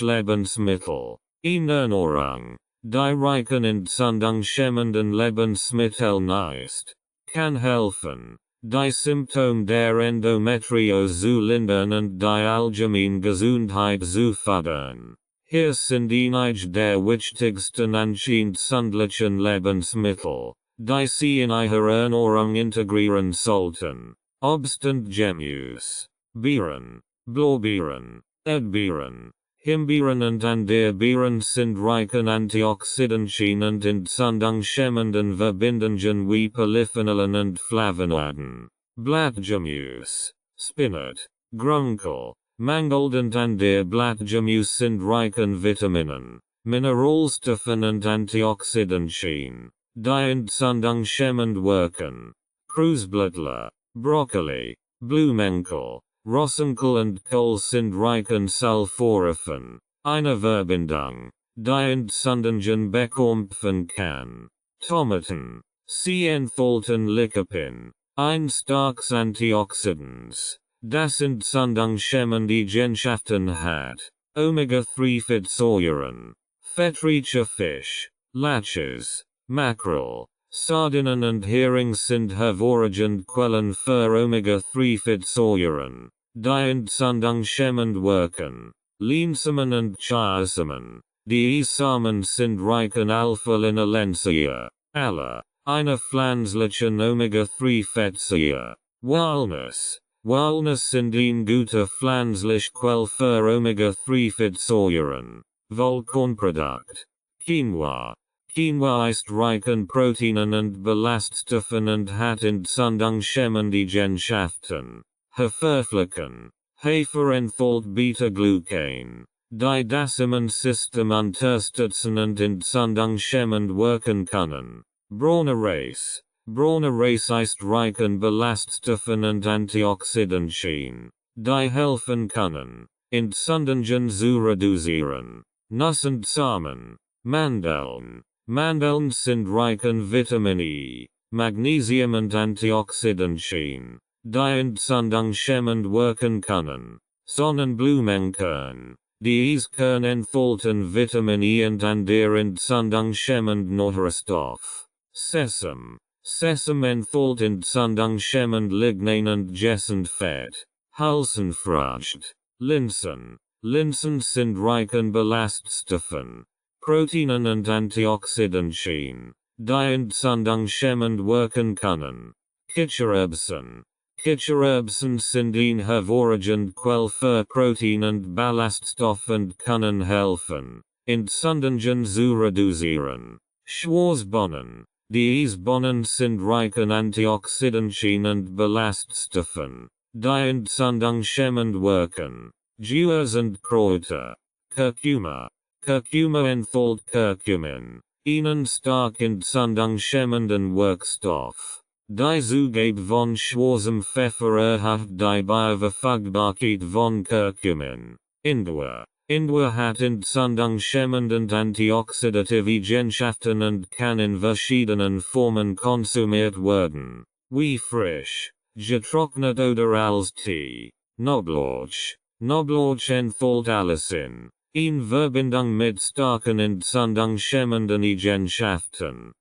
Lebensmittel. In Ernährung. Die reichen entzündungshemmenden Lebensmittel nicht. Kann helfen, die Symptome der Endometriose zu lindern und die allgemeine Gesundheit zu fördern. Hier sind einige der wichtigsten anscheinend Lebensmittel, die Sie in Ihre Ernährung integrieren sollten. Obst und Gemüse. Beeren, Blaubeeren, Erdbeeren, Himbeeren und Erdbeeren sind reich an Antioxidantien und entzündungshemmenden Verbindungen wie Polyphenolen und Flavonoiden. Blattgemüse, Spinat, Grünkohl, Mangold und Blattgemüse sind reich an Vitaminen, Mineralstoffen und Antioxidantien, die entzündungshemmend wirken. Kruisblättler, Brokkoli, Blumenkohl, Rosenkohl und Kohl sind reich an Sulforaphane, eine Verbindung, die Entzündungen bekämpfen kann. Tomaten, sie enthalten Lycopin, ein starkes Antioxidans, das entzündungshemmende Eigenschaften hat. Omega-3-Fettsäuren, fettreicher Fisch, Lachs, Mackerel, Sardinen und Hering sind hervorragende Quellen für Omega-3-Fettsäuren, die entzündungshemmend wirken. Leinsamen und Chiasamen, die Samen sind reich an Alpha-Linolensäure, alle, eine pflanzlichen Omega-3-Fettsäure. Walnuss. Walnuss sind ein guter pflanzlich Quell für Omega-3-Fettsäuren. Vollkornprodukt. Quinoa. Quinoa ist reich an Proteinen und Ballaststoffen und hat entzündungshemmende Eigenschaften. Haferflocken. Hafer enthält Beta-Glucan, die das Immunsystem unterstützen und entzündungshemmend wirken können. Brauner Reis. Brauner Reis ist reich an Ballaststoffen und Antioxidantien, die helfen können, Entzündungen zu reduzieren. Nuss und Samen. Mandeln. Mandeln sind reich an Vitamin E, Magnesium und Antioxidantien, die entzündungshemmend wirken können. Sonnenblumenkern. Dies Kern enthalten Vitamin E und entzündungshemmend Nährstoff. Sesam. Sesam enthält entzündungshemmend Lignin und gesund Fett. Hülsenfrüchte. Linsen. Linsen sind reich an Ballaststoffen, Proteinen und Antioxidantien, die entzündungshemmend wirken können. Kichererbsen. Kichererbsen sind ein hervorragende Quell für Protein und Ballaststoff und können helfen, Entzündungen zu reduzieren. Schwarzbohnen. Diese Bohnen sind reich an Antioxidantien und Ballaststoffen, die entzündungshemmend wirken. Gewürze und Kräuter. Curcuma. Curcuma enthält Curcumin, einen stark entzündungshemmenden Wirkstoff. Die Zugabe von schwarzem Pfeffer erhöht die Bioverfügbarkeit von Curcumin. Ingwer. Ingwer hat entzündungshemmend und antioxidative Eigenschaften und kann in verschiedenen Formen konsumiert werden, wie frisch, getrocknet oder als Tee. Knoblauch. Knoblauch enthält Allicin, in Verbindung mit starken entzündungshemmenden Eigenschaften.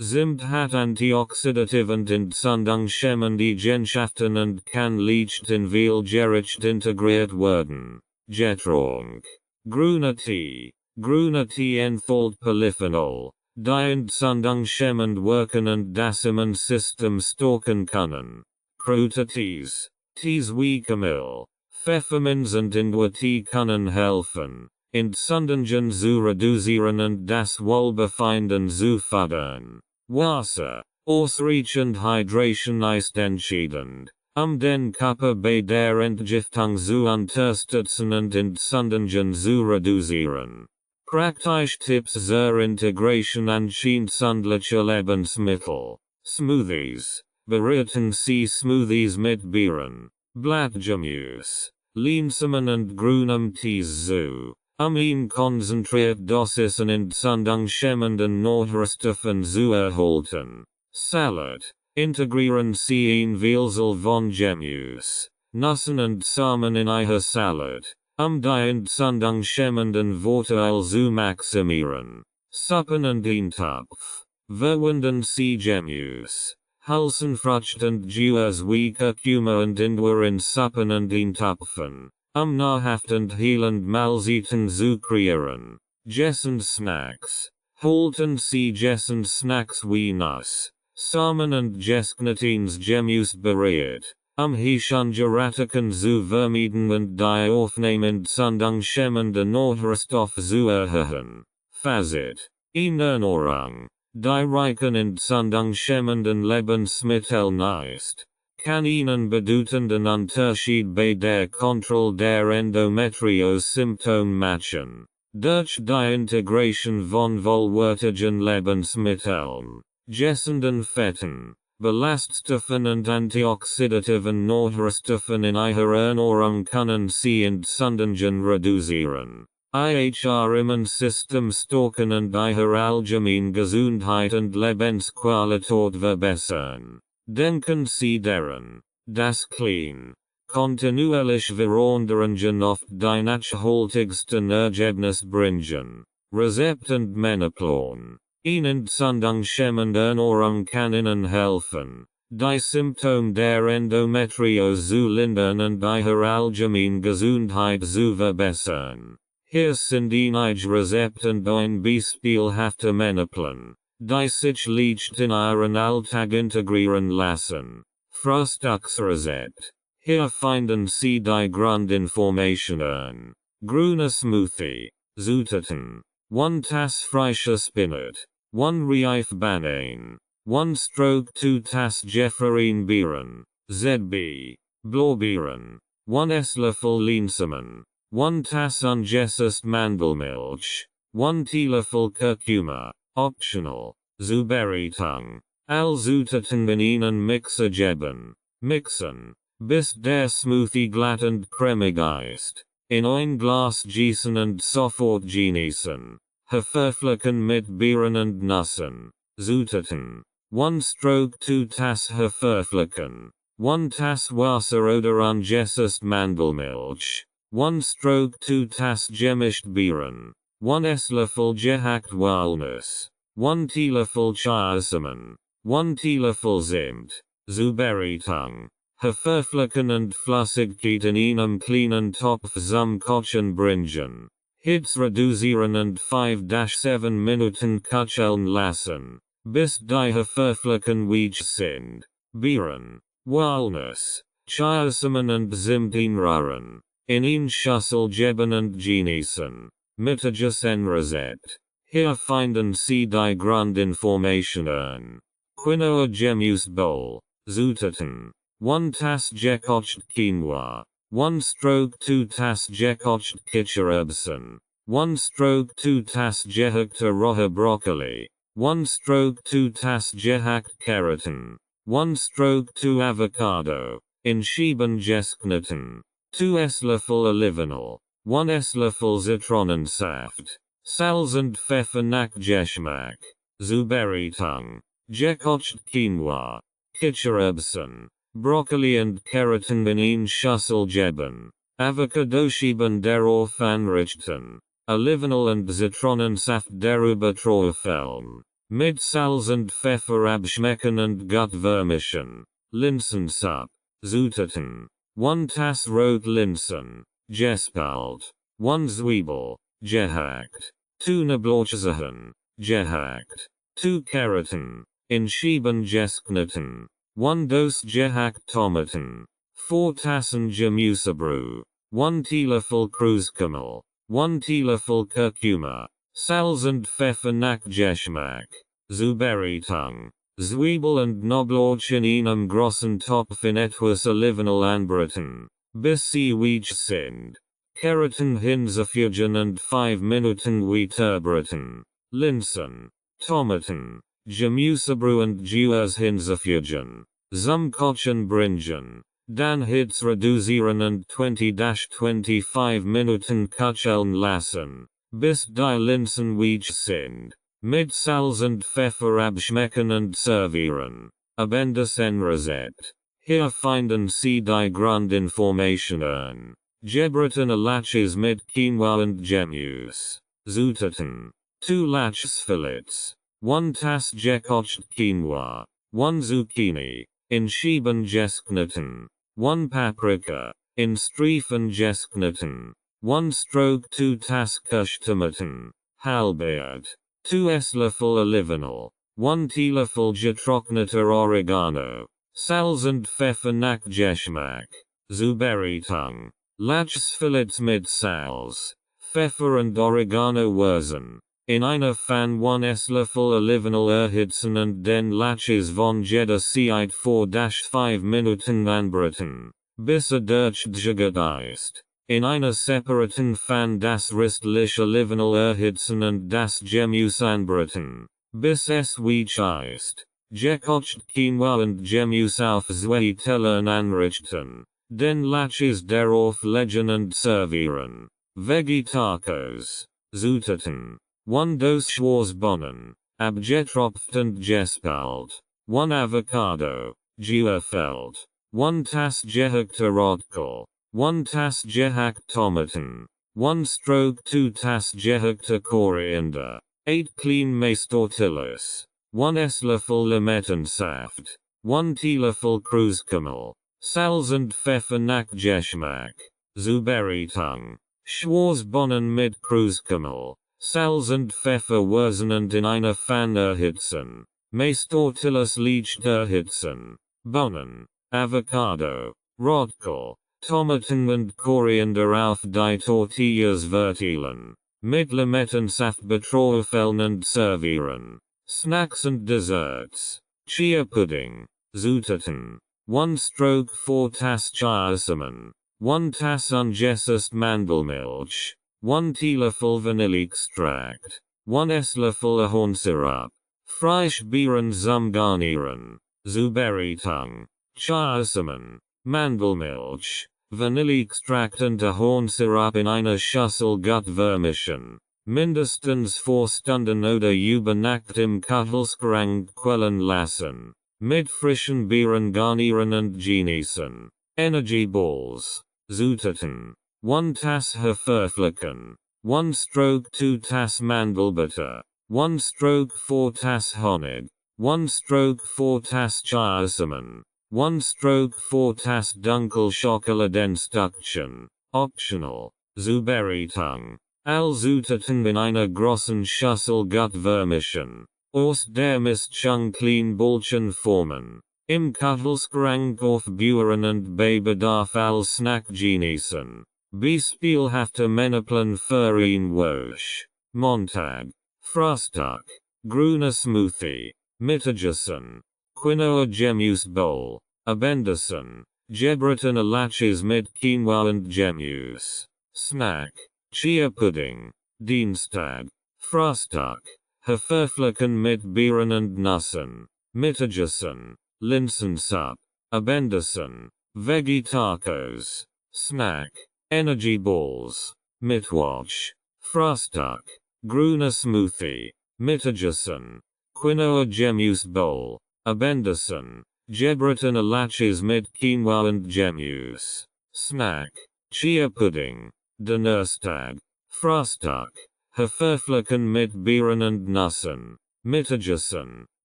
Zimt hat antioxidative und entzündungshemmende Eigenschaften und kann leicht in Vielgericht integriert werden. Getränk. Grüner Tee. Grüner Tee enthält Polyphenol, die entzündungshemmend wirken und das Immunsystem stärken können. Kräutertees. Tees wie Kamille, Pfefferminz und Ingwertee können helfen, Entzündungen zu reduzieren und das Wohlbefinden zu fördern. Wasser. Ausreichend Hydration ist entscheidend, den Körper bei der Entgiftung zu unterstützen und Entzündungen zu reduzieren. Praktische Tipps zur Integration anscheinlicher Lebensmittel. Smoothies. Bereiten Sie Smoothies mit Beeren, Blattgemüse, Lehnsamen und grünem Tees zu, in konzentriert Dosis an entzündungshemmenden Nährstoffen zu erhalten. Salad. Integrieren Sie ein Vielzahl von Gemüse, Nüssen und Samen in Ihr Salad, die entzündungshemmenden Vorteile zu maximieren. Suppen und Eintopf. Verwenden Sie Gemüse, Hülsenfrüchte und Gewürze wie Kurkuma und Ingwer in Suppen und Eintopfen, nahrhaft und heilend Mahlzeiten zu kreieren. Gessen Snacks. Halten Sie Gessen Snacks wie Nuss, Samen und Gesknetines Gemüse bereit, Heischangeratiken zu vermeiden und die Aufnahme entzündungshemmender Nährstoffe zu erhöhen. Fazit. In Ernährung. Die reichen entzündungshemmenden Lebensmitteln ist, kann Ihnen bedeutenden Unterschied bei der Kontrolle der Endometriose-Symptome machen. Durch die Integration von vollwertigen Lebensmitteln, gessenden Fetten, Ballaststoffen und antioxidativen Nährstoffen in Ihrer Ernährung können Sie Entzündungen reduzieren. Ihr Immunsystem stärken und Ihre allgemeine Gesundheit und Lebensqualität verbessern. Denken Sie daran, das klein, kontinuierlich Veränderungen oft die nachhaltigsten Ergebnisse bringen. Rezept und Menüplan. Eine entzündungshemmende Ernährung kann Ihnen helfen, die Symptome der Endometriose zu lindern und Ihre allgemeine Gesundheit zu verbessern. Hier sind einige Rezepte und ein beispielhafter Menüplan, die sich leicht in Ihren Alltag integrieren lassen. Frühstücksrezept. Hier finden Sie die Grundinformationen. Grüner Smoothie. Zutaten. 1 Tass frischer Spinat. 1 Reif Banan. 1 Stroke 2 Tass Jefferin Beeren. ZB. Blaubeeren. 1 Esslöffel Lehnsamen. 1 Tass ungesättigt Mandelmilch. 1 Teelöffel Kurkuma. Optional. Zu Beratung. All Zutaten in einen Mixer geben. Mixen, bis der Smoothie glatt und cremig ist. In ein Glas gießen und sofort genießen. Verfüllen mit Beeren und Nüssen. Zutaten. 1 Stroke 2 Tass verfüllen. 1 Tass Wasser oder ungesättigt Mandelmilch. 1 Stroke 2 Tass gemischt Beeren. 1 Esslöffel gehackt Walnuss. 1 Teelöffel Chiasamen. 1 Teelöffel Zimt. Zu Beratung. Verfüllen und Flüssigkeit in einem kleinen Topf zum Kochen bringen. Hitze reduzieren und 5-7 Minuten köcheln lassen, bis die Verfüllen weich sind. Beeren, Walnuss, Chiasamen und Zimt einrühren. In eine Schüssel geben und genießen. Mittages Rezept. Hier finden Sie die Grundinformationen. Quinoa Gemüse Bowl. Zutaten. 1 Tass gekocht Quinoa. 1 Stroke 2 Tass gekocht Kichererbsen. 1 Stroke 2 Tass gehackte rohe Brokkoli. 1 Stroke 2 Tass gehackt Karotten. 1 Stroke 2 Avocado. In Scheiben gesknitten. 2 Esslöffel Olivenöl. 1 Esslöffel Zitronensaft. Salz und Pfeffer nach Geschmack. Zu Beratung. Gekocht Quinoa. Kichererbsen. Brokkoli und Karotten in eine Schüssel geben. Avocadoschieben darauf anrichten. Olivenöl und Zitronensaft darüber träufeln. Mit Salz und Pfeffer abschmecken und gut vermischen. Linsensuppe. Zutaten. 1 Tass Rotlinsen. Gespalt. 1 Zwiebel. Gehackt. 2 Knoblauchzehen. Gehackt. 2 Karotten. In Scheiben geschnitten. 1 Dose gehackt Tomaten. 4 Tassen Gemüsebrühe. 1 Teelöffel Kreuzkümmel. 1 Teelöffel Kurkuma. Salz und Pfeffer nach Geschmack. Zubereitung. Zwiebel und Knoblauch in einem großen Topf in etwas Olivenöl anbraten, bis sie weich sind. Karotten hinzufügen und 5 Minuten weiterbraten. Linsen, Tomaten, Gemüsebrühe und Juice hinzufügen. Zum Kochen bringen. Dann Hitze reduzieren und 20-25 Minuten köcheln lassen, bis die Linsen weich sind. Mit Salz und Pfeffer abschmecken und servieren. Abendesenrezept. Hier finden Sie die Grundinformationen. Gebratene Lachs mit Quinoa und Gemüse. Zutaten. 2 Lachsfilets. 1 Tass gekocht Quinoa. 1 Zucchini. In Scheiben geschnitten. 1 Paprika. In Streifen geschnitten. 1 Stroke 2 Tass Tomaten. Halbiert. 2 Esslöffel Olivenöl. 1 Teelöffel getrockneter Oregano. Salz und Pfeffer nach Geschmack. Zubereitung. Lachsfilets mit Salz, Pfeffer und Oregano würzen. In einer Pfanne 1 Esslöffel Olivenöl erhitzen und den Lachs von jeder Seite 4-5 Minuten anbraten, bis durchgegart ist. In einer separaten Pfanne das restliche Olivenöl erhitzen und das Gemüse anbraten, bis es weich ist. Gekocht Quinoa und Gemüse auf 2 Tellern anrichten, den Lachs darauf legen und servieren. Veggie-Tacos. Zutaten. 1 Dose Schwarzbohnen, abgetropft und gespalt. 1 Avocado, gefüllt. 1 Tass gehackter Rotkohl. 1 Tass gehackte Tomaten. 1 Stroke 2 Tass gehackter Koriander. 8 clean Mace Tortillas. 1 Esslöffel Limettensaft. 1 Teelöffel Kreuzkümmel. Salz und Pfeffer nach Geschmack. Zubereitung. Schwarzbohnen mit Kreuzkümmel. Salz und Pfeffer würzen und in einer Pfanne erhitzen. Mace Tortillas leicht erhitzen. Bohnen, Avocado, Rotkohl, Tomaten und Koriander auf die Tortillas verteilen. Mit Limettensaft beträufeln und servieren. Snacks und Desserts. Chia Pudding. Zutaten. 1 Stroke 4 Tass Chiasamen. 1 Tass ungesättigt Mandelmilch. 1 Teelöffel Vanilleextrakt. 1 Esslöffel Ahornsirup. Frischbeeren zum Garnieren. Zubereitung. Chiasamen, Mandelmilch, Vanilleextrakt und Ahornsirup in einer Schüssel gut vermischen. Mindestens 4 Stunden oder über Nacht im Kühlschrank quellen lassen. Mit frischen Beeren garnieren und genießen. Energy Balls. Zutaten. 1 Tass Haferflocken. 1 Stroke 2 Tass Mandelbutter. 1 Stroke 4 Tass Honig. 1 Stroke 4 Tass Chiasamen. 1 Stroke 4 Tass Dunkel Schokoladenstückchen. Optional. Zubereitung. All Zutaten in einer großen Schüssel gut vermischen. Aus der Mischung clean Bällchen formen. Im Kühlschrank aufbewahren und bei Bedarf als Snack genießen. Beispielhafter Menüplan für ein Woche. Montag. Frühstück. Grüner Smoothie. Mittagessen. Quinoa Gemüse Bowl. Abendessen. Gebratene Lachs mit Quinoa und Gemüse. Snack. Chia Pudding. Dienstag. Frühstück. Haferflocken mit Beeren und Nüssen. Mittagessen. Linsensuppe. Abendessen. Veggie Tacos. Snack. Energy Balls. Mittwoch. Frühstück. Grüner Smoothie. Mittagessen. Quinoa Gemüse Bowl. Abendessen. Gebratene Lachs mit Quinoa und Gemüse. Snack. Chia pudding. Donnerstag. Frühstück. Haferflocken mit Beeren und Nüssen. Mittagessen.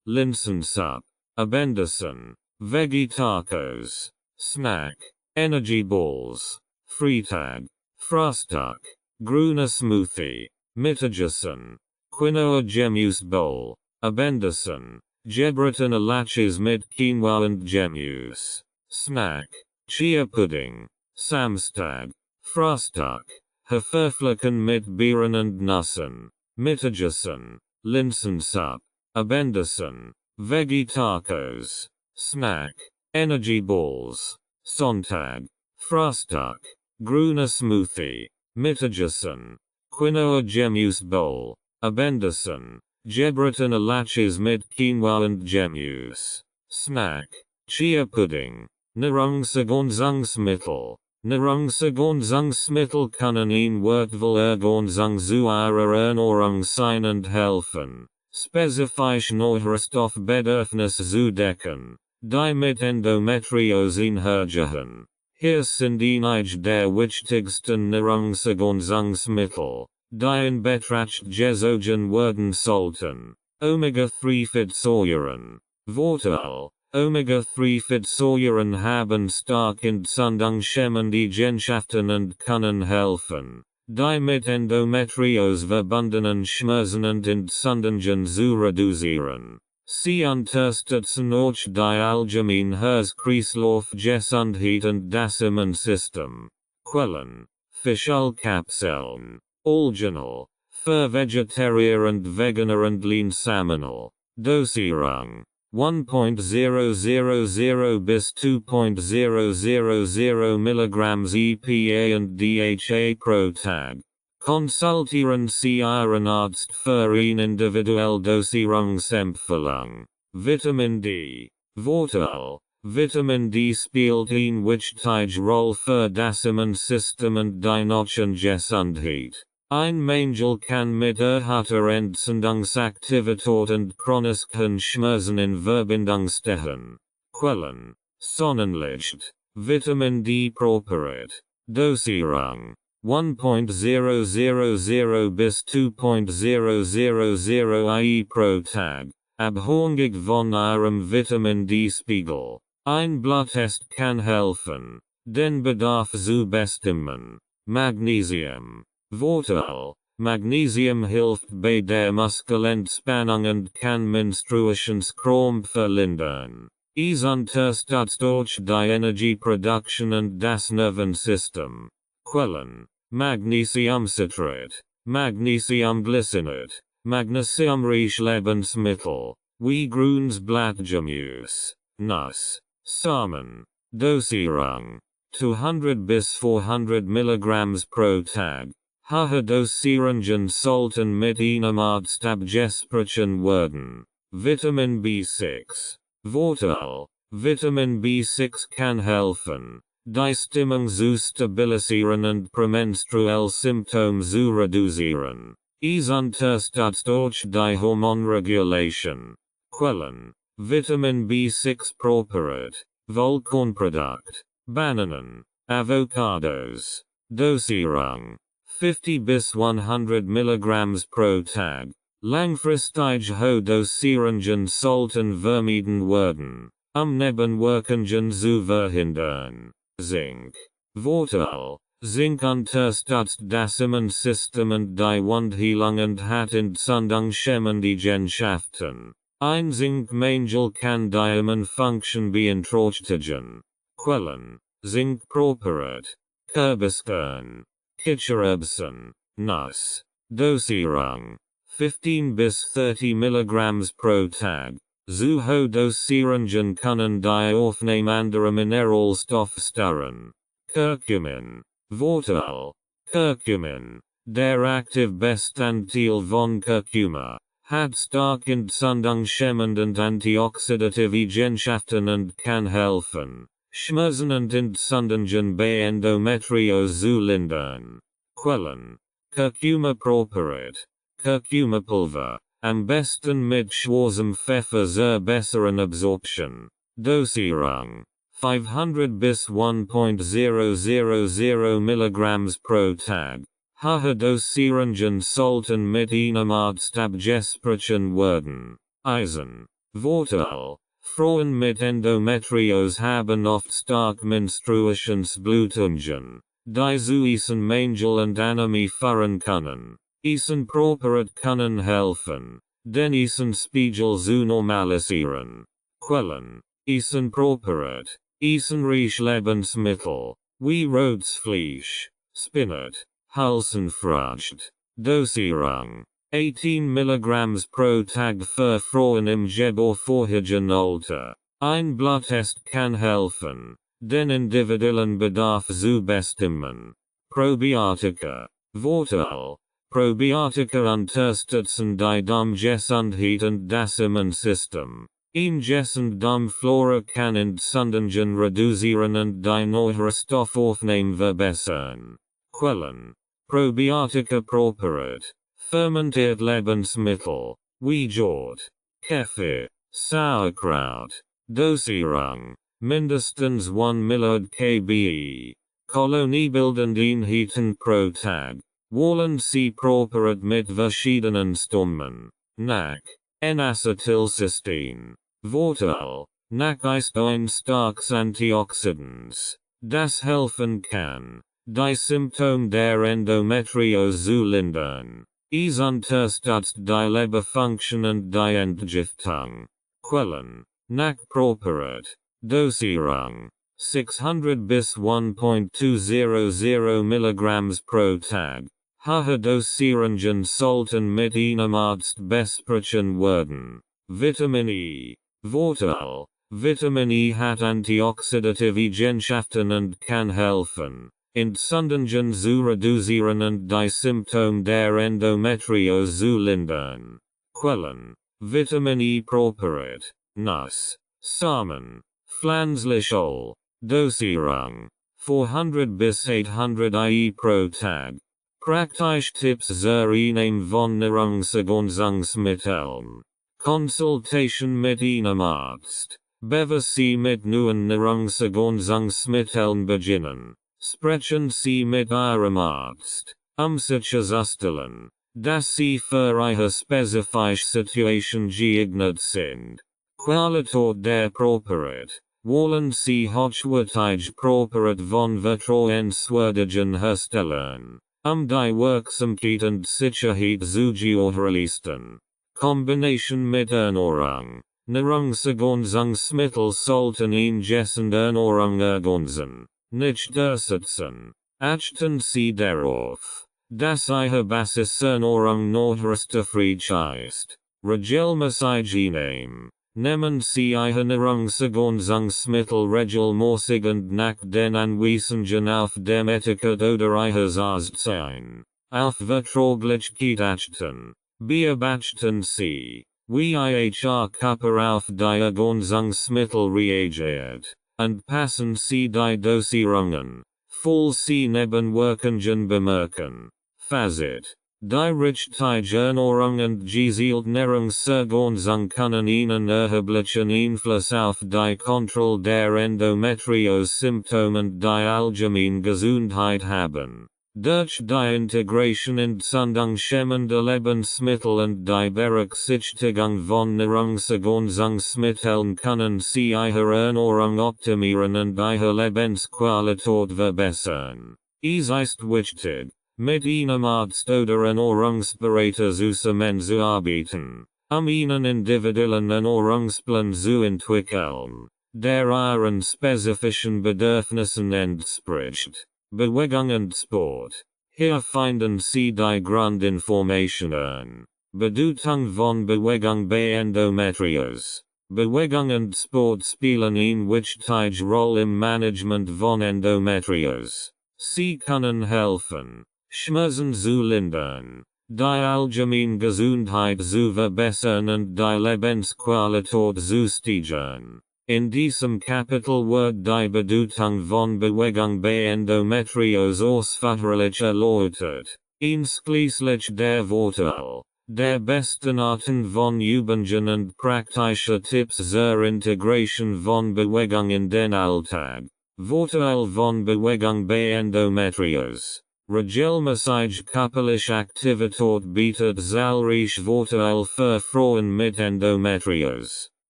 Linsensuppe. Abendessen. Veggie tacos. Snack. Energy balls. Freitag. Frühstück. Grüne Smoothie. Mittagessen. Quinoa Gemüse Bowl. Abendessen. Gebratene Laches mit Quinoa und Gemüse. Snack. Chia pudding. Samstag. Frühstück. Haferflocken mit Beeren und Nüssen. Mittagessen. Linsensuppe. Abendessen. Veggie tacos. Snack. Energy balls. Sonntag. Frühstück. Grüne Smoothie. Mittagessen. Quinoa Gemüse Bowl. Abendessen. Gebratene Laches mit Quinoa und Gemüse. Snack. Chia pudding. Nahrungsergänzungsmittel. Nahrungsergänzungsmittel können Ihnen wertvoll Ergänzung zu Ihrer Ernährung sein und helfen, spezifische Nährstoffbedürfnisse zu decken, die mit Endometriose einhergehen. Hier sind einige der wichtigsten Nahrungsergänzungsmittel, die in Betracht gezogen werden sollten. Omega-3-Fettsäuren. Vorteil. Omega-3-Fettsäuren haben stark entzündungshemmende Eigenschaften und können helfen, die mit Endometriose verbundenen Schmerzen und Entzündungen zu reduzieren. Sie unterstützen auch die allgemeine Herz-Kreislauf-Gesundheit und das Immunsystem. Quellen. Fischölkapseln. Original. Für Vegetarier und Veganer und Linsamenal. Dosierung. 1.000 bis 2.000 mg EPA und DHA pro Tag. Konsultieren Sie Ihren Arzt für eine individuelle Dosierungsempfehlung. Vitamin D. Vorteil. Vitamin D spielt eine wichtige Rolle für das Immunsystem und die Knochengesundheit. Ein Mensch kann mit erhöhter Entzündungsaktivität und chronischen Schmerzen in Verbindung stehen. Quellen. Sonnenlicht. Vitamin D Präparat. Dosierung. 1.000 bis 2.000 IE pro Tag. Abhängig von Ihrem Vitamin D-Spiegel. Ein Bluttest kann helfen, den Bedarf zu bestimmen. Magnesium. Vorteil. Magnesium hilft bei der Muskelentspannung und kann Menstruationskrämpfe lindern. Es unterstützt auch die Energieproduktion und das Nervensystem. Quellen. Magnesiumcitrat. Magnesiumglycinat. Magnesiumreich Lebensmittel. Wie grünes Blattgemüse. Nuss. Samen. Dosierung. 200 bis 400 mg pro Tag. Hohe Dosierungen sollten mit einem Arzt abgesprochen werden. Vitamin B6. Vorteil. Vitamin B6 kann helfen, die Stimmung zu stabilisieren und prämenstruelle Symptome zu reduzieren. Es unterstützt auch die Hormonregulation. Quellen. Vitamin B6 Präparat. Vollkornprodukt. Bananen. Avocados. Dosierung. 50 bis 100 mg pro Tag. Langfristige hohe Dosierungen sollten vermieden werden, Nebenwirkungen zu verhindern. Zink. Vorteil. Zink unterstützt das Immunsystem und die Wundheilung und hat entzündungshemmende Eigenschaften. Ein Zinkmangel kann die Immunfunktion beeinträchtigen. Quellen. Zinkpräparat. Kürbiskern. Kichererbsen. Nuss. Dosierung. 15 bis 30 mg pro Tag. Zu hohe Dosierungen können die Aufnahme anderer Mineralstoffe stören. Curcumin. Vorteil. Curcumin, der aktive Bestandteil von Curcuma, hat stark entzündungshemmende und antioxidative Eigenschaften und kann helfen, Schmerzen und Entzündungen bei Endometriose zu lindern. Quellen. Curcuma Präparat. Curcuma Pulver. Am besten mit schwarzem Pfeffer zur besseren Absorption. Dosierung. 500 bis 1.000 mg pro Tag. Haherdoseringen sollten mit einem Arzt abgesprochen werden. Eisen. Vorteil. Frauen mit Endometriose haben oft stark Menstruationsblutungen. Die zu Essen Mangel und Anemie fahren können. Essen properat können helfen. Den Essen Spiegel zu normalisieren. Quellen. Essen properat. Essen reich Lebensmittel. Wie rotes Fleisch. Spinat. Hülsenfrüchte. Dosierung. 18 mg pro Tag für Frauen im geburtshortigen Alter. Ein Bluttest kann helfen, den individuellen Bedarf zu bestimmen. Probiotika. Vorteil. Probiotika unterstützen die Darmgesundheit und das Immunsystem. Ingesund Darmflora kann Entzündungen reduzieren und die Nährstoffaufnahme verbessern. Quellen. Probiotika properat. Fermentiert Lebensmittel, wie Jod, Kefir, Sauerkraut. Dosierung. Mindestens 1 ml kbe. Koloniebildende Einheiten pro Tag. Wollen Sie properat mit verschiedenen Stimmen. NAC. N-Acetylcystein. Vorteil. NAC ist ein starkes Antioxidans, das helfen kann, die Symptome der Endometriose zu lindern. Es unterstützt die Leberfunktion und die Entgiftung. Quellen. NAC properat. Dosierung. 600 bis 1.200 mg pro Tag. Haherdoseringen sollten mit einem Arzt besprochen werden. Vitamin E. Vorteil. Vitamin E hat antioxidative Eigenschaften und kann helfen, Entzündungen zu reduzieren und die Symptome der Endometriose zu lindern. Quellen. Vitamin E properat. Nuss. Samen. Pflanzlich Öl. Dosierung. 400 bis 800 IE pro Tag. Praktische Tipps zur Einnahme von Nahrungsergänzungsmitteln. Konsultation mit einem Arzt. Bevor Sie mit neuen Nahrungsergänzungsmitteln beginnen, sprechen Sie mit Ihrem Arzt, sicherzustellen, dass Sie für Ihre spezifische Situation geeignet sind. Qualität der Properat. Wollen Sie hochwertige Properat von vertrauenswürdigen Herstellern, die Wirksamkeit und Sicherheit zu gewährleisten. Kombination mit Ernährung. Nahrungsergänzungsmittel sollten ingessen Ernährung ergänzen, nicht ersetzen. Achten Sie darauf, dass Ihre Basisernährung nährstoffreich ist. Regelmäßig nehmen. Nehmen Sie Ihre Nahrungsergänzungsmittel regelmäßig und nach den Anweisungen auf dem Etikett oder Ihres Arztes ein. Auf Verträglichkeit achten. Beobachten Sie, wie Ihr Körper auf die Ergänzungsmittel reagiert, und passen Sie die Dosierungen, falls Sie Nebenwirkungen bemerken. Fazit. Die richtige Ernährung und gezielte Nahrungsergänzung können einen erheblichen Einfluss auf die Kontrolle der Endometriose-Symptome und die allgemeine Gesundheit haben. Durch die Integration entzündungshemmender Lebensmittel und die Berücksichtigung von Nahrungsergänzungsmitteln können Sie Ihre Ernährung optimieren und Ihre Lebensqualität verbessern. Es ist wichtig, mit einem Arzt oder Ernährungsberater zusammenzuarbeiten, einen individuellen Ernährungsplan zu entwickeln, der Ihren spezifischen Bedürfnissen entspricht. Bewegung und Sport. Hier finden Sie die Grundinformationen. Bedeutung von Bewegung bei Endometriose. Bewegung und Sport spielen eine wichtige Rolle im Management von Endometriose. Sie können helfen, Schmerzen zu lindern, die allgemeine Gesundheit zu verbessern und die Lebensqualität zu steigern. In diesem Kapitel wird die Bedeutung von Bewegung bei Endometriose ausführlich erläutert, einschließlich der Vorteile, Der besten Arten von Übungen und praktische Tipps zur Integration von Bewegung in den Alltag. Vorteil von Bewegung bei Endometriose. Regelmäßige körperliche Aktivität bietet zahlreiche Vorteile für Frauen mit Endometriose.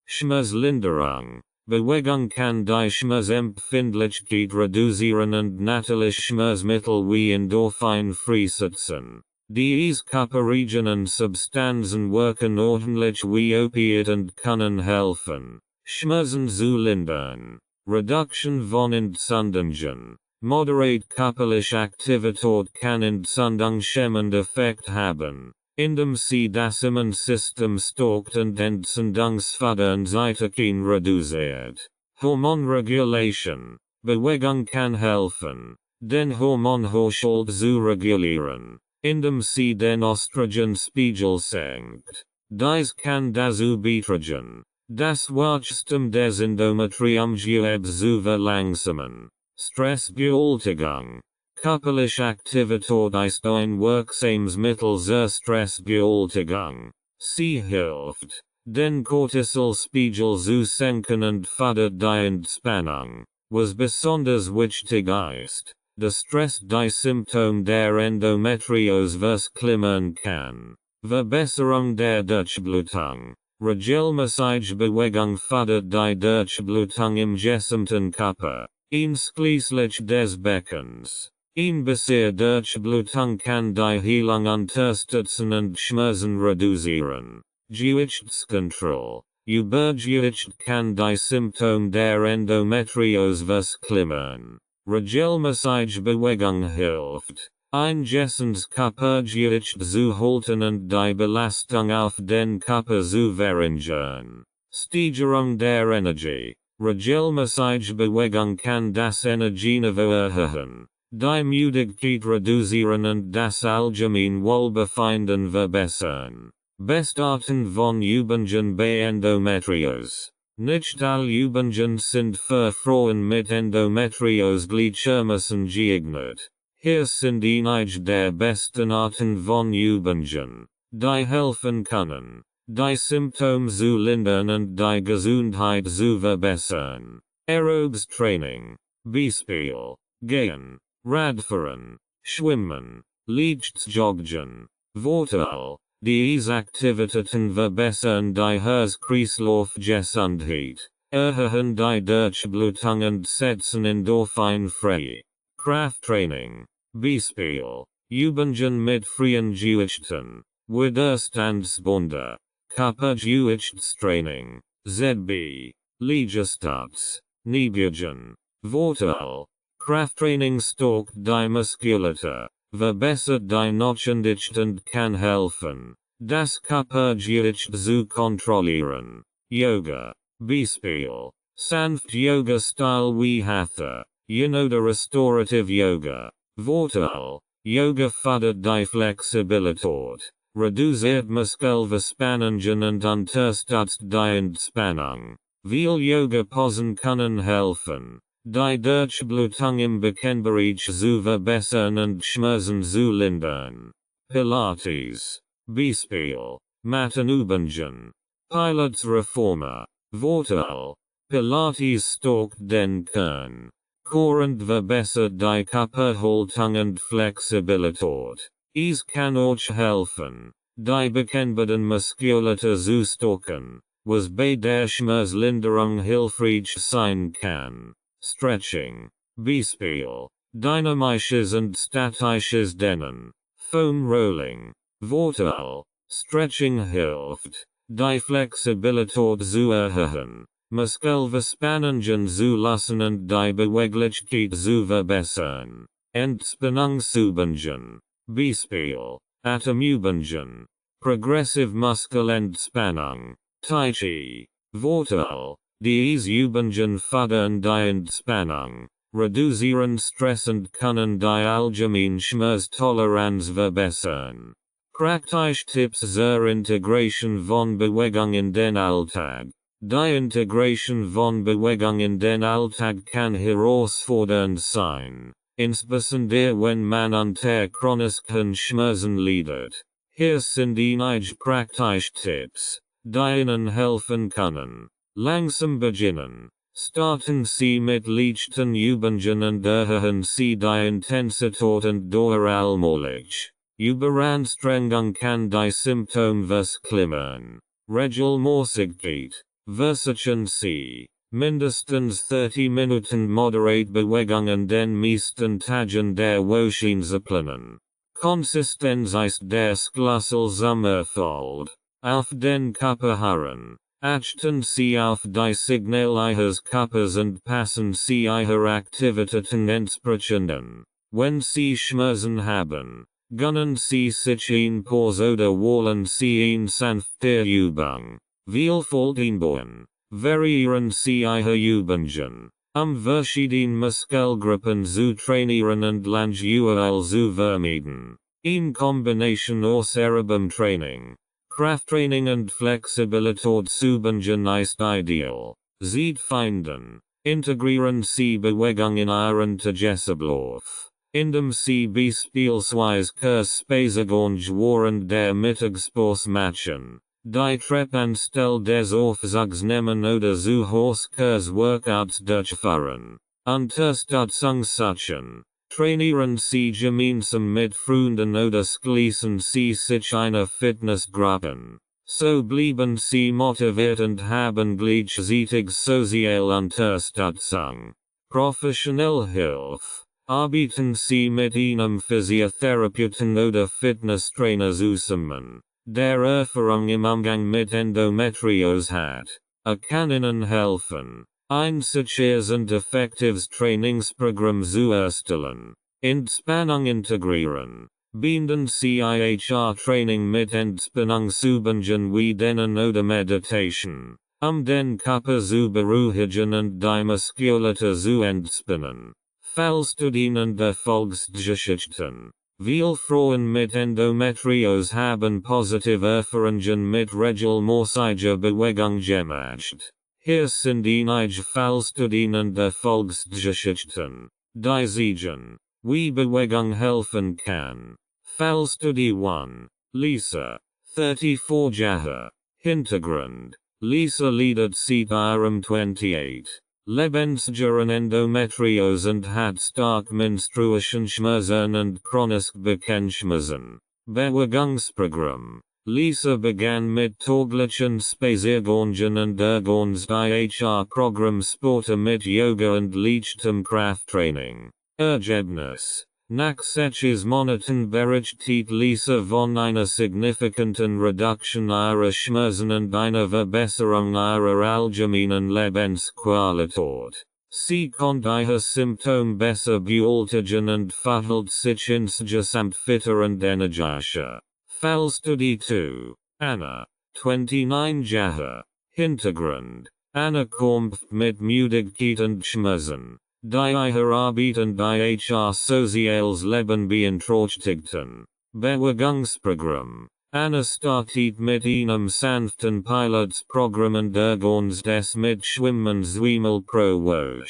Schmerzlinderung. Bewegung kann die Schmerzempfindlichkeit reduzieren und natürliche Schmerzmittel wie Endorphin freisetzen. Diese Körperregionen Substanzen wirken ordentlich wie Opiate und können helfen, Schmerzen zu lindern. Reduction von Entzündungen. Moderate körperliche Aktivität kann entzündungshemmend Effekt haben, indem sie das Immunsystem stärkt und entzündungsfördernde Cytokine reduziert. Hormonregulation. Bewegung kann helfen, den Hormonhaushalt zu regulieren, indem sie den Östrogenspiegel senkt. Dies kann dazu beitragen, das Wachstum des Endometriumgewebs zu verlangsamen. Stressbewältigung. Körperliche Aktivität ist ein wirksames Mittel zur Stressbewältigung. Sie hilft, den Cortisolspiegel zu senken und fördert die Entspannung. Was besonders wichtig ist, der Stress die Symptome der Endometriose verklimmern kann. Verbesserung der Durchblutung. Regelmäßige Bewegung fördert die Durchblutung im gesamten Körper, einschließlich des Beckens. Eine bessere Durchblutung kann die Heilung unterstützen und Schmerzen reduzieren. Gewichtskontrolle. Übergewicht kann die Symptome der Endometriose verklimmern. Regelmäßige Bewegung hilft, ein gesundes Körpergewicht zu halten und die Belastung auf den Körper zu verringern. Steigerung der Energie. Regelmäßige Bewegung kann das Energieniveau erhöhen, die Müdigkeit reduzieren und das allgemeine Wohlbefinden verbessern. Bestarten von Übungen bei Endometriose. Nicht alle Übungen sind für Frauen mit Endometriose gleichermaßen geeignet. Hier sind einige der besten Arten von Übungen, die helfen können, die Symptome zu lindern und die Gesundheit zu verbessern. Aerobes Training. Beispiel. Gehen, Radfahren, Schwimmen, Leichtjoggen. Vorteil. Diese Aktivitäten verbessern die Herz-Kreislauf-Gesundheit, erhöhen die Durchblutung und setzen Endorphin frei. Krafttraining. Beispiel. Übungen mit freien Gewichten. Widerstandsbänder. Körpergewichtstraining. ZB. Liegestütz. Kniebeugen. Vorteil. Krafttraining stärkt die Muskulatur, verbessert die Knochendichte und kann helfen, das Körpergewicht zu kontrollieren. Yoga. Beispiel. Sanft Yoga-Style wie Hatha, Yin oder Restorative Yoga. Vorteil. Yoga fördert die Flexibilität, reduziert Muskelverspannungen und unterstützt die Entspannung. Viele Yoga-Posen können helfen, die Durchblutung im Beckenbereich zu verbessern und Schmerzen zu lindern. Pilates. Beispiel. Mattenübungen. Pilates-Reformer. Vorteil. Pilates stärkt den Kern, Core und verbessert die Körperhaltung und Flexibilität. Es kann euch helfen, die Beckenboden Muskulatur zu stärken, was bei der Schmerzlinderung hilfreich sein kann. Stretching. Beispiel. Dynamisches und statisches Dehnen. Foam Rolling. Vorteil. Stretching hilft, die Flexibilität zu erhöhen, Muskelverspannungen zu lassen und die Beweglichkeit zu verbessern. Entspannungsübungen. Beispiel. Atemübungen. Progressive Muskelentspannung. Tai Chi. Vorteil. Diese Übungen fördern die Entspannung, reduzieren Stress und können die allgemeine Schmerztoleranz verbessern. Praktische Tipps zur Integration von Bewegung in den Alltag. Die Integration von Bewegung in den Alltag kann herausfordernd sein, insbesondere wenn man unter chronischen Schmerzen leidet. Hier sind einige praktische Tipps, die Ihnen helfen können. Langsam beginnen. Starten Sie mit leichten Übungen und erhöhen Sie die Intensität und Dauer allmählich. Überanstrengung kann die Symptome verklimmern. Regelmäßigkeit. Versuchen Sie, mindestens 30 Minuten moderate Bewegungen den meisten Tagen der Woche zu planen. Konsistenz ist der Schlüssel zum Erfolg. Auf den Körper hören. Achten Sie auf die Signale Ihres Körpers und passen Sie Ihre Aktivitäten entsprechend an. Wenn Sie Schmerzen haben, gönnen Sie sich eine Pause oder wollen Sie eine sanfte Übung. Vielfalt einbauen. Variieren Sie Ihre Übungen, verschiedene Muskelgruppen zu trainieren und Langeübungen zu vermeiden. In Kombination aus Erhebung Training, Krafttraining und Flexibilitätsübungen ist ideal. Sie finden, integrieren Sie Bewegung in Ihren Tagesablauf, indem Sie beispielsweise Kursspaziergänge während der Mittagspause machen. Die Treppenstelle des Aufzugs nehmen oder zu Hause Kursworkouts durchführen. Unterstützung suchen. Trainieren Sie gemeinsam mit Freunden oder schließen Sie sich eine Fitnessgruppe. So bleiben Sie motiviert und haben gleichzeitig soziale Unterstützung. Professionelle Hilfe. Arbeiten Sie mit einem Physiotherapeuten oder Fitnesstrainer zusammen, der Erfahrung im Umgang mit Endometriose hat. Kann Ihnen helfen, ein sicheres und effektives Trainingsprogramm zu erstellen. Entspannung integrieren. Binden Sie Training mit Entspannungsübungen wie Dehnen oder Meditation, den Körper zu beruhigen und die Muskulatur zu entspannen. Fallstudien und Erfolgsgeschichten. Viele Frauen mit Endometriose haben positive Erfahrungen mit regelmäßiger Bewegung gemacht. Hier sind einige Fallstudien und Erfolgsgeschichten, die zeigen, wie Bewegung helfen kann. Fallstudie 1. Lisa, 34 Jahre. Hintergrund. Lisa leidet seit ihrem 28. Lebensjahren Endometriose und hat stark Menstruationsschmerzen und chronisch Bekennschmerzen. Bewegungsprogramm. Lisa begann mit täglichen Spaziergängen und ergänzte ihr Programm Sporte mit Yoga und leichtem Krafttraining. Ergebnis. Nach 6 Monaten berichtet Lisa von einer signifikanten Reduktion ihrer Schmerzen und einer Verbesserung ihrer allgemeinen Lebensqualität. Sie konnte ihr Symptom besser bewältigen und verhält sich insgesamt fitter und energischer. Fallstudie 2. Anna, 29 Jahre. Hintergrund. Anna kämpft mit Müdigkeit und Schmerzen, die ihre Arbeit und ihr soziales Leben beeinträchtigten. Bewegungsprogramm. Anna startet mit einem sanften Pilotsprogramm und ergänzt es mit Schwimmen zweimal pro Woche.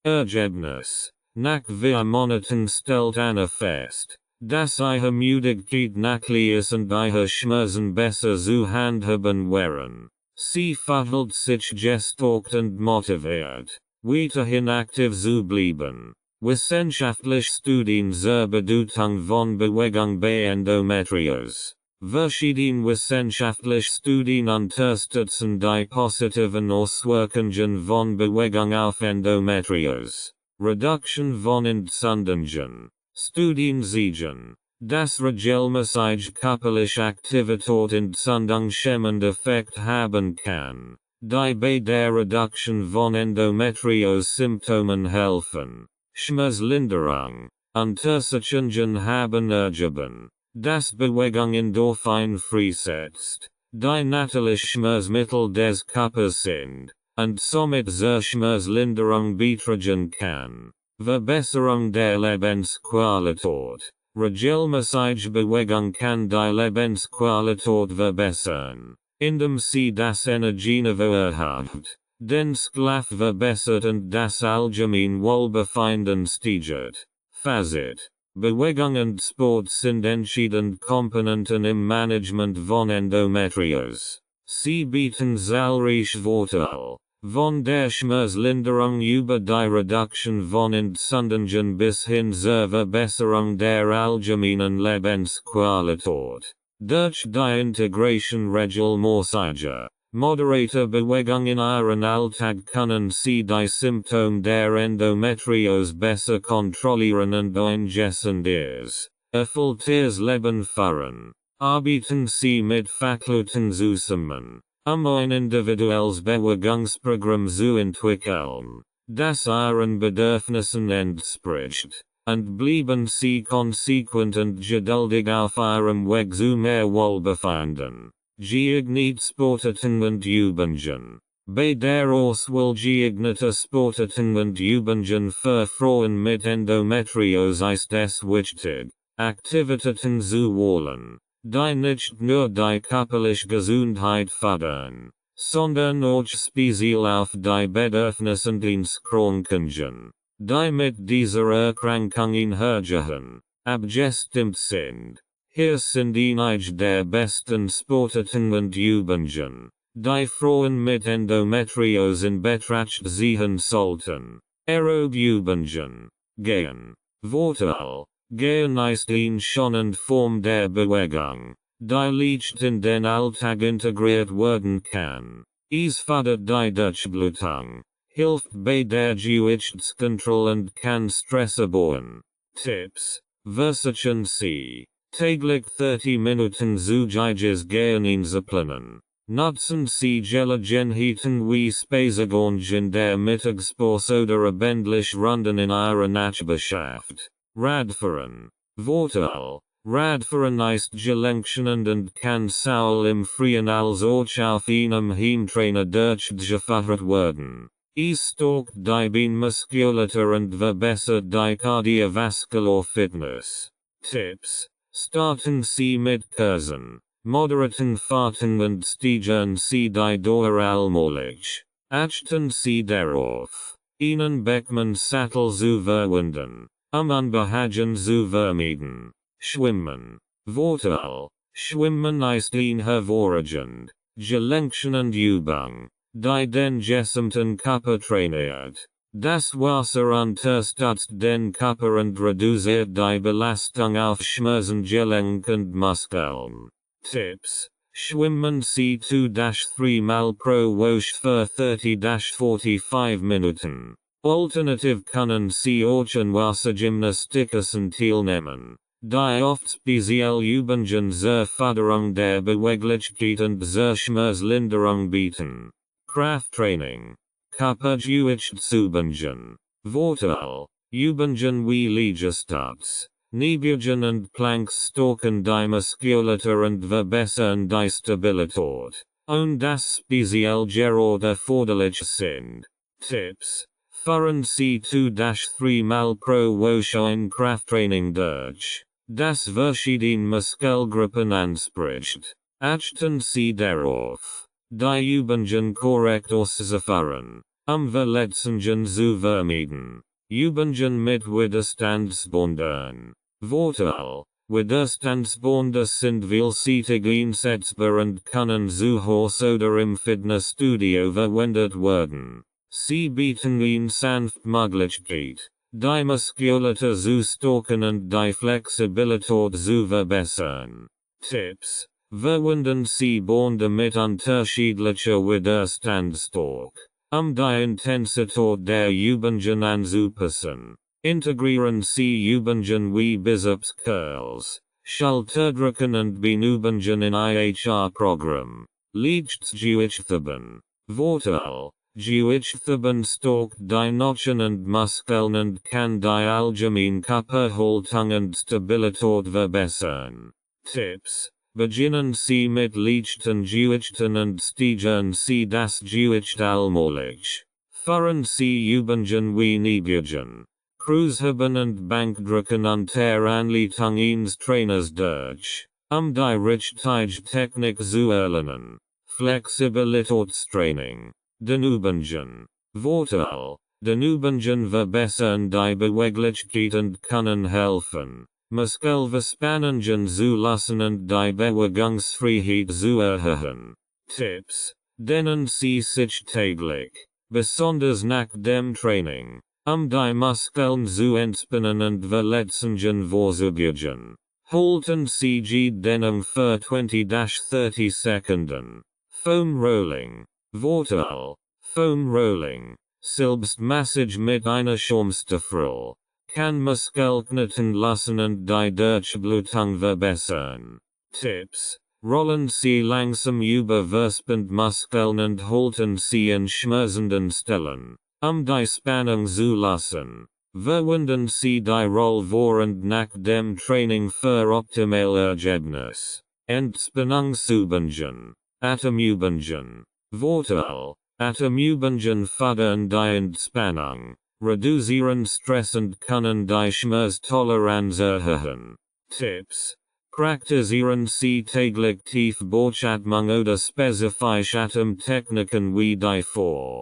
Ergebnis. Nach 4 Monaten stellt Anna fest, dass ihre Müdigkeit nachließ und ihre Schmerzen besser zu handhaben waren. Sie verhält sich gestärkt und motiviert, weiterhin aktiv zu bleiben. Wissenschaftliche Studien zur Bedeutung von Bewegung bei Endometriose. Verschiedene wissenschaftliche Studien unterstützen die positiven Auswirkungen von Bewegung auf Endometriose. Reduktion von Entzündungen. Studien zeigen, dass regelmäßige körperliche Aktivität entzündungshemmende Effekt haben kann, die bei der Reduktion von Endometriose-Symptomen helfen. Schmerzlinderung. Untersuchungen haben ergeben, dass Bewegung Endorphin freisetzt, die natürliche Schmerzmittel des Körpers sind, und somit zur Schmerzlinderung beitragen kann. Verbesserung der Lebensqualität. Regelmäßige Bewegung kann die Lebensqualität verbessern, indem sie das Energieniveau erhöht, den Schlaf verbessert und das allgemeine Wohlbefinden steigert. Fazit. Bewegung und Sport sind entscheidend Komponenten im Management von Endometriose. Sie bieten zahlreiche Vorteile, von der Schmerzlinderung über die Reduktion von Entzündungen bis hin zur Verbesserung der allgemeinen Lebensqualität. Durch die Integration regelmäßiger, moderater Bewegung in ihren Alltag können Sie die Symptome der Endometriose besser kontrollieren und ein gesünderes, erfüllteres Leben führen. Arbeiten Sie mit Fachleuten zusammen, ein individuelles Bewegungsprogramm zu entwickeln, das Ihren Bedürfnissen entspricht, und bleiben Sie konsequent und geduldig auf Ihrem Weg zu mehr Wohlbefinden. Geeignete Sportarten und Übungen. Bei der Auswahl geeigneter Sportarten und Übungen für Frauen mit Endometriose ist es wichtig, Aktivitäten zu wählen, die nicht nur die körperliche Gesundheit fördern, sondern auch speziell auf die Bedürfnisse ins Krankungen, die mit dieser Erkrankung einhergehen, abgestimmt sind. Hier sind einige der besten Sportarten und Übungen, die Frauen mit Endometriose in Betracht ziehen sollten. Aerobübungen. Gehen. Vorteil. Gehen ist eine schonende Form der Bewegung, die leicht in den Alltag integriert werden kann. Es fördert die Durchblutung, hilft bei der Gewichtskontrolle und kann Stress abbauen. Tipps. Versuchen Sie, täglich 30 Minuten zügiges Gehen einzuplanen. Nutzen Sie Gelegenheiten wie Spaziergang in der Mittagspause oder abendlich Runden in Ihrer Nachbarschaft. Radfahren. Vorteil. Radfahren ist gelenkschonend und kann sowohl im Freien als auch auf einem Heimtrainer durchgeführt werden. Es stärkt die Beinmuskulatur und verbessert die kardiovaskular Fitness. Tipps. Starten Sie mit Kursen, moderaten Fahrten und steigern Sie die Dauer allmählich. Achten Sie darauf, Ihnen Beckmann-Sattel zu verwenden, Unbehagen zu vermeiden. Schwimmen. Vorteil. Schwimmen ist eine hervorragend, gelenkschonende Übung, die den gesamten Körper trainiert. Das Wasser unterstützt den Körper und reduziert die Belastung auf Schmerzen, Gelenk und Muskeln. Tipps. Schwimmen Sie 2-3 Mal pro Woche für 30-45 Minuten. Alternativ können Sie auch an Wassergymnastiken teilnehmen, die oft speziell Übungen zur Förderung der Beweglichkeit und zur Schmerzlinderung bieten. Krafttraining. Körpergewichtsübungen. Vorteil. Übungen wie Liegestütz, Kniebeugen und Planks stärken die Muskulatur und verbessern die Stabilität, und das speziell gerade erforderlich sind. Tipps. Führen Sie 2-3 Mal pro Woche ein Krafttraining durch, das verschiedene Muskelgruppen anspricht. Achten Sie darauf, die Übungen korrekt auszuführen, Verletzungen zu vermeiden. Übungen mit Widerstandsbändern. Vorteil. Widerstandsbänder sind vielseitig einsetzbar und können zu Hause oder im Fitnessstudio verwendet werden. Sie bieten eine sanfte Möglichkeit, die Muskulatur zu stärken und die Flexibilität zu verbessern. Tipps. Verwenden Sie Bänder mit unterschiedlicher Widerstandsstärke, die Intensität der Übungen anzupassen. Integrieren Sie Übungen wie Biceps Curls, Schulterdrücken und Beinübungen in IHR-Programm. Leichtgewichtheben. Vorteil. Gewichtheben stärkt die Knochen und Muskeln und kann die allgemeine Körperhaltung und Stabilität verbessern. Tipps. Beginnen Sie mit leichten Gewichten und steigern Sie das Gewicht allmählich. Führen Sie Übungen wie Kniebeugen, Kreuzheben und Bankdrücken unter Anleitung eines Trainers durch, die richtige Technik zu erlernen. Flexibilitätstraining. Den Übungen. Vorteil. den Übungen verbessern die Beweglichkeit und können helfen, Muskelverspannungen zu lassen und die Bewegungsfreiheit zu erhöhen. Tipps, denen Sie sich täglich, besonders nach dem Training, die Muskeln zu entspannen und Verletzungen vorzubeugen. Halten Sie die Dehnung für 20-30 Sekunden. Foam Rolling. Vorteil. Foam Rolling. Selbstmassage mit einer Schaumstoffrolle. Kann Muskelknoten lassen und die Durchblutung verbessern. Tipps. Rollen Sie langsam über verspannte Muskeln und halten Sie in schmerzenden Stellen, die Spannung zu lassen. Verwenden Sie die Rolle während nach dem Training für optimale Ergebnis. Entspannungsübungen. Atemübungen. Vorteil. Atemübungen fördern die Entspannung, reduzieren Stress und können die Schmerztoleranz erhöhen. Tipps. Praktizieren Sie täglich Tiefbauchatmung oder spezifische Atemtechniken wie die 4-7-8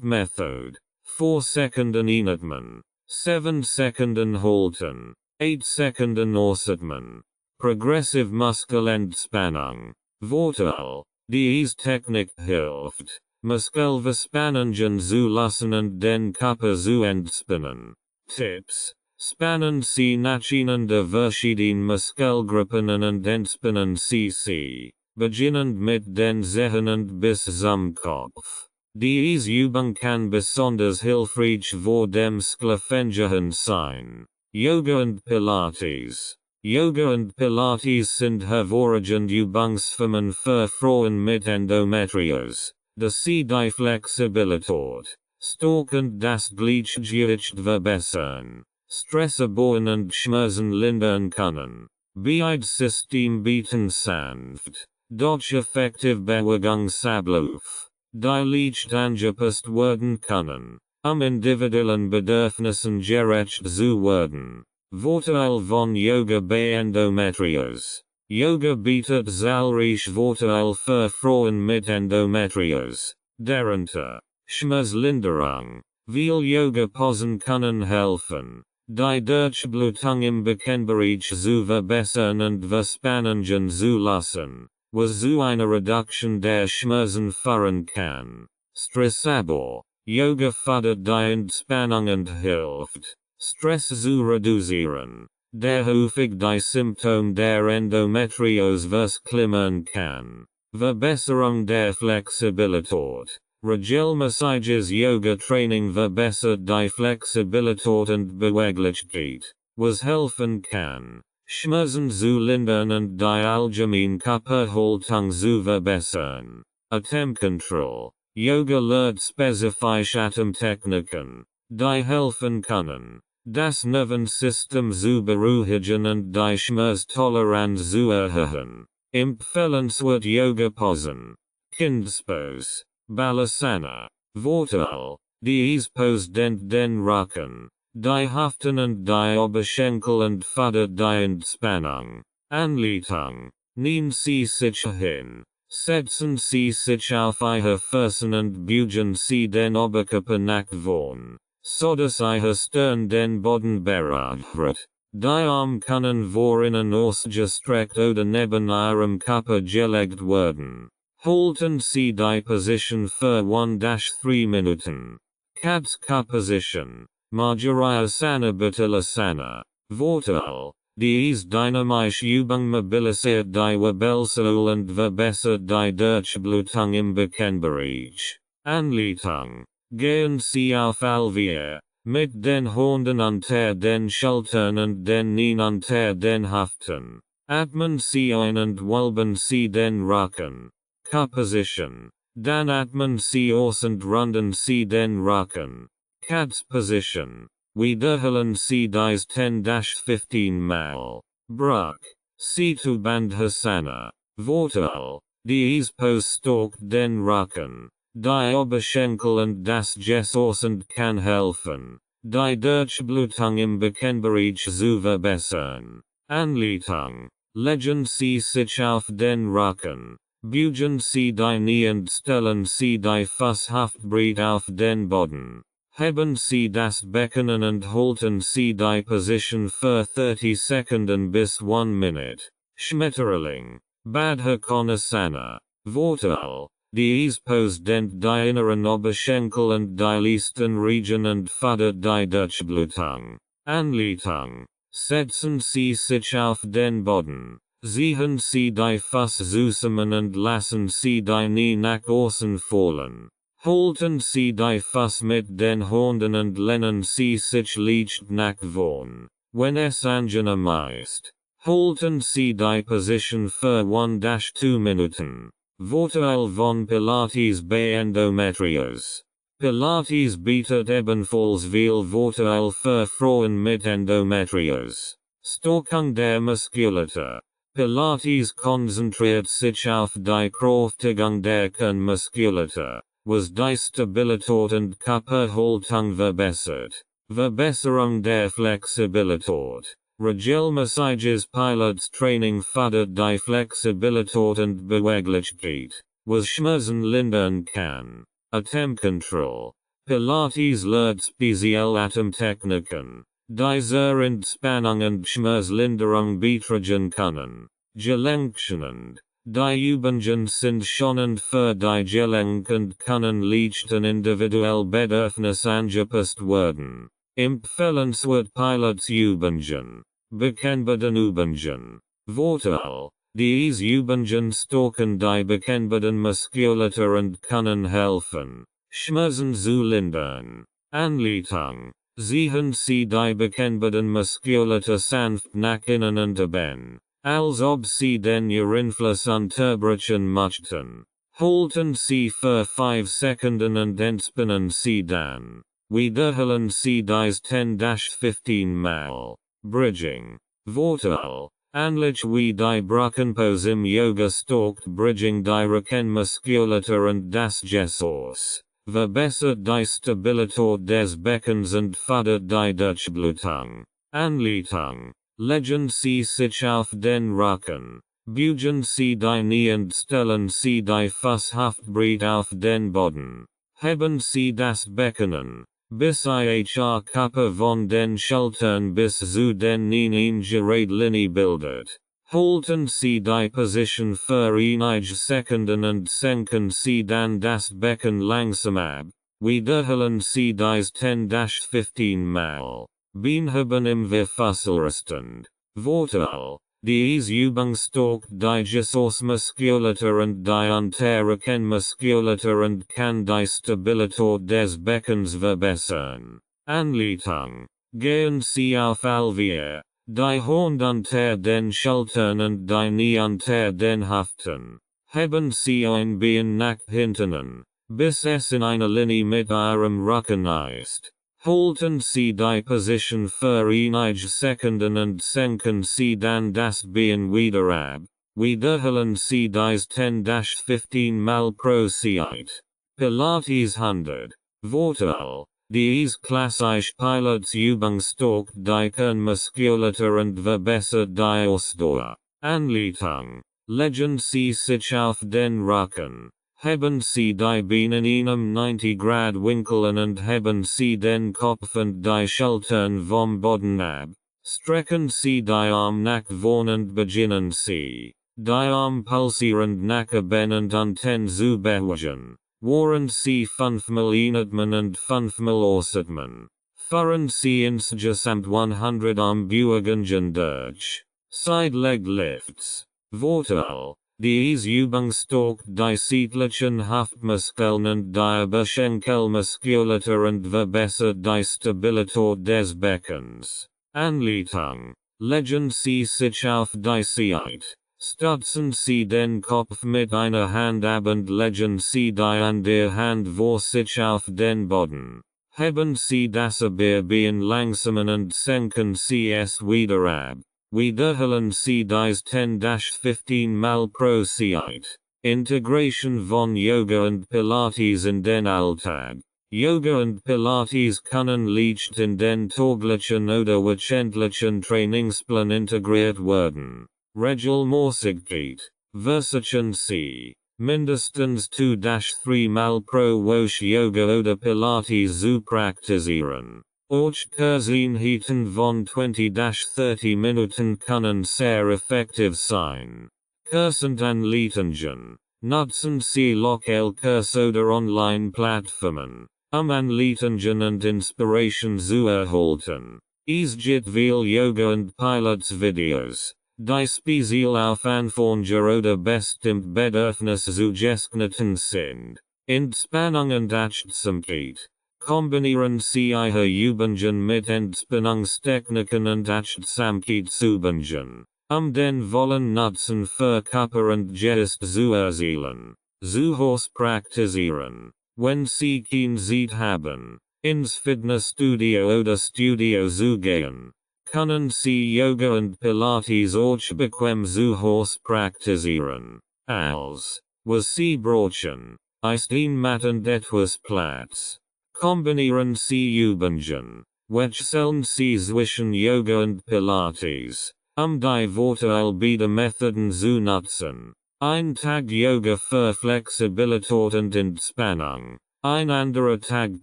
Method. 4 Sekunden einatmen, 7 Sekunden halten, 8 Sekunden ausatmen. Progressive Muskelentspannung. Vorteil. Diese Technik hilft, Muskelverspannungen zu lassen und den Körper zu entspannen. Tipps. Spannen Sie nacheinander verschiedene Muskelgruppen und entspannen Sie, beginnend mit den Zehen und bis zum Kopf. Diese Übung kann besonders hilfreich vor dem Schlafengehen sein. Yoga und Pilates. Yoga und Pilates sind hervorragende Übungsformen für Frauen mit Endometriose, da sie die Flexibilität, Stärke und das Gleichgewicht verbessern, Stress abbauen und Schmerzen lindern können. Beide System bieten sanft, doch effektiv Bewegungsablauf, die leicht angepasst werden können, individuellen Bedürfnissen gerecht zu werden. Vorteil von Yoga bei Endometriose. Yoga bietet zahlreiche Vorteile für Frauen mit Endometriose, darunter Schmerzlinderung. Viele Yoga-Posen können helfen, die Durchblutung im Beckenbereich zu verbessern und Verspannungen zu lassen, was zu einer Reduktion der Schmerzen führen kann. Stressabbau. Yoga fördert die Entspannung und hilft, Stress zu reduzieren, der häufig die Symptome der Endometriose verklimmern kann. Verbesserung der Flexibilität. Regelmäßiges Yoga-Training verbessert die Flexibilität und Beweglichkeit, was helfen kann, Schmerzen zu lindern und die allgemeine Körperhaltung zu verbessern. Atemkontrolle. Yoga lehrt spezifische Atemtechniken, die helfen können, das Nervensystem zu beruhigen und die Schmerztoleranz zu erhöhen. Empfehlenswert Yoga-Posen. Kindspose. Balasana. Vorteil. Diese Pose dehnt den Rücken, die Hüften und die Oberschenkel und fördert die Entspannung. Anleitung. Knien Sie sich hin. Setzen Sie sich auf Ihre Fersen und beugen Sie den Oberkörper nach vorn, sodass Ihre Stirn den Boden berührt. Die Arme können vor innen ausgestreckt oder neben Ihrem Körper gelegt werden. Halten Sie die Position für 1-3 Minuten. Katz-Ka Position. Majorayasana Batalasana. Vorteil. Diese dynamische Übung mobilisiert die Wirbelsäule und verbessert die Durchblutung im Beckenbereich. Anleitung. Gehen Sie auf all vier, mit den Händen unter den Schultern und den Knien unter den Hüften. Atmen Sie ein und wölben Sie den Rücken. Ka-Position. Dann atmen Sie aus und runden Sie den Rücken. Katz-Position. Wiederholen Sie dies 10-15 Mal. Bruch. Situbandhasana. Vorteil. Diese Pose stärkt den Rücken, die Oberschenkel und das Gesäß und kann helfen, die Durchblutung im Beckenbereich zu verbessern. Anleitung. Legen Sie sich auf den Rücken, Bugen sie die nie und stellen sie die Fusshaftbreit auf den Boden. Heben sie das Becken und halten sie die Position für 30 Sekunden bis 1 Minute. Schmetterling. Badher Konasana. Vorteil. Dies Pose dent die inneren Oberschenkel und die leisten Region und fördert die Durchblutung. Anleitung. Setzen Sie sich auf den Boden. Ziehen Sie die Fuß zusammen und lassen Sie die Knie nach außen fallen. Halten Sie die Fuß mit den Händen und lehnen Sie sich leicht nach vorn. Wenn es angenehm ist, halten Sie die Position für 1-2 Minuten. Vorteil von Pilates bei Endometriose. Pilates bietet ebenfalls viel Vorteil für Frauen mit Endometriose. Stärkung der Muskulatur. Pilates konzentriert sich auf die Kräftigung der Kernmuskulatur, was die Stabilität und Körperhaltung verbessert. Verbesserung der Flexibilität. Regelmäßiges Pilates-Training fördert die Flexibilität und Beweglichkeit, was Schmerzen lindern kann. Atemkontrolle. Pilates lehrt speziell Atemtechniken, die zur Entspannung und Schmerzlinderung beitragen können. Gelenkschonend. Die Übungen sind schonend für die Gelenke und können leichten individuell Bedürfnis angepasst werden. Empfehlenswert Pilates-Übungen. Bekennbaren Übungen. Vorteil. Diese Übungen stärken die bekennbaren Muskulatur und können helfen, Schmerzen zu lindern. Anleitung. Ziehen Sie die bekennbaren Muskulatur sanft nach innen und eben, als ob Sie den Urinfluss unterbrechen möchten. Halten Sie für 5 Sekunden und entspannen Sie dann. Wiederholen Sie dies 10-15 Mal. Bridging. Vorteil. Ähnlich wie die Brückenpose im Yoga stärkt Bridging die Rückenmuskulatur und das Gesäß. Verbessert die Stabilität des Beckens und fördert die Durchblutung. Anleitung. Legen Sie sich auf den Rücken. Bugen Sie die Knie und stellen Sie die Fußhaftbreit auf den Boden. Heben Sie das Becken bis ihr Körper von den Schultern bis zu den Knien gerade Linie bildet. Halten Sie die Position für einige Sekunden und senken Sie dann das Becken langsam ab. Wiederholen Sie dies 10-15 Mal. Beinheben im Verfasselstand. Vorteil. Diese Übung stärkt die Gesäßmuskulatur und die untere Kennmuskulatur und kann die Stabilität des Beckens verbessern. Anleitung. Gehen Sie auf all vier. Die Hand unter den Schultern und die Knie unter den Hüften. Heben Sie ein Bein nach hinten, bis es in einer Linie mit Ihrem Rücken ist. Halten Sie die Position für einige Sekunden und senken Sie dann das Bein wieder ab. Wiederholen Sie dies 10-15 Mal pro Zeit. Pilates 100. Vorteil. Diese klassische Pilates-Übung stärkt die Kernmuskulatur und verbessert die Ausdauer. Anleitung. Legen Sie sich auf den Rücken. Heben Sie die Beine in einem 90-Grad-Winkel und heben Sie den Kopf und die Schultern vom Boden ab. Strecken Sie die Arme nach vorn und beginnen Sie, die Arme pulsierend nach oben und unten zu bewegen. Während Sie 5-mal einatmen und 5-mal ausatmen. Führen Sie insgesamt 100 Armbewegungen durch. Side-Leg Lifts. Vorteil. Diese Übung stärkt die seitlichen Hüftmuskeln und die Oberschenkelmuskulatur und verbessert die Stabilität des Beckens. Anleitung. Legen Sie sich auf die Seite. Stützen Sie den Kopf mit einer Hand ab und legen Sie die andere Hand vor sich auf den Boden. Heben Sie das Bein langsam und senken Sie es wieder ab. Wiederholen Sie dies 10-15 Mal pro Zeit. Integration von Yoga und Pilates in den Alltag. Yoga und Pilates können leicht in den täglichen oder wöchentlichen Trainingsplan integriert werden. Regelmäßigkeit. Versachen C. Mindestens 2-3 Mal pro Woche Yoga oder Pilates zu praktizieren. Och Kurseinheiten von 20-30 Minuten können sehr effektiv sein. Kursanleitungen. Nutzen Sie lokale Kurse oder Online-Plattformen, Anleitungen und Inspiration zu erhalten. Es gibt viel Yoga und Pilates-Videos, die speziell auf Anfänger oder bestimmt Bedürfnisse zugeschnitten sind. Entspannung und Achtsamkeit. Kombinieren Sie Ihre Übungen mit Entspannungstechniken und Achtsamkeitsübungen, den vollen Nutzen für Körper und Geist zu erzielen. Zuhause praktizieren. Wenn Sie kein Zeit haben, ins Fitnessstudio oder Studio zu gehen, können Sie Yoga und Pilates auch bequem zu Hause praktizieren. Als was Sie brauchen, ist ein Mat und etwas Platz. Kombinieren Sie Übungen, welche Sie zwischen Yoga und Pilates, die Vorteile beider Methoden zu nutzen. Ein Tag Yoga für Flexibilität und Entspannung, ein anderer Tag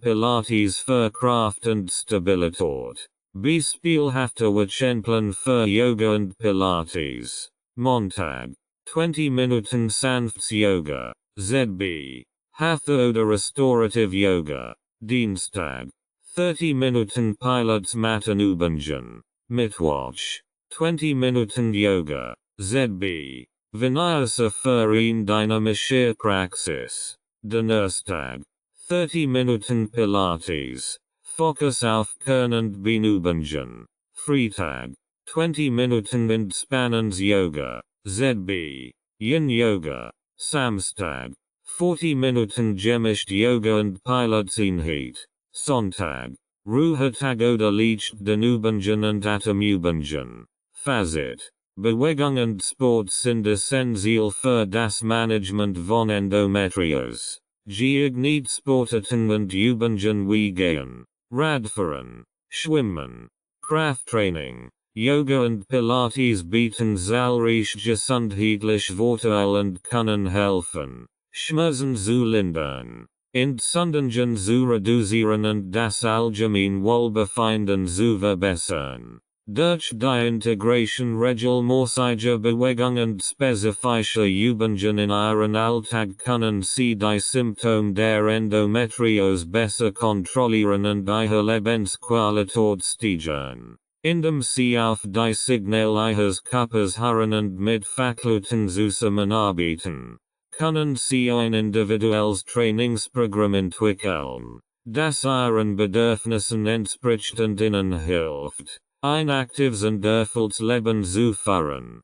Pilates für Kraft und Stabilität. Beispielhafter Wochenplan für Yoga und Pilates. Montag, 20 Minuten sanftes Yoga, ZB. Hatha oder Restorative Yoga. Dienstag, 30 Minuten Pilates Mattenübungen. Mittwoch, 20 Minuten Yoga, ZB. Vinyasa für eine dynamische Praxis. Donnerstag, 30 Minuten Pilates. Fokus auf Kern und Beinübungen. Freitag, 20 Minuten Entspannungs-Yoga, ZB. Yin Yoga. Samstag, 40 Minuten gemischt Yoga und Pilates-Einheit. Sonntag, Ruhetag oder Lichtdenübungen und Atemübungen. Fazit. Bewegung und Sport sind essentiell für das Management von Endometriose. Geeignet Sportarten und Übungen wie Gehen, Radfahren, Schwimmen, Krafttraining, Yoga und Pilates bieten zahlreiche gesundheitliche Vorteile und können helfen, Schmerzen zu lindern, Entzündungen zu reduzieren und das allgemeine Wohlbefinden zu verbessern. Durch die Integration regelmäßiger Bewegung und spezifischer Übungen in Ihren Alltag können Sie die Symptome der Endometriose besser kontrollieren und Ihre Lebensqualität steigern. Indem Sie auf die Signale Ihres Körpers hören und mit Fachleuten zusammenarbeiten, können Sie ein individuelles Trainingsprogramm entwickeln, das Ihren Bedürfnissen entspricht und Ihnen hilft, ein aktives und erfülltes Leben zu führen.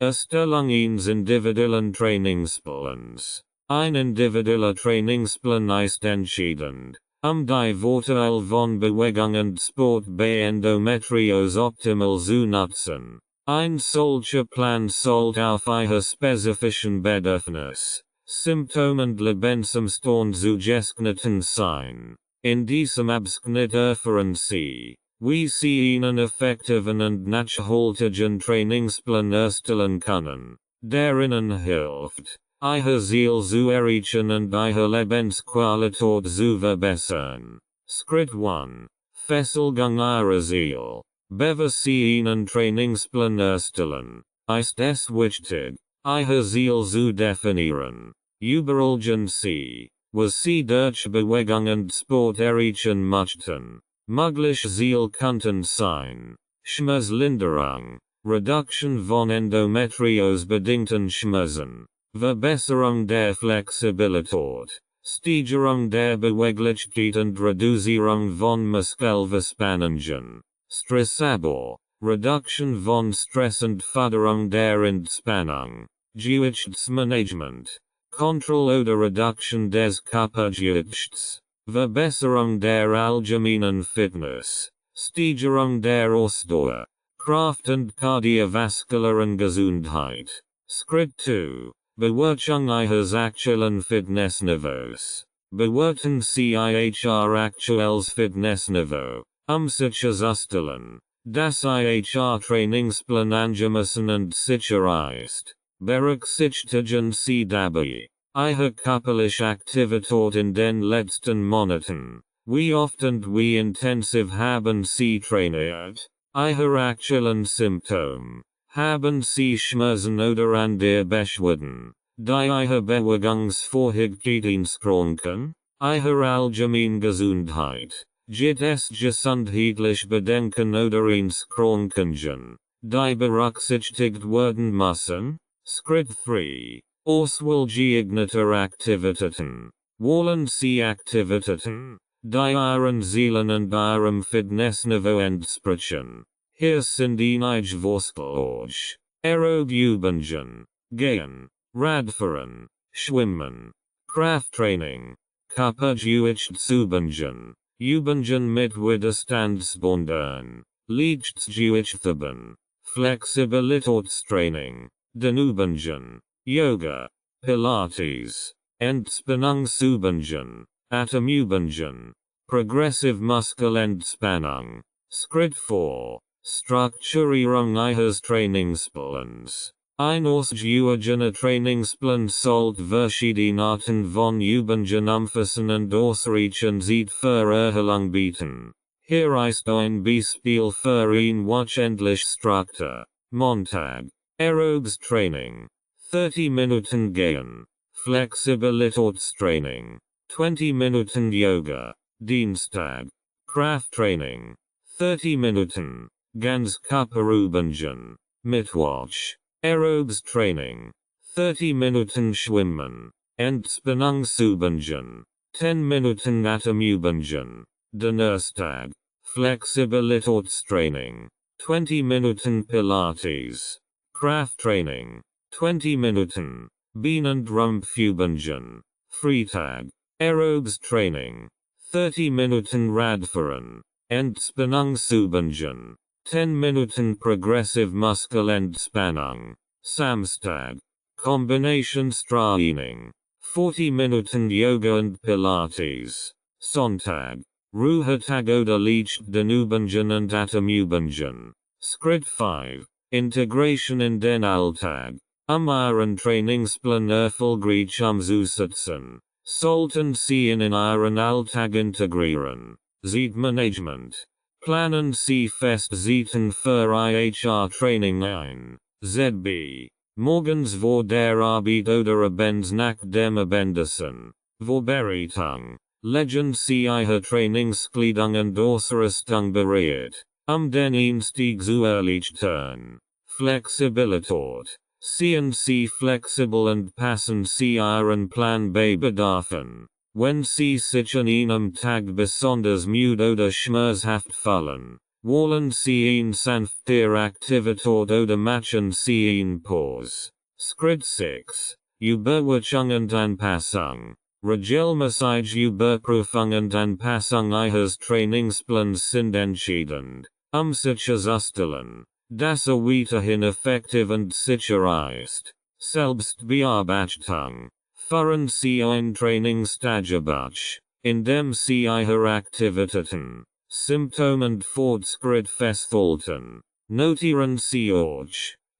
Erstellung eines individuellen Trainingsplans. Ein individueller Trainingsplan ist entscheidend, die Vorteile von Bewegung und Sport bei Endometriose optimal zu nutzen. Ein solcher Plan sollte auf Ihre spezifischen Bedürfnisse, Symptome und Lebensumstände zugeschnitten sein. In diesem Abschnitt erfahren Sie, wie Sie einen effektiven und nachhaltigen Trainingsplan erstellen können, der Ihnen hilft, Ihr Ziel zu erreichen und Ihre Lebensqualität zu verbessern. Schritt 1. Festlegung Ihrer Ziel. Bevor Sie einen Trainingsplan erstellen, ist es wichtig, Ihr Ziel zu definieren. Überlegen Sie, was Sie durch Bewegung und Sport erreichen möchten. Mögliche Ziel könnten sein: Schmerzlinderung, Reduktion von Endometriose-bedingten Schmerzen, Verbesserung der Flexibilität, Steigerung der Beweglichkeit und Reduzierung von Muskelverspannungen, Stressabbau, Reduktion von Stress und Förderung der Entspannung, Gewichtsmanagement, Kontrolle oder Reduktion des Körpergewichts, Verbesserung der allgemeinen Fitness, Steigerung der Ausdauer, Kraft und kardiovaskularen Gesundheit. Schritt 2. Bewertung Ihres aktuellen Fitnessniveaus. Bewerten Sie Ihr aktuelles Fitnessniveau, sicherzustellen, dass Ihr Trainingsplan angemessen und sicher ist. Berücksichtigen Sie dabei Ihre körperliche Aktivität in den letzten Monaten. Wie oft und wie intensiv haben Sie trainiert? Ihre aktuellen Symptome. Haben Sie Schmerzen oder andere Beschwerden, die Ihre Bewegungsfähigkeit einschränken? Ihre allgemeine Gesundheit. Gibt es gesundheitliche Bedenken oder Einschränkungen, die berücksichtigt werden müssen? Schritt 3. Auswahl geeigneter Aktivitäten. Wollen Sie Aktivitäten, die Ihren Zielen und Ihrem Fitnessniveau entsprechen? Hier sind einige Vorschläge. Aerobübungen, Gehen, Radfahren, Schwimmen, Krafttraining, Körpergewichtsübungen, Übungen mit Widerstandsbändern, Leichtgewichtsheben, Flexibilitätstraining, Dehnübungen, Yoga, Pilates, Entspannungsübungen, Atemübungen, Progressive Muskelentspannung. Schritt 4. Strukturierung Ihres Trainingsplans. Ein ausgewogener Trainingsplan sollte verschiedene Arten von Übungen umfassen und ausreichend für Erholung bieten. Hier ist ein Beispiel für eine wöchentliche Struktur. Montag. Aerobes Training. 30 Minuten gehen. Flexibilitätstraining. 20 Minuten Yoga. Dienstag. Krafttraining. 30 Minuten. Ganzkörperübungen. Mittwoch. Aerobes Training. 30 Minuten Schwimmen. Entspannungsübungen. 10 Minuten Atemübungen. Donnerstag. Flexibilitätstraining. 20 Minuten Pilates. Krafttraining. 20 Minuten. Bein- und Rumpfübungen. Freitag. Aerobes Training. 30 Minuten Radfahren. Entspannungsübungen. 10 Minuten Progressive Muskelentspannung. Samstag. Kombinationstraining. 40 Minuten Yoga und Pilates. Sonntag. Ruhetag oder Lichtdehnübungen und Atemübungen. Schritt 5. Integration in den Alltag. Ihren Trainingsplan erfolgreich umzusetzen, sollten Sie ihn in Ihren Alltag integrieren. Zeitmanagement. Planen Sie fest Zeiten für Ihr Training ein. ZB. Morgens vor der Arbeit oder abends nach dem Abendessen. Beratung. Legen Sie Ihre Trainingskleidung und Ausrüstung bereit, den Einstieg zu erleichtern. Flexibilität. Seien Sie flexibel und passen Sie Ihren Plan bei Bedarfen. Wenn Sie sich an einem Tag besonders müde oder schmerzhaft fühlen, wollen Sie eine sanftere Aktivität oder machen Sie eine Pause. Schritt 6. Überwachung und Anpassung. Regelmäßige Überprüfung und Anpassung Ihres Trainingsplans sind entscheidend, sicherzustellen, dass weiterhin effektiv und sicher ist. Selbstbearbeitung. Führen Sie ein Trainingstagebuch, in dem Sie Ihre Aktivitäten, Symptome und Fortschritt festhalten. Notieren Sie auch,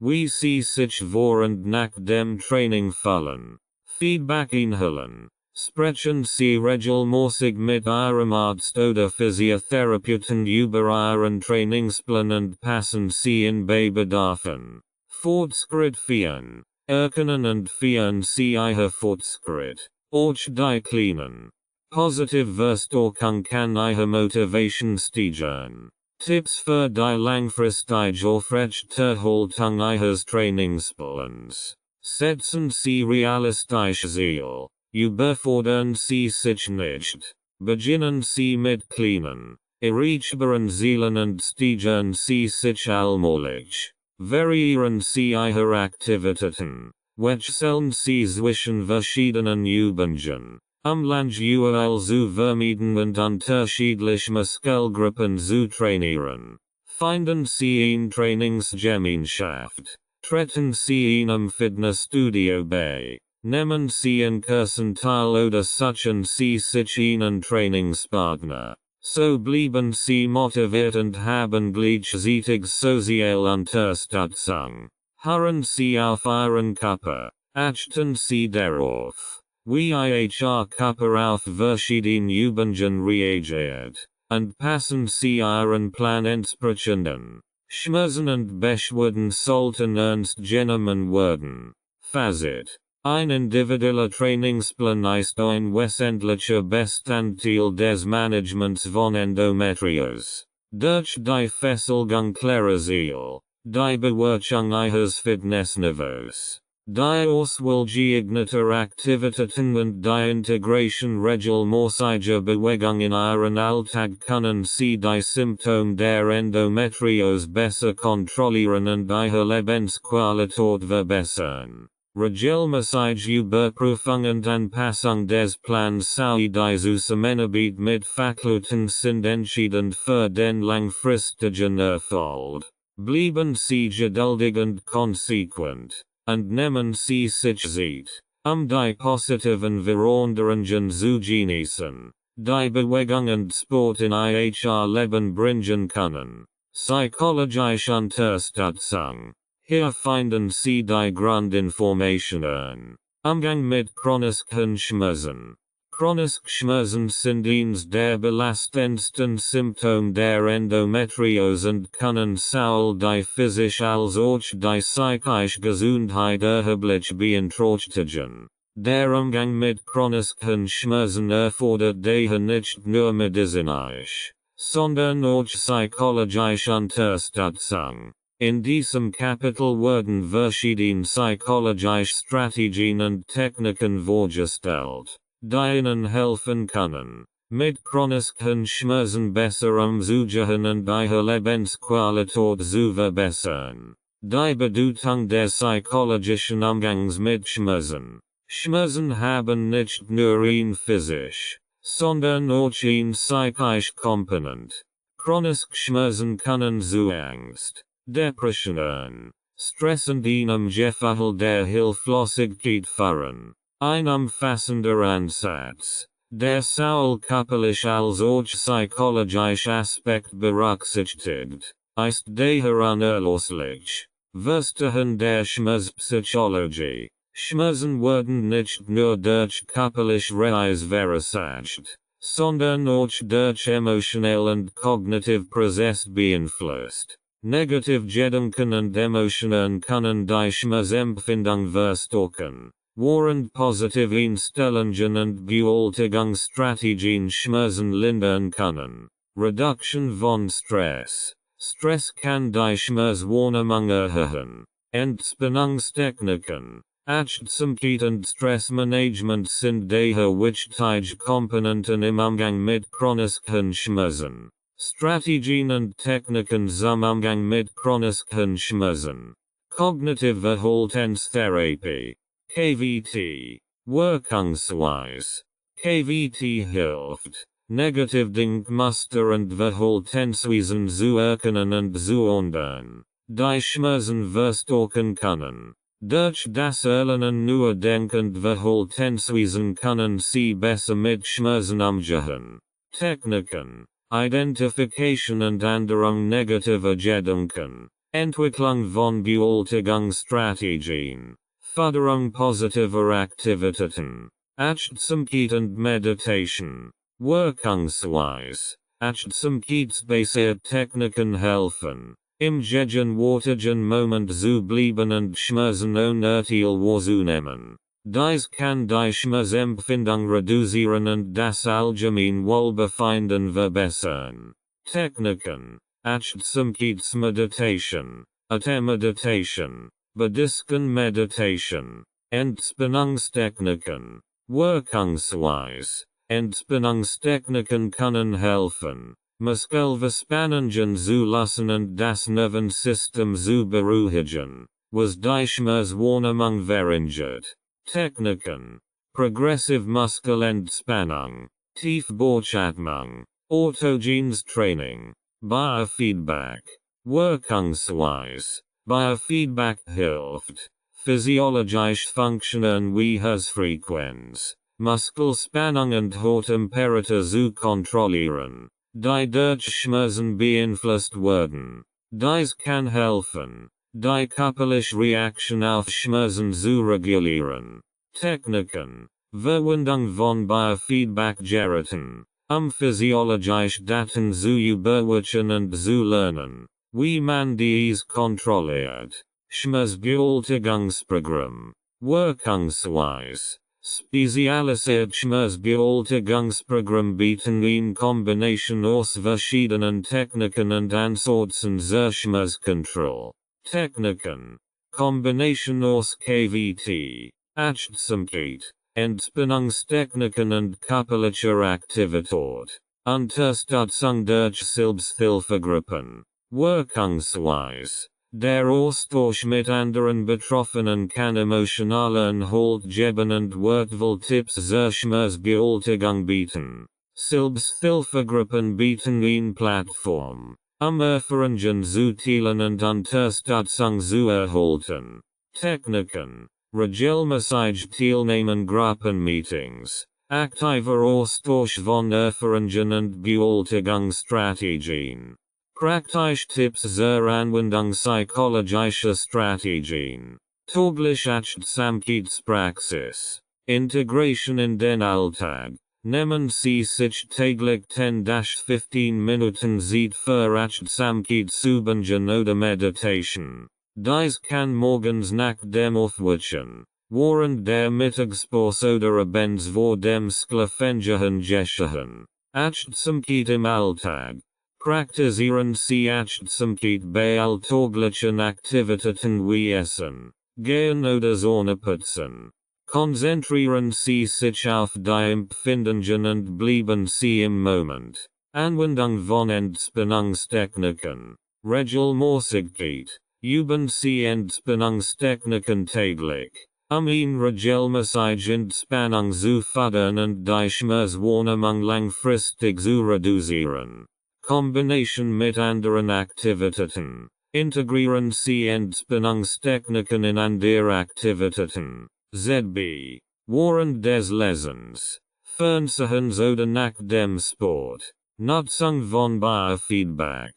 wie Sie sich vor und nach dem Training fühlen. Feedback einholen. Sprechen Sie regelmäßig mit Ihrem Arzt oder Physiotherapeuten über Ihren Trainingsplan und passen Sie ihn bei Bedarfen. Fortschritt 4. Erkennen und feiern Sie Ihr Fortschritt. Auch die kleinen, positive Verstärkung kann Ihre Motivation steigern. Tipps für die langfristige Aufrechterhaltung Ihres Trainingsplans. Setzen Sie realistische Ziele. Überfordern Sie sich nicht. Beginnen Sie mit kleinen, erreichbaren Zielen und steigern Sie sich allmählich. Variieren Sie Ihre Aktivitäten. Wechseln Sie zwischen verschiedenen Übungen, Langüberall zu vermeiden und unterschiedliche Muskelgruppen zu trainieren. Finden Sie eine Trainingsgemeinschaft. Treten Sie in einem Fitnessstudio bei. Nehmen Sie in Kursen teil oder suchen Sie sich einen Trainingspartner. So bleiben Sie motiviert und haben gleichzeitig soziale Unterstützung. Hurren sie auf ihren Körper, achten sie darauf, wie ihr Körper auf verschiedene Übungen reagiert, und passen sie ihren Plan entsprechend an. Schmerzen und Beschwerden sollten ernst genommen werden. Fazit: Ein individueller Trainingsplan ist ein wesentlicher Bestandteil des Managements von Endometriose. Durch die Fesselung klarer Ziele, die Bewertung ihres Fitnessniveaus, die Auswahl geeigneter Aktivitäten und die Integration regelmäßiger Bewegung in ihren Alltag können sie die Symptome der Endometriose besser kontrollieren und ihre Lebensqualität verbessern. Regelmäßige Überprüfung und Anpassung des Plans sowie die Zusammenarbeit mit Fachleuten sind entscheidend für den langfristigen Erfolg. Bleiben Sie geduldig und konsequent, und nehmen Sie sich Zeit, die positiven Veränderungen zu genießen, die Bewegung und Sport in Ihr Leben bringen können. Psychologische Unterstützung. Hier finden Sie die Grundinformationen. Umgang mit chronischen Schmerzen. Chronische Schmerzen sind eines der belastendsten Symptome der Endometriose und können sowohl die physische als auch die psychische Gesundheit erheblich beeinträchtigen. Der Umgang mit chronischen Schmerzen erfordert daher nicht nur medizinisch, sondern auch psychologische Unterstützung. In diesem Kapitel werden verschiedene psychologische Strategien und Techniken vorgestellt, die Ihnen helfen können, mit chronischen Schmerzen besser umzugehen und Ihre Lebensqualität zu verbessern. Die Bedeutung des psychologischen Umgangs mit Schmerzen. Schmerzen haben nicht nur ein physisch, sondern auch ein psychisch Komponent. Chronische Schmerzen können zu Angst, Depressionen, Stress und einem Gefühl der Hilflosigkeit führen. Ein umfassender Ansatz, der sowohl körperlich als auch psychologisch Aspekt berücksichtigt, ist daher unerlässlich. Verstehen der Schmerzpsychologie. Schmerzen werden nicht nur durch körperliche Reize verursacht, sondern auch durch emotionell und kognitive Prozesse beeinflusst. Negative Gedanken und Emotionen können die Schmerzempfindung verstärken, während positive Einstellungen und Bewältigungsstrategien Schmerzen lindern können. Reduktion von Stress. Stress kann die Schmerzwahrnehmung erhöhen. Entspannungstechniken. Achtsamkeit und Stressmanagement sind daher wichtige Komponenten im Umgang mit chronischen Schmerzen. Strategien und Techniken zum Umgang mit chronischen Schmerzen. Cognitive Verhaltenstherapie. KVT. Wirkungsweise. KVT hilft, negative Denkmuster und Verhaltensweisen zu erkennen und zu ändern, die Schmerzen verstärken können. Durch das Erlernen neuer Denk- und Verhaltensweisen können Sie besser mit Schmerzen umgehen. Techniken. Identification und Änderung negativer Gedanken, Entwicklung von Bewältigungsstrategien, Förderung positiver Aktivitäten, Achtsamkeit und Meditation, Wirkungsweise, Achtsamkeitsbasierte Techniken helfen, im gegenwärtigen Moment zu bleiben und Schmerzen unnötig wahrzunehmen. Dies kann die Schmerzempfindung reduzieren und das allgemeine Wohlbefinden verbessern. Techniken. Achtsamkeitsmeditation, Meditation, Buddhistische Meditation, Entspannungstechniken, Wirkungsweise. Entspannungstechniken können helfen, Muskelverspannungen zu lassen und das Nervensystem zu beruhigen, was die Schmerzwahrnehmung verringert. Techniken. Progressive Muskelentspannung, Tiefbauchatmung, Autogenes Training, Biofeedback, Wirkungsweise. Biofeedback hilft, physiologisch funktionieren wie Herzfrequenz, Muskelspannung und Hauttemperatur zu kontrollieren, die durch Schmerzen beeinflusst werden. Dies kann helfen, die körperliche Reaktion auf Schmerzen zu regulieren. Techniken. Verwendung von Biofeedback-Geräten, physiologische Daten zu überwachen und zu lernen, wie man dies kontrolliert. Schmerzbeobachtungsprogramm. Wirkungsweise. Spezialisiert Schmerzbeobachtungsprogramm bieten in Kombination aus verschiedenen Techniken und Ansätzen zur Schmerzkontrolle. Techniken. Kombination aus KVT, Achtsamkeit, Entspannungstechniken und körperlicher Aktivität. Unterstützung durch Selbsthilfegruppen. Wirkungsweise. Der Austausch mit anderen Betroffenen kann emotionalen Halt geben und wertvolle Tipps zur Schmerzbewältigung bieten. Selbsthilfegruppen bieten eine Plattform, Erfahrungen zu teilen und Unterstützung zu erhalten. Techniken. Regelmäßig teilnehmen Gruppenmeetings. Aktiver Austausch von Erfahrungen und Bewältigungsstrategien. Praktische Tipps zur Anwendung psychologischer Strategien. Tägliche Achtsamkeitspraxis. Integration in den Alltag. Nehmen Sie sich täglich 10-15 Minuten Zeit für Achtsamkeitsübungen oder Meditation. Dies kann morgens nach dem Aufwachen, während der Mittagspause oder abends vor dem Schlafengehen geschehen. Achtsamkeit im Alltag. Praktizieren Sie Achtsamkeit bei alltäglichen Aktivitäten wie Essen, Gehen oder Zähneputzen. Konzentrieren Sie sich auf die Empfindungen und bleiben Sie im Moment. Anwendung von Entspannungstechniken. Regelmäßigkeit. Üben Sie Entspannungstechniken täglich, in regelmäßig Entspannung zu fördern und die Schmerzwahrnehmung langfristig zu reduzieren. Kombination mit anderen Aktivitäten. Integrieren Sie Entspannungstechniken in andere Aktivitäten. ZB. Während des Lesens, Fernsehens oder nach dem Sport. Nutzung von Biofeedback.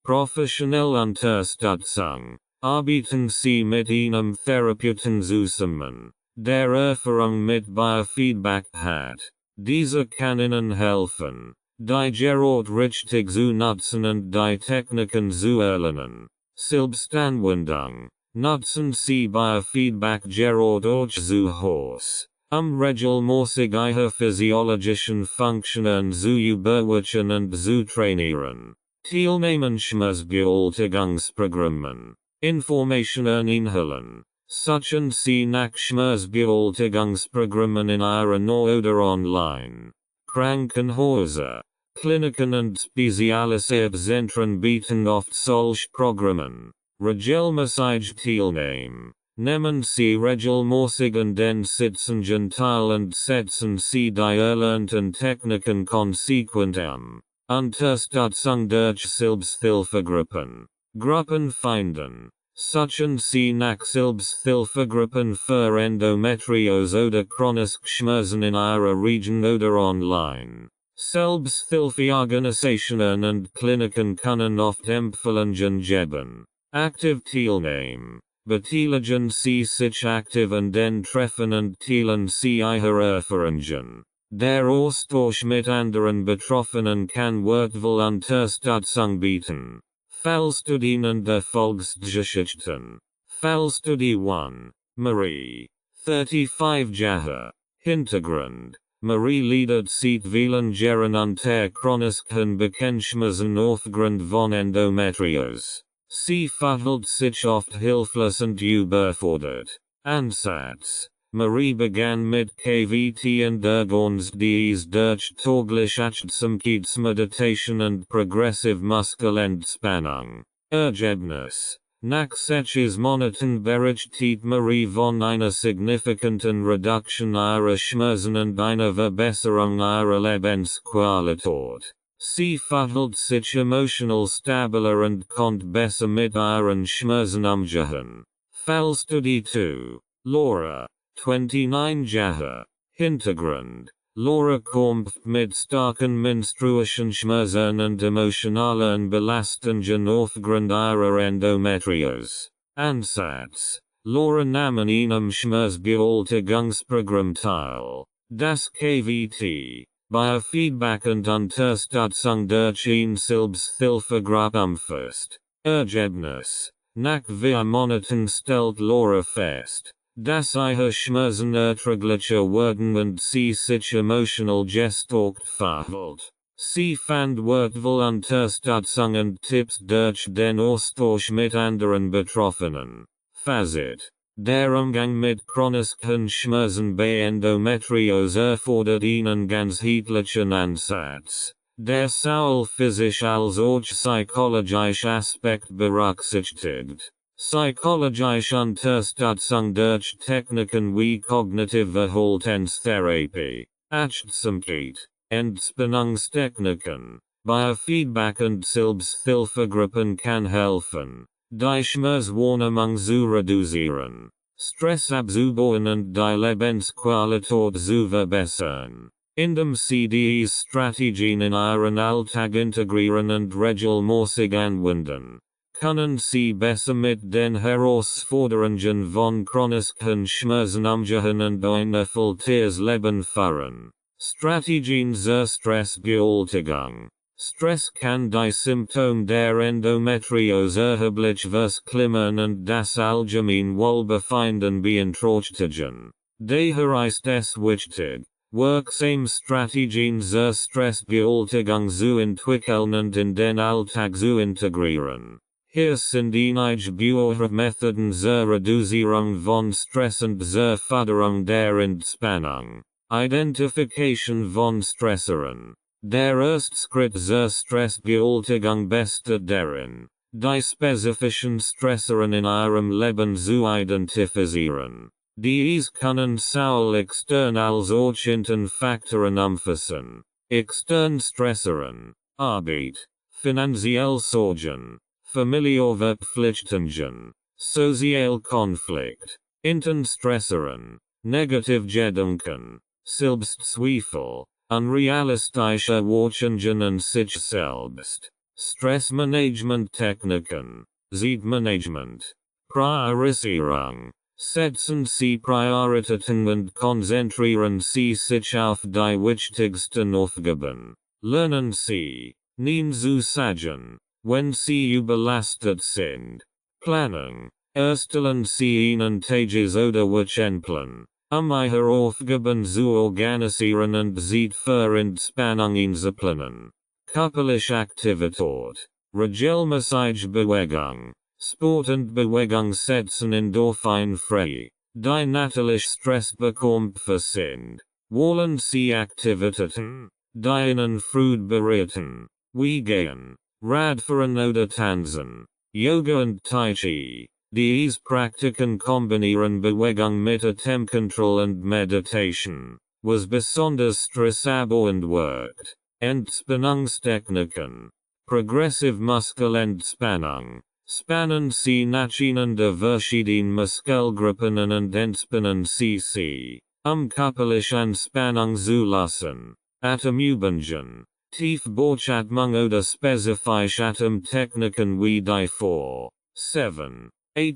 Professionelle Unterstützung. Arbeiten Sie mit einem Therapeuten zusammen, der Erfahrung mit Biofeedback hat. Dieser kann Ihnen helfen, die Gerät richtig zu nutzen und die Techniken zu erlernen. Selbstanwendung. Nutzen Sie Biofeedback-Gerät auch zu Hause, regelmäßig Ihre physiologischen Funktionen zu überwachen und zu trainieren. Teilnehmen Schmerzbewältigungsprogrammen. Informationen einholen. Suchen Sie nach Schmerzbewältigungsprogrammen in Ihrer Nähe oder online. Krankenhäuser, Kliniken und spezialisierte Zentren bieten oft solche Programmen. Regelmäßig teilnehmen. Nehmen Sie regelmäßig an den Sitzungen teil und setzen Sie die erlernten Techniken konsequent um. Unterstützung durch Selbsthilfegruppen. Gruppen finden. Suchen Sie nach Selbsthilfegruppen für Endometriose oder chronische Schmerzen in Ihrer Region oder online. Selbsthilfeorganisationen und Kliniken können oft Empfehlungen geben. Aktiv teilnehmen. Beteiligen Sie sich aktiv an den Treffen und teilen Sie Ihre Erfahrungen. Der Austausch mit anderen Betroffenen kann wertvolle Unterstützung bieten. Fallstudien und Erfolgsgeschichten. Fallstudie 1. Marie. 35 Jahre. Hintergrund. Marie leidet seit vielen Jahren unter chronischen Beckenschmerzen aufgrund von Endometriose. Sie fühlt sich oft hilflos und überfordert. Ansatz. Marie begann mit KVT und Dies durch tägliche Achtsamkeitsmeditation und progressive Muskelentspannung. Ergebnis. Nach 6 Monaten berichtet Marie von einer signifikanten Reduktion ihrer Schmerzen und einer Verbesserung ihrer Lebensqualität. Sie fühlt sich emotional stabiler und konnte besser mit ihren Schmerzen umgehen. Fallstudie 2. Laura. 29 Jahre. Hintergrund. Laura kämpft mit starken menstruation Schmerzen und emotionalen Belastungen aufgrund ihrer Endometriose. Ansatz. Laura Namen einem Schmerzbeultigungsprogramm teil. Das KVT. Biofeedback und Unterstützung durch ein Selbsthilfegruppe umfasst. Ergebnis. Nach 4 Monaten stellt Laura fest, dass ihre Schmerzen erträglicher wurden und sie sich emotional gestärkt verhält. Sie fand wertvolle Unterstützung und Tipps durch den Austausch mit anderen Betroffenen. Fazit. Der Umgang mit chronischen Schmerzen bei Endometriose erfordert einen ganzheitlichen Ansatz, der sowohl physisch als auch psychologische Aspekte berücksichtigt. Psychologische Unterstützung durch Techniken wie kognitive Verhaltenstherapie, Achtsamkeit, Entspannungstechniken, Biofeedback und Selbsthilfegruppen kann helfen, die Schmerzwahrnehmung zu reduzieren, Stress abzubauen und die Lebensqualität zu verbessern. Indem sie diese Strategien in ihren Alltag integrieren und regelmäßig anwenden, können sie besser mit den Herausforderungen von chronischen Schmerzen umgehen und ein erfülltes Leben führen. Strategien zur Stressbewältigung. Stress kann die Symptome der Endometriose erheblich verklimmern und das allgemeine Wohlbefinden beeinträchtigen. Daher ist es wichtig, wirksame Strategien zur Stressbewältigung zu entwickeln und in den Alltag zu integrieren. Hier sind einige Methoden zur Reduzierung von Stress und zur Förderung der Entspannung. Identification von Stressern. Der erste Schritt zur Stressbewältigung besteht darin, die spezifischen Stressern in ihrem Leben zu identifizieren. Dies können sowohl extern als auch interne Faktoren umfassen. Externe Stressern, Arbeit, finanzielle Sorgen, familiäre Verpflichtungen, sozialer Konflikt. Interne Stressern, negative Gedanken, Selbstzweifel, unrealistische Erwartungen an sich selbst. Stressmanagement-Techniken, Zeitmanagement, Priorisierung. Setzen Sie Prioritäten und konzentrieren Sie sich auf die wichtigsten Aufgaben. Lernen Sie, Nein zu sagen, wenn Sie überlastet sind. Planung. Erstellen Sie einen Tages- oder Wochenplan, ihre Aufgaben zu organisieren und Zeit für Entspannung einzuplanen. Körperliche Aktivität. Regelmäßige Bewegung. Sport und Bewegung setzen Endorphin frei, die natürlich Stress bekämpfen sind. Wollen Sie Aktivitäten, die Ihnen Freude bereiten, wie Gehen, Radfahren oder Tanzen, Yoga und Tai Chi. Diese Praktiken kombinieren Bewegung mit Atemkontrolle und Meditation, was besonders stressabbauend wirkt. Entspannungstechniken. Progressive Muskelentspannung. Spannen Sie nacheinander verschiedene Muskelgruppen und entspannen Sie sie, körperliche Entspannung zu lassen. Atemübungen. Tiefbauchatmung oder spezifische Atemtechniken wie die 4-7-8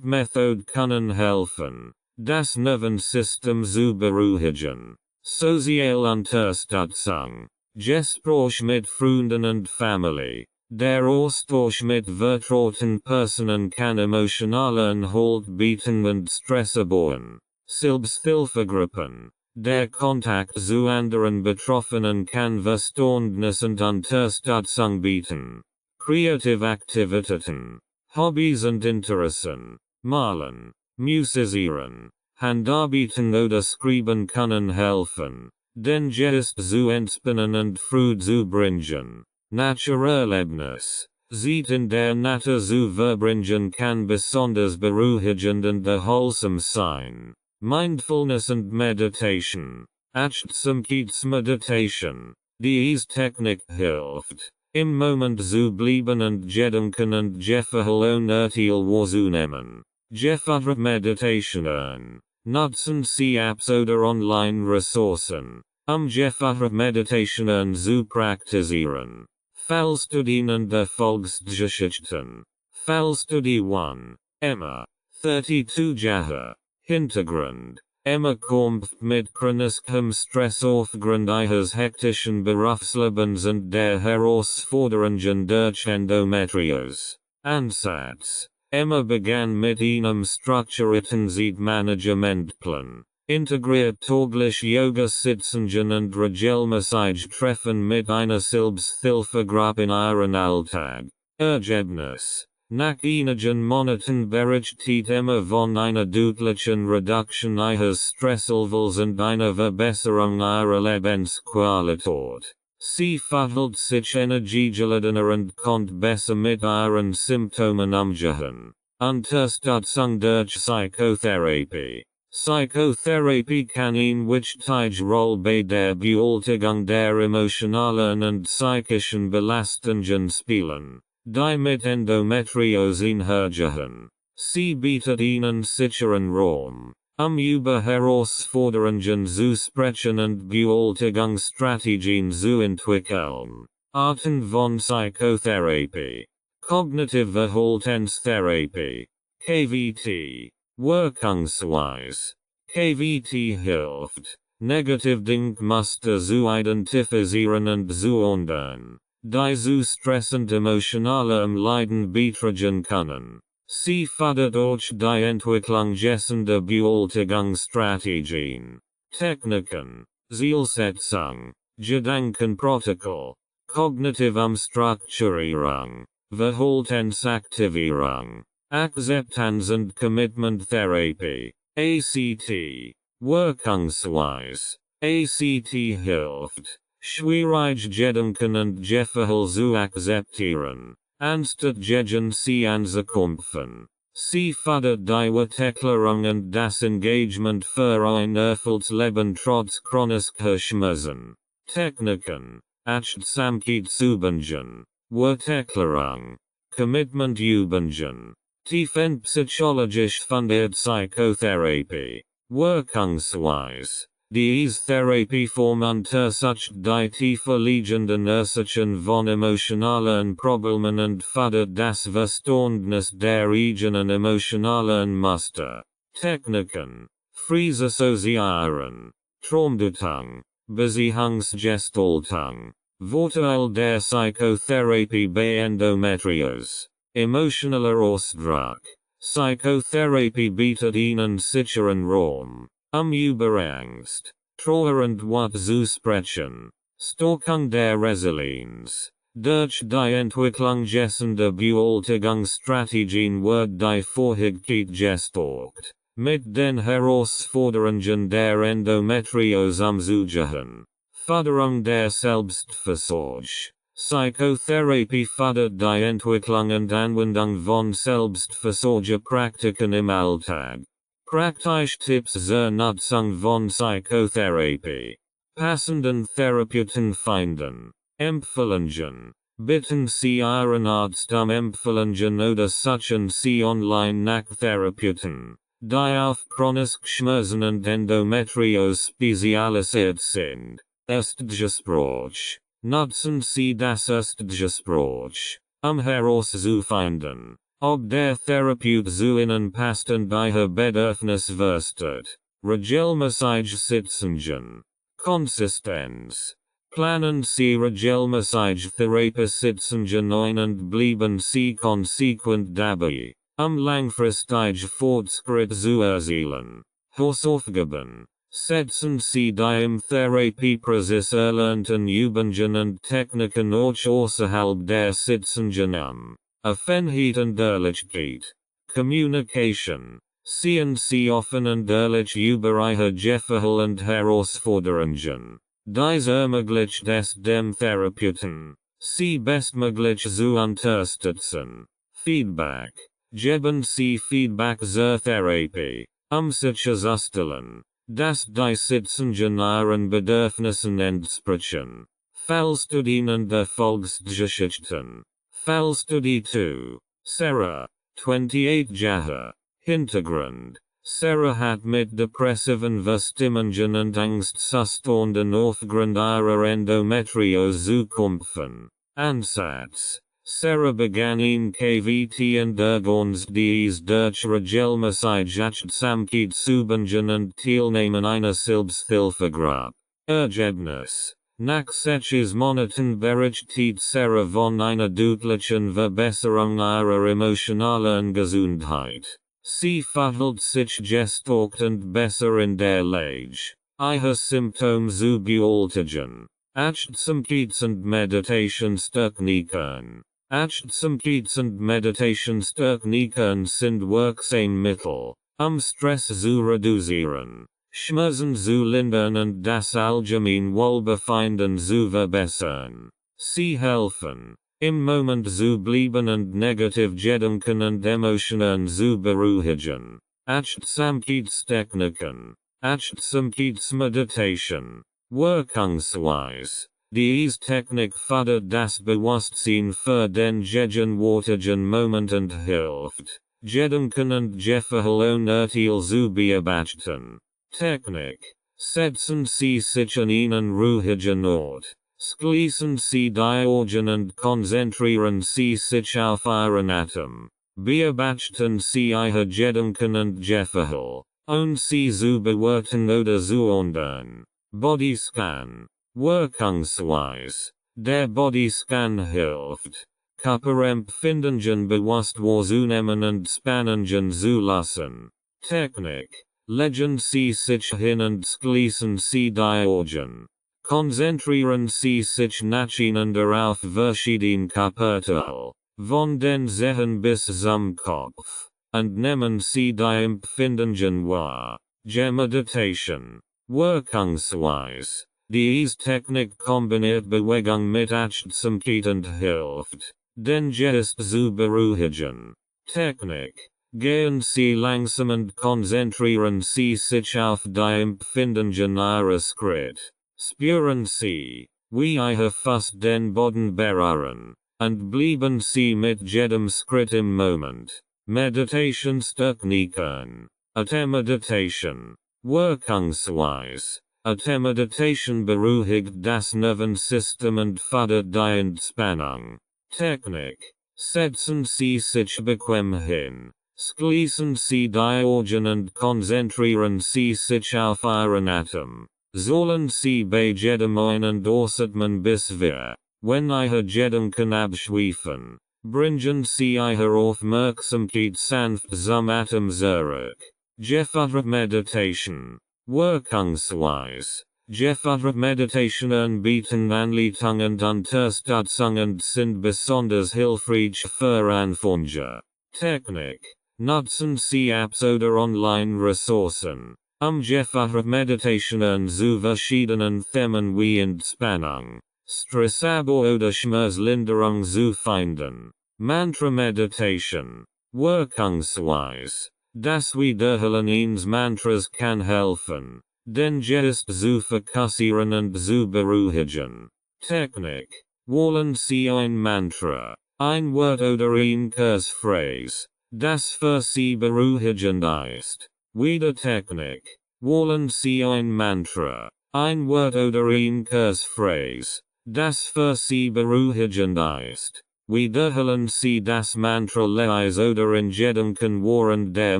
Methode können helfen, das Nervensystem zu beruhigen. Soziale Unterstützung. Gespräch mit Freunden und Familie. Der Austausch mit vertrauten Personen kann emotionalen Halt bieten und Stress abbauen. Selbsthilfegruppen. Der Kontakt zu anderen Betroffenen kann Verständnis und Unterstützung bieten. Kreative Aktivitäten. Hobbys und Interessen. Malen, Musizieren, Handarbeiten oder Schreiben können helfen, den Geist zu entspannen und Freude zu bringen. Naturerlebnis. Zeit in der Natur zu verbringen kann besonders beruhigend und erholsam sein. Mindfulness und Meditation. Achtsamkeitsmeditation. Diese Technik hilft, im Moment zu bleiben und Gedanken und Gefühle unerteilt wahrzunehmen. Geführte Meditationen. Nutzen Sie Apps oder Online-Ressourcen, geführte Meditationen zu praktizieren. Fallstudien und Erfolgsgeschichten. Fallstudie 1. Emma. 32 Jahre. Hintergrund. Emma kämpft mit chronischem Stress aufgrund ihres hektischen Berufslebens und der Herausforderungen durch Endometriose. Ansatz. Emma begann mit einem strukturierten Zeitmanagementplan, integriert täglich Yoga-Sitzungen und regelmäßig Treffen mit einer Selbsthilfegruppe in ihren Alltag. Ergebnis. Nach einigen Monaten berichtet Emma von einer deutlichen Reduktion ihres Stresslevels und einer Verbesserung ihrer Lebensqualität. Sie fühlt sich energiegeladener und konnte besser mit ihren Symptomen umgehen. Unterstützung durch Psychotherapie. Psychotherapie kann eine wichtige Rolle bei der Bewältigung der emotionalen und psychischen Belastungen spielen, die mit Endometriose einhergehen. Sie bietet einen sicheren Raum, über Herausforderungen zu sprechen und Bewältigungsstrategien zu entwickeln. Arten von Psychotherapie. Cognitive Verhaltenstherapie. KVT. Wirkungsweise. KVT hilft, Negativdenkmuster zu identifizieren und zu ändern, die zu Stress und emotionalem Leiden beitragen können. Sie fördert durch die Entwicklung passender Bewältigungsstrategien. Techniken, Zielsetzung, Gedankenprotokoll, Kognitive Umstrukturierung, Verhaltensaktivierung, Akzeptanz und Commitment Therapie, ACT, Wirkungsweise, ACT hilft, schwierige Gedanken und Gefühle zu akzeptieren, anstatt gegen sie anzukämpfen. Sie fördert die Weiterentwicklung und das Engagement für ein erfülltes Leben trotz chronischer Schmerzen. Techniken, Achtsamkeitsübungen, Weiterentwicklung, Commitment Übungen. Tiefenpsychologisch fundiert Psychotherapie. Wirkungsweise. Diese Therapieform untersucht die tiefer liegenden Ursachen von emotionalen Problemen und fördert das Verständnis der eigenen emotionalen Muster. Techniken. Friesassoziieren. Traumdeutung. Beziehungsgestaltung. Vorteil der Psychotherapie bei Endometriose. Emotionaler Ausdruck. Psychotherapie bietet einen sicheren Raum, über Angst, Trauer und Wut zu sprechen. Stärkung der Resilienz. Durch die Entwicklung passender Bewältigungsstrategien wird die Fähigkeit gestärkt, mit den Herausforderungen der Endometriose umzugehen. Förderung der Selbstfürsorge. Psychotherapie fördert die Entwicklung und Anwendung von Selbstfürsorgepraktiken im Alltag. Praktische Tipps zur Nutzung von Psychotherapie. Passenden Therapeuten finden. Empfehlungen. Bitten Sie Ihren Arzt Empfehlungen oder suchen Sie online nach Therapeuten, die auf chronische Schmerzen und Endometriose spezialisiert sind. Erstgespräch. Nutzen Sie das Erstgespräch, herauszufinden, ob der Therapeut zu Ihnen passt und Ihr Bedürfnis versteht. Regelmäßig Sitzungen. Konsistenz. Planen Sie regelmäßig Therapiesitzungen ein und bleiben Sie konsequent dabei, langfristig Fortschritt zu erzielen. Hausaufgaben. Setzen Sie die im Therapieprozess erlernten Übungen und Techniken auch außerhalb der Sitzungen Offenheit und Ehrlichkeit. Communication. Seien Sie offen und ehrlich über Ihre Gefühle und Herausforderungen. Dies ermöglicht es dem Therapeuten, Sie bestmöglich zu unterstützen. Feedback. Geben Sie Feedback zur Therapie, sicherzustellen, dass die Sitzungen Ihren Bedürfnissen entsprechen. Fallstudien und Erfolgsgeschichten. Fallstudie 2. Sarah, 28 Jahre. Hintergrund. Sarah hat mit depressiven Verstimmungen und Angstzuständen aufgrund ihrer Endometriose zu kämpfen. Ansatz. Sarah begann in KVT und Ergons dies durch Regelmäßigkeit samkeit Subingen und Teilnehmen einer Selbsthilfegruppe. Ergebnis. Nach 6 Monaten berichtet Sarah von einer deutlichen Verbesserung ihrer emotionalen Gesundheit. Sie verhält sich gestärkt und besser in der Lage, ihre Symptome zu bewältigen. Achtsamkeits- und Meditationstechniken. Achtsamkeits- und Meditationstechniken sind wirksame Mittel, Stress zu reduzieren, Schmerzen zu lindern und das allgemeine Wohlbefinden zu verbessern. Sie helfen, im Moment zu bleiben und negative Gedanken und Emotionen zu beruhigen. Achtsamkeitstechniken. Achtsamkeitsmeditation. Wirkungsweise. Diese Technik fördert das Bewusstsein für den gegenwärtigen Moment und hilft, Gedanken und Gefühle unerteilt zu beobachten. Technik. Setzen Sie sich an einen ruhigen Ort. Schließen Sie die Augen und konzentrieren Sie sich auf Ihren Atem. Beobachten Sie Ihre Gedanken und Gefühle, ohne sie zu bewerten oder zu ändern. Bodyscan. Wirkungsweise. Der Bodyscan hilft, Körperempfindungen bewusst wahrzunehmen und Spannungen zu lassen. Technik. Legen Sie sich hin und schließen Sie die Augen. Konzentrieren Sie sich nacheinander auf verschiedene Körperteile, von den Zehen bis zum Kopf, und nehmen Sie die Empfindungen wahr. Meditation. Wirkungsweise. Diese Technik kombiniert Bewegung mit Achtsamkeit und hilft, den Geist zu beruhigen. Technik. Gehen Sie langsam und konzentrieren Sie sich auf die Empfindungen Ihres Schritt. Spüren Sie, wie Ihre Fuß den Boden berühren, und bleiben Sie mit jedem Schritt im Moment. Meditationstechniken. Meditation. Wirkungsweise. Meditation beruhigt das Nervensystem und fördert die Entspannung. Technik. Setzen Sie sich bequem hin. Schließen Sie die Augen und konzentrieren Sie sich auf Ihren Atem. Sollen Sie bei jedem ein- und ausatmen bis wir, wenn Ihre Gedanken abschweifen, bringen Sie Ihre Aufmerksamkeit sanft zum Atem zurück. Geführte Meditation. Wirkungsweise. Geführte Meditationen bieten Anleitung und Unterstützung und sind besonders hilfreich für Anfänger. Technik. Nutzen Sie Apps oder Online-Ressourcen, geführte Meditationen zu verschiedenen Themen wie Entspannung, Stressabbau oder Schmerzlinderung zu finden. Mantra Meditation. Wirkungsweise. Das Wiederholen eines Mantras kann helfen, den Geist zu fokussieren und zu beruhigen. Technik. Wählen Sie ein Mantra, ein Wort oder eine Kurzphrase, das für Sie beruhigend ist. Wieder Technik. Wählen Sie ein Mantra, ein Wort oder eine Kurzphrase, das für Sie beruhigend ist. Wiederholen Sie das Mantra leise oder in Gedanken während der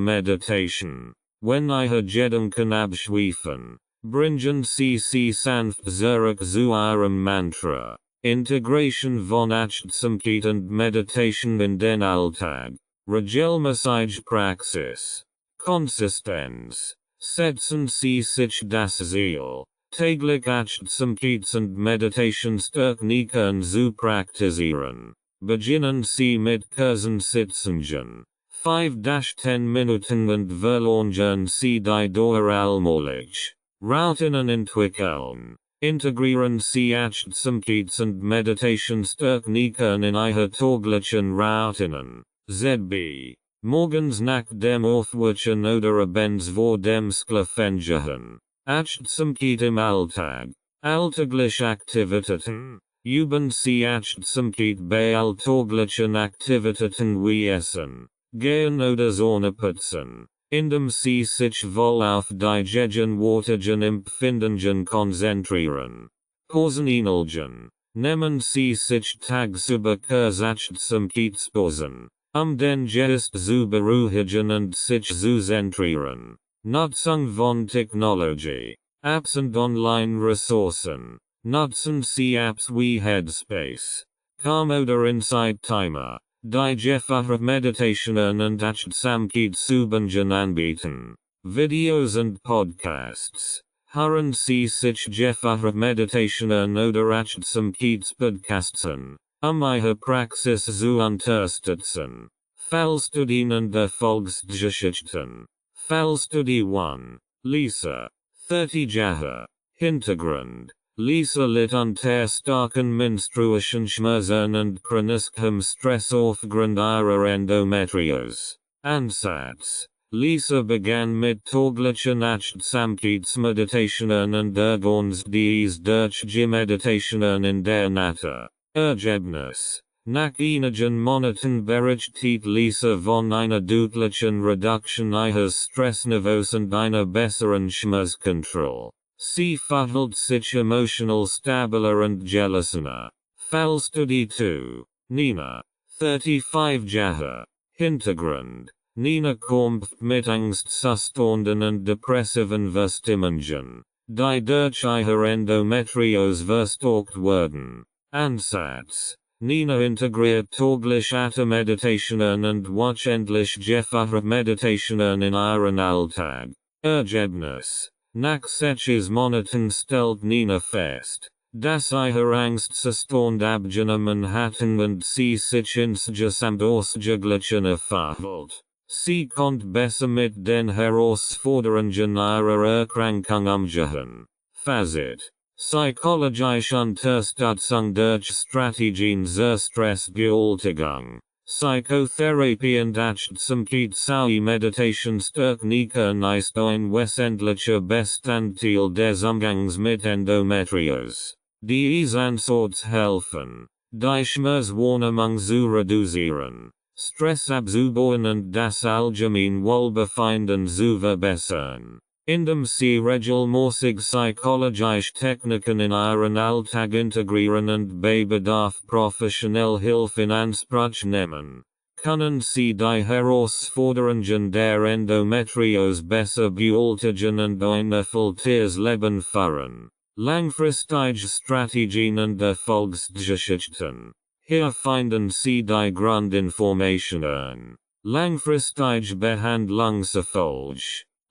Meditation. Wenn Ihre Gedanken abschweifen, bringen Sie sanft zurück zu Ihrem Mantra. Integration von Achtsamkeit und Meditation in den Alltag. Regelmäßige Praxis. Konsistenz. Setzen Sie sich das Ziel, täglich Achtsamkeits- und Meditationstechniken zu praktizieren. Beginnen Sie mit kurzen Sitzungen. 5-10 Minuten und verlangen Sie die Dauer allmählich. Routinen entwickeln. Integrieren Sie Achtsamkeits- und Meditationstechniken in Ihre täglichen Routinen. ZB. Morgens nach dem Aufwachen oder abends vor dem Schlafengehen. Achtsamkeit im Alltag. Alltägliche Aktivitäten. Üben Sie Achtsamkeit bei alltäglichen Aktivitäten wie Essen, Gehen oder Zähneputzen, indem Sie sich wohl auf die gegenwärtigen Empfindungen konzentrieren. Pausen einlegen. Nehmen Sie sich tagsüber zum Kiezposen, den Geist zu beruhigen und sich zu zentrieren. Nutzung von Technology. Apps und Online-Ressourcen. Nutzen Sie Apps wie Headspace, Calm oder Insight Timer, die Jeffache Meditationen und Achtsamkeitsübungen anbieten. Videos und Podcasts. Hören Sie sich Jeffache Meditationen oder Achtsamkeitspodcasten, Ihre Praxis zu unterstützen. Fallstudien und Erfolgsgeschichten. Fallstudie 1. Lisa. 30 Jahre. Hintergrund. Lisa litt unter starken menstruation Schmerzen und chronischem Stress aufgrund ihrer Endometriose. Ansatz. Lisa begann mit täglichen Achtsamkeitsmeditationen und Organisdies durch Meditationen in der Natur. Ergebnis. Nach einigen Monaten berichtet Lisa von einer deutlichen Reduktion ihres Stressniveaus und einer besseren Schmerzkontrolle. Sie verhält sich emotional stabiler und gelassener. Fallstudie 2. Nina. 35 Jahre. Hintergrund. Nina kämpft mit Angstzuständen und depressiven Verstimmungen, die durch ihre Endometriose verstärkt werden. Ansatz. Nina integriert täglich Atemmeditationen und wöchentlich Jeffache Meditationen in ihren Alltag. Ergebnis. Nach 6 Monaten stellt Nina fest, dass ihre Angstzustand abgenommen hatten und sie sich insgesamt ausgeglichener verhält. Sie konnte besser mit den Herausforderungen ihrer Erkrankung umgehen. Fazit. Psychologische Unterstützung durch Strategien zur Stressbewältigung. Psychotherapie und Achtsamkeitsui Meditationstechniken ist ein wesentlicher Bestandteil des Umgangs mit Endometriose. Dies Ansatz helfen, die Schmerzwahrnehmung zu reduzieren, Stress abzubauen und das allgemeine Wohlbefinden zu verbessern. Indem Sie regelmäßig psychologische Techniken in Ihren Alltag integrieren und bei Bedarf professionelle Hilfe in Anspruch nehmen, können Sie die Herausforderungen der Endometriose besser bewältigen und ein erfülltes Leben führen. Langfristige Strategien und Erfolgsgeschichten. Hier finden Sie die Grundinformationen. Langfristige Behandlungserfolg.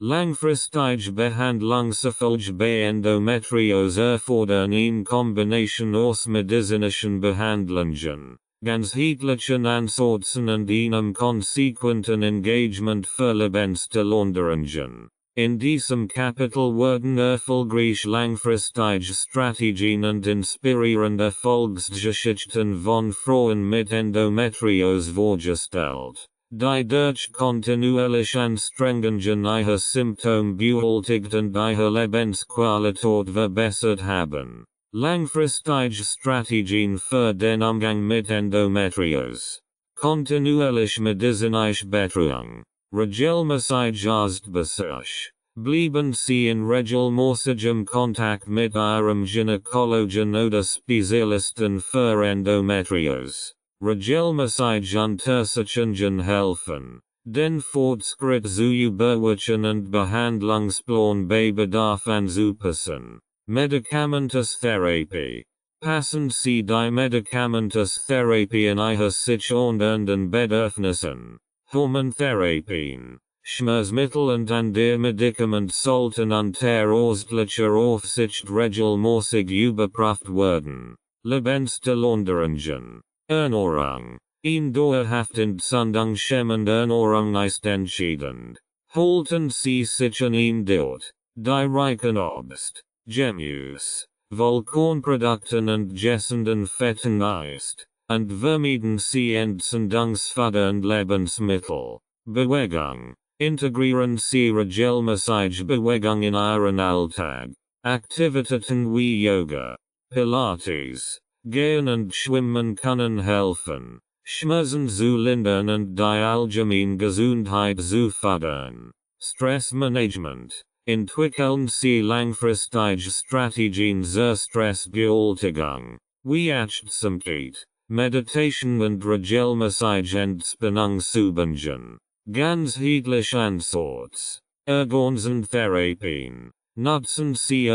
Langfristige Behandlungserfolg bei Endometriose erfordern in Kombination aus medizinischen Behandlungen, ganzheitlichen Ansätzen und einem konsequenten Engagement für Lebensstiländerungen. In diesem Kapitel werden erfolgreich langfristige Strategien und inspirierende Erfolgsgeschichten von Frauen mit Endometriose vorgestellt, die durch kontinuierliche Anstrengungen ihre Symptome bewältigt und ihre Lebensqualität verbessert haben. Langfristige Strategien für den Umgang mit Endometriose. Kontinuierliche medizinische Betreuung. Regelmäßig Arztbesuch. Bleiben Sie in regelmäßigem Kontakt mit Ihrem Gynäkologen oder Spezialisten für Endometriose. Regelmäßig Untersuchungen helfen, den Fortschritt zu überwachen und Behandlungsplan bei Bedarf anzupassen. Medikamententherapie. Passen Sie die Medikamententherapie in Ihre sich ändernden Bedürfnissen. Hormontherapien. Schmerzmittel und andere Medikamente sollten unter ärztlicher Aufsicht regelmäßig überprüft werden. Lebensstiländerungen. Ernährung. Eine dauerhaft entzündungshemmende Ernährung ist entscheidend. Halten Sie sich an ihn dort, die reichen Obst, Gemüse, Vollkornprodukten und gessenden Fetten ist, und vermeiden Sie entzündungsfördernde Lebensmittel. Bewegung. Integrieren Sie regelmäßig Bewegung in Ihren Alltag. Aktivitäten wie Yoga, Pilates, Gehen und Schwimmen können helfen, Schmerzen zu lindern und die allgemeine Gesundheit zu fördern. Stressmanagement. Entwickeln Sie langfristige Strategien zur Stressbewältigung. wie achtsamkeit, Meditation und Regelmäßigungsübungen, ganzheitlich Ansorts, Therapien, nutzen Sie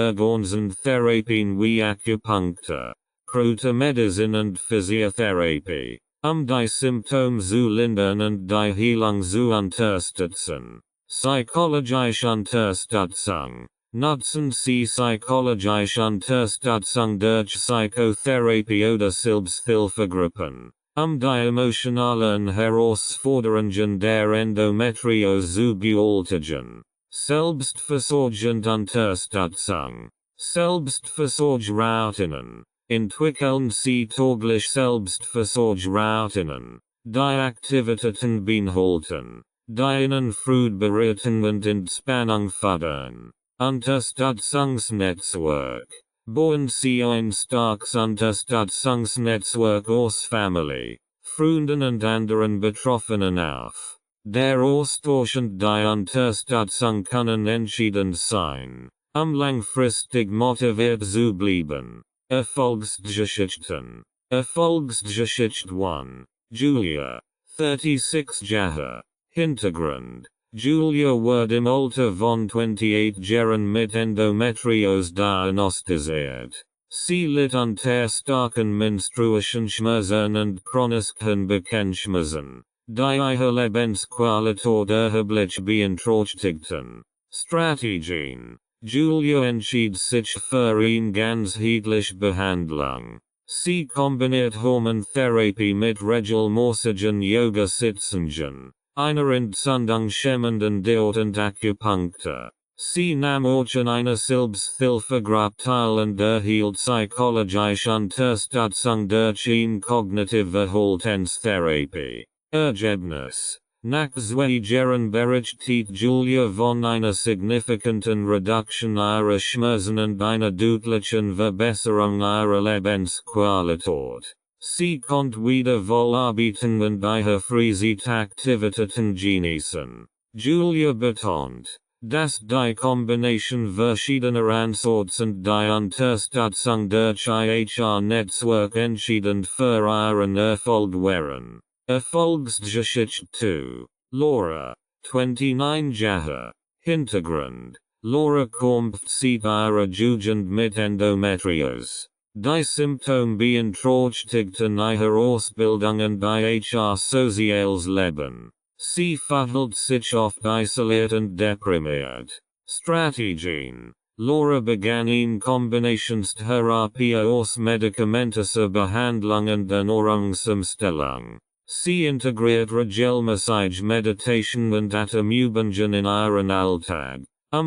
Therapien wie Akupunktur, Kräutermedizin und Physiotherapie, die Symptome zu lindern und die Heilung zu unterstützen. Psychologische Unterstützung. Nutzen Sie psychologische Unterstützung durch Psychotherapie oder Selbsthilfegruppen, die emotionalen Herausforderungen der Endometriose zu bewältigen. Selbstfürsorge und Unterstützung. Selbstfürsorge-Routinen. Entwickeln Sie täglich Selbstfürsorge-Routinen, die Aktivitäten beinhalten, die Ihnen Freude bereiten und Entspannung fördern. Unterstützungsnetzwerk. Bauen Sie ein starkes Unterstützungsnetzwerk aus Familie, Freunden und anderen Betroffenen auf. Der Austausch und die Unterstützung können entscheidend sein, langfristig motiviert zu bleiben. Erfolgsgeschichten. Erfolgsgeschichte 1. Julia, 36 Jahre. Hintergrund. Julia wurde im Alter von 28 Jahren mit Endometriose diagnostiziert. Sie litt unter starken Menstruationsschmerzen und chronischen Beckenschmerzen, die ihre Lebensqualität erheblich beeinträchtigten. Strategien. Julia entschied sich für eine ganzheitliche Behandlung. Sie kombiniert Hormontherapie mit regelmäßigen Yoga-Sitzungen, einer entzündungshemmenden Diät und Akupunktur. Sie nahm auch an einer Selbsthilfegruppe teil und erhielt psychologische Unterstützung durch eine kognitive Verhaltenstherapie. Ergebnis. Nach 2 Jahren berichtet Julia von einer signifikanten Reduktion ihrer Schmerzen und einer deutlichen Verbesserung ihrer Lebensqualität. Sie konnte wieder wohl arbeiten und ihre Freizeitaktivitäten genießen. Julia betont, dass die Kombination verschiedener Ansorts und die Unterstützung durch ihr Netzwerk entscheidend für ihren Erfolg waren. Erfolgsgeschichte 2. Laura, 29 Jahre. Hintergrund. Laura kämpft seit ihrer Jugend mit Endometriose. Die Symptome beeinträchtigten ihre Ausbildung und ihr soziales Leben. Sie verhielt sich oft isoliert und deprimiert. Strategien. Laura begann eine Kombinationstherapie aus medikamentöser Behandlung und Ernährungsumstellung. Sie integriert regelmäßig Meditation und Atemübungen in ihren Alltag,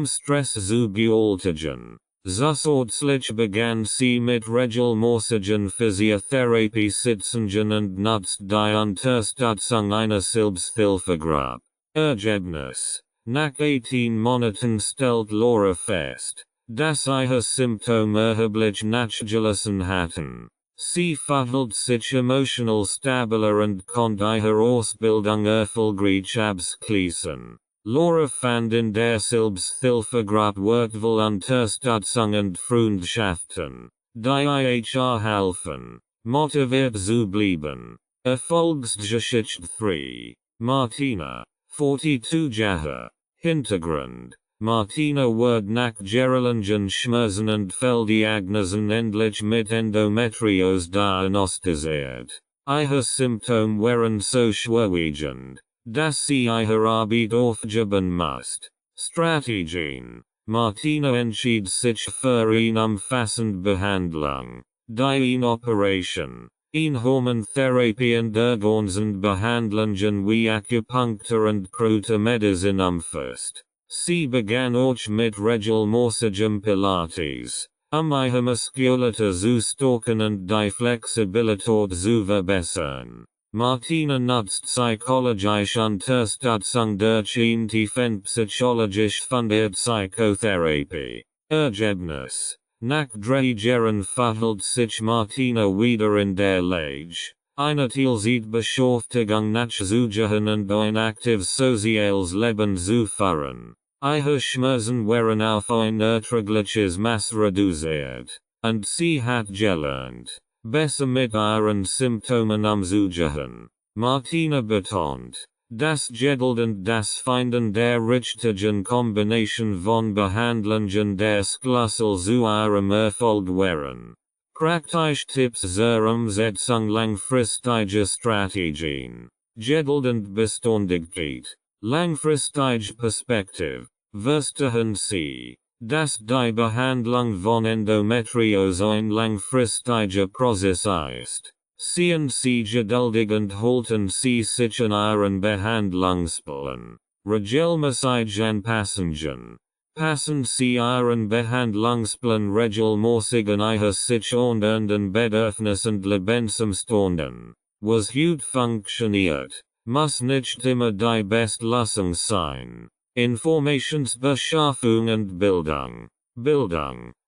Stress zu bewältigen. Zusätzlich begann sie mit regelmäßigen Physiotherapie-Sitzungen und nutzt die Unterstützung einer Selbsthilfegruppe. Ergebnis. Nach 18 Monaten stellt Laura fest, dass ihre Symptome erheblich nachgelassen hatten. Sie verhielt sich emotional stabiler und konnte ihre Ausbildung erfolgreich abschließen. Laura fand in der Selbsthilfegruppe wertvolle Unterstützung und Freundschaften, die ihr halfen, motiviert zu bleiben. Erfolgsgeschichte 3. Martina, 42 Jahre. Hintergrund. Martina wurde nach jahrelangen Schmerzen und Fehldiagnosen endlich mit Endometriose diagnostiziert. Ihre Symptome waren so schwerwiegend, dass sie ihre Arbeit aufgeben musste. Strategien. Martina entschied sich für eine umfassende Behandlung, die eine Operation, eine Hormontherapie und ergänzende Behandlungen wie Akupunktur und Kräutermedizin umfasst. Sie begann auch mit regelmäßigem Pilates, ihre Muskulatur zu stärken und die Flexibilität zu verbessern. Martina nutzt psychologische Unterstützung durch eine tiefenpsychologisch fundierte Psychotherapie. Ergebnis. Nach 3 Jahren verhielt sich Martina wieder in der Lage, eine Teilzeitbeschäftigung nachzugehen und ein aktives soziales Leben zu führen. Ihre Schmerzen waren auf ein erträgliches Maß reduziert, und sie hat gelernt, besser mit ihren Symptomen umzugehen. Martina betont, das Geduld und das Finden der richtigen Kombination von Behandlungen der Schlüssel zu ihrem Erfolg wären. Praktische Tipps zur Umsetzung langfristiger Strategien. Geduld und Beständigkeit. Langfristige Perspektive. Verstehen Sie, dass die Behandlung von Endometriose ein langfristiger Prozess ist. Seien Sie geduldig und halten Sie sich an Ihren Behandlungsplan. Regelmäßig anpassen. Passen Sie Ihren Behandlungsplan regelmäßig an sich und an den Bedürfnissen und Lebensumständen. Was gut funktioniert, muss nicht immer die Bestlösung sein. Informationsbeschaffung und Bildung.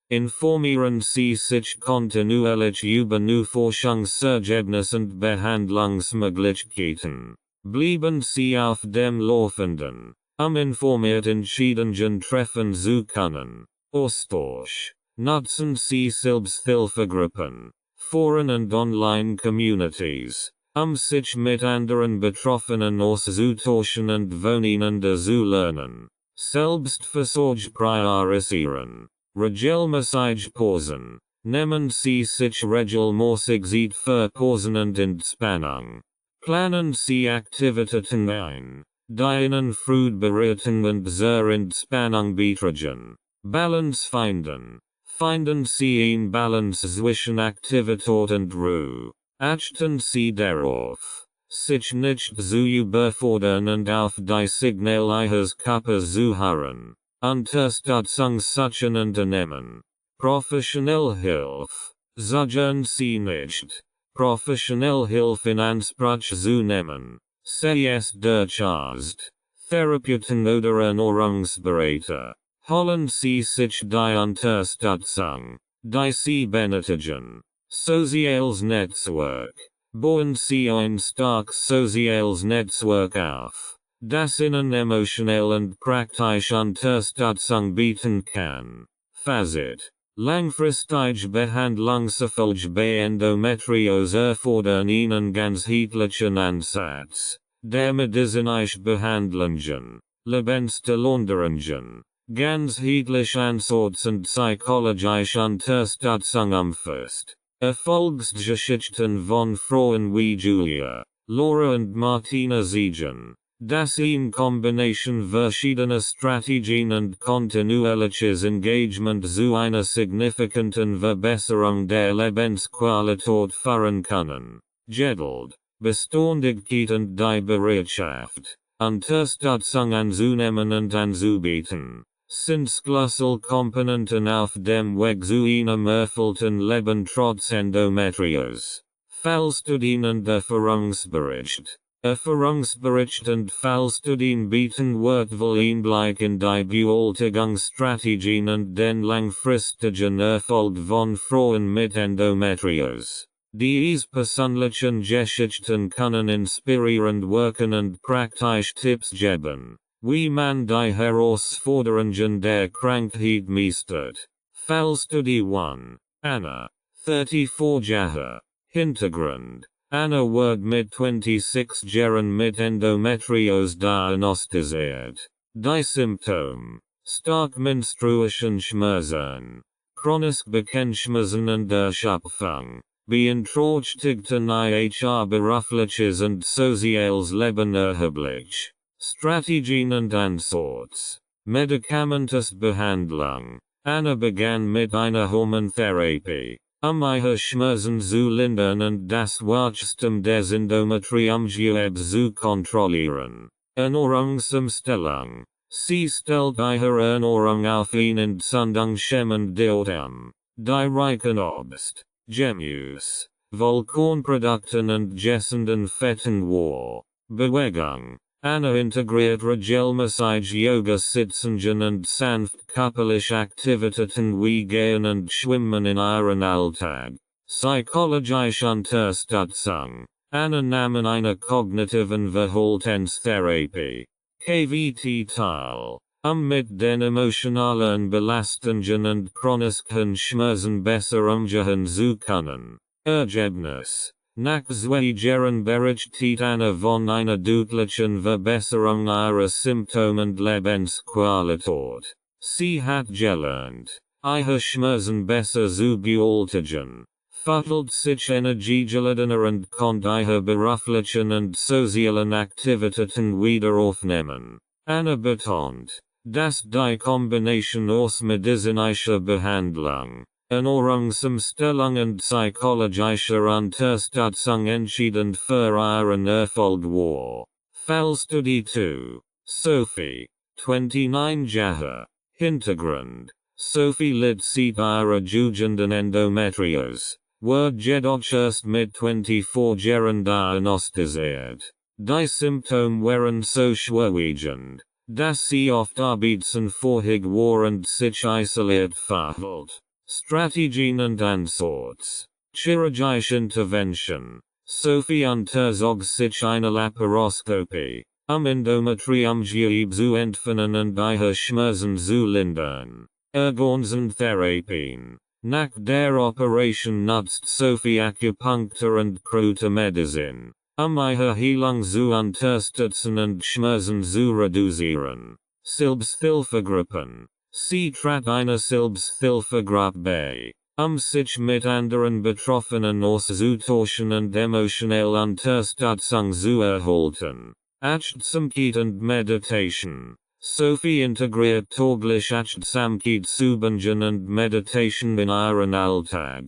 Informieren Sie sich kontinuierlich über neue Forschungsergebnisse und Behandlungsmöglichkeiten. Bleiben Sie auf dem Laufenden, informiert Entscheidungen treffen zu können. Austausch. Nutzen Sie Selbsthilfegruppen, Foren und Online-Communities, sich mit anderen Betroffenen auszutauschen und voneinander zu lernen. Selbstfürsorge priorisieren. Regelmäßig Pausen. Nehmen Sie sich regelmäßig Zeit für Pausen und Entspannung. Planen Sie Aktivitäten ein, die Ihnen Freude bereiten und zur Entspannung beitragen. Balance finden. Finden Sie eine Balance zwischen Aktivität und Ruhe. Achten Sie darauf, sich nicht zu überfordern und auf die Signale Ihres Körpers zu hören. Unterstützung suchen unternehmen. Professionelle Hilfe. Zögern Sie nicht, professionelle Hilfe in Anspruch zu nehmen. Sei es durch Arzt, Therapeuten oder Ernährungsberater. Holen Sie sich die Unterstützung, die Sie benötigen. Soziales Netzwerk. Bauen Sie ein starkes soziales Netzwerk auf, das Ihnen emotionell und praktisch Unterstützung bieten kann. Fazit. Langfristige Behandlungserfolg bei Endometriose erfordern einen ganzheitlichen Ansatz, der medizinische Behandlungen, Lebensstiländerungen, ganzheitlich Ansatz und psychologische Unterstützung umfasst. Erfolgsgeschichten von Frauen wie Julia, Laura und Martina zeigen, dass eine Kombination verschiedener Strategien und kontinuierliches Engagement zu einer signifikanten Verbesserung der Lebensqualität führen können. Geduld, Beständigkeit und die Bereitschaft, Unterstützung anzunehmen und anzubieten, sind Schlüsselkomponenten auf dem Weg zu einem erfüllten Leben trotz Endometriose. Fallstudien und Erfahrungsbericht. Erfahrungsbericht und Fallstudien bieten wertvoll Einblick in die Bewältigungsstrategien und den langfristigen Erfolg von Frauen mit Endometriose. Diese persönlichen Geschichten können inspirierend wirken und praktische Tipps geben, wie man die Herausforderungen der Krankheit meistert. Fallstudie 1. Anna, 34 Jahre. Hintergrund. Anna wird mit 26 Jahren mit Endometriose diagnostiziert. Die Symptome. Stark menstruation Schmerzen. Chronisch Beckenschmerzen und Erschöpfung. Beeinträchtigten berufliches und soziales Leben erheblich. Strategien und Ansatz. Medikamentöse Behandlung. Anna begann mit einer Hormontherapie, ihre Schmerzen zu lindern und das Wachstum des Endometriumgewebs zu kontrollieren. Ernährungsumstellung. Sie stellt ihre Ernährung auf ein entzündungshemmend Diät die reichen Obst, Gemüse, Vollkornprodukten und gesunden Fetten war. Bewegung. Anna integriert regelmäßig Yoga-Sitzungen und sanft körperliche Aktivitäten wie Gehen und Schwimmen in ihren Alltag. Psychologische Unterstützung. Anna nahmen eine kognitiven Verhaltenstherapie, KVT teil, mit den emotionalen Belastungen und chronischen Schmerzen besser umgehen zu können. Ergebnis. Nach zwei Jahren berichtet Anna von einer deutlichen Verbesserung ihrer Symptome und Lebensqualität. Sie hat gelernt, ihre Schmerzen besser zu bewältigen, verteilt sich energiegeladener und konnte ihre beruflichen und sozialen Aktivitäten wieder aufnehmen. Anna betont, dass die Kombination aus medizinischer Behandlung, Ernährungsumstellung und psychologischer Unterstützung entscheidend für ihren Erfolg war. Fallstudie 2. Sophie, 29 Jahre. Hintergrund. Sophie litt seit ihrer Jugend an Endometriose, wurde jedoch erst mit 24 Jahren diagnostiziert. Die Symptome waren so schwerwiegend, dass sie oft arbeitsunfähig war und sich isoliert verhielt. Strategien und Ansorts. Chirurgische Intervention. Sophie unterzog sich eine Laparoskopie, Endometrium zu entfernen und ihre Schmerzen zu lindern. Organsentherapien. Nach der Operation nutzt Sophie Akupunktur und Kräutermedizin, ihre Heilung zu unterstützen und Schmerzen zu reduzieren. Selbsthilfegruppen. Sie trat eine Selbsthilfegruppe bei, sich mit anderen Betroffenen auszutauschen und emotionelle Unterstützung zu erhalten. Achtsamkeit und Meditation. Sophie integriert täglich Achtsamkeitsübungen und Meditation in ihren Alltag,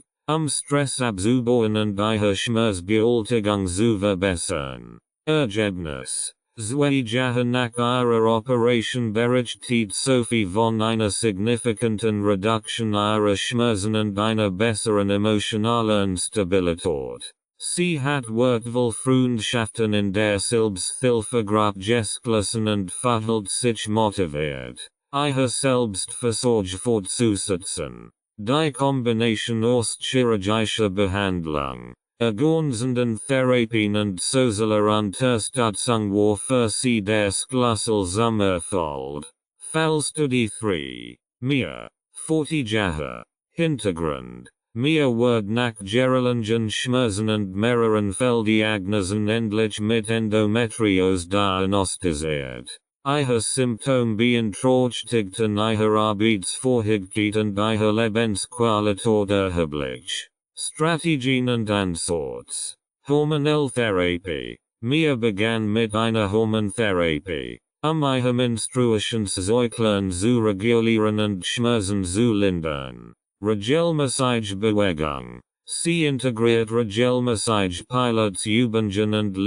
Stress abzubauen und ihre Schmerzbewältigung zu verbessern. Ergebnis. Zwei Jahre nach ihrer Operation berichtet Sophie von einer signifikanten Reduktion ihrer Schmerzen und einer besseren emotionalen Stabilität. Sie hat wertvoll Freundschaften in der Selbsthilfegruppe geschlossen und verhielt sich motiviert, ihre Selbstfürsorge fortzusetzen. Die Kombination aus chirurgischer Behandlung, ergänzenden Therapien und sozialer Unterstützung war für sie der Schlüssel zum Erfolg. Fallstudie 3. Mir, 40 Jahre. Hintergrund. Mir wurde nach jahrelangen Schmerzen und mehreren Fehldiagnosen endlich mit Endometriose diagnostiziert. Ihre Symptome beeinträchtigten ihre Arbeitsfähigkeit und ihre Lebensqualität erheblich. Strategien und Ansorts. Hormonelltherapie. Mir begann mit einer Hormontherapie, ihre Menstruationszyklen zu regulieren und Schmerzen zu lindern. Regelmäßige Bewegung. Sie integriert regelmäßige Pilotsübungen und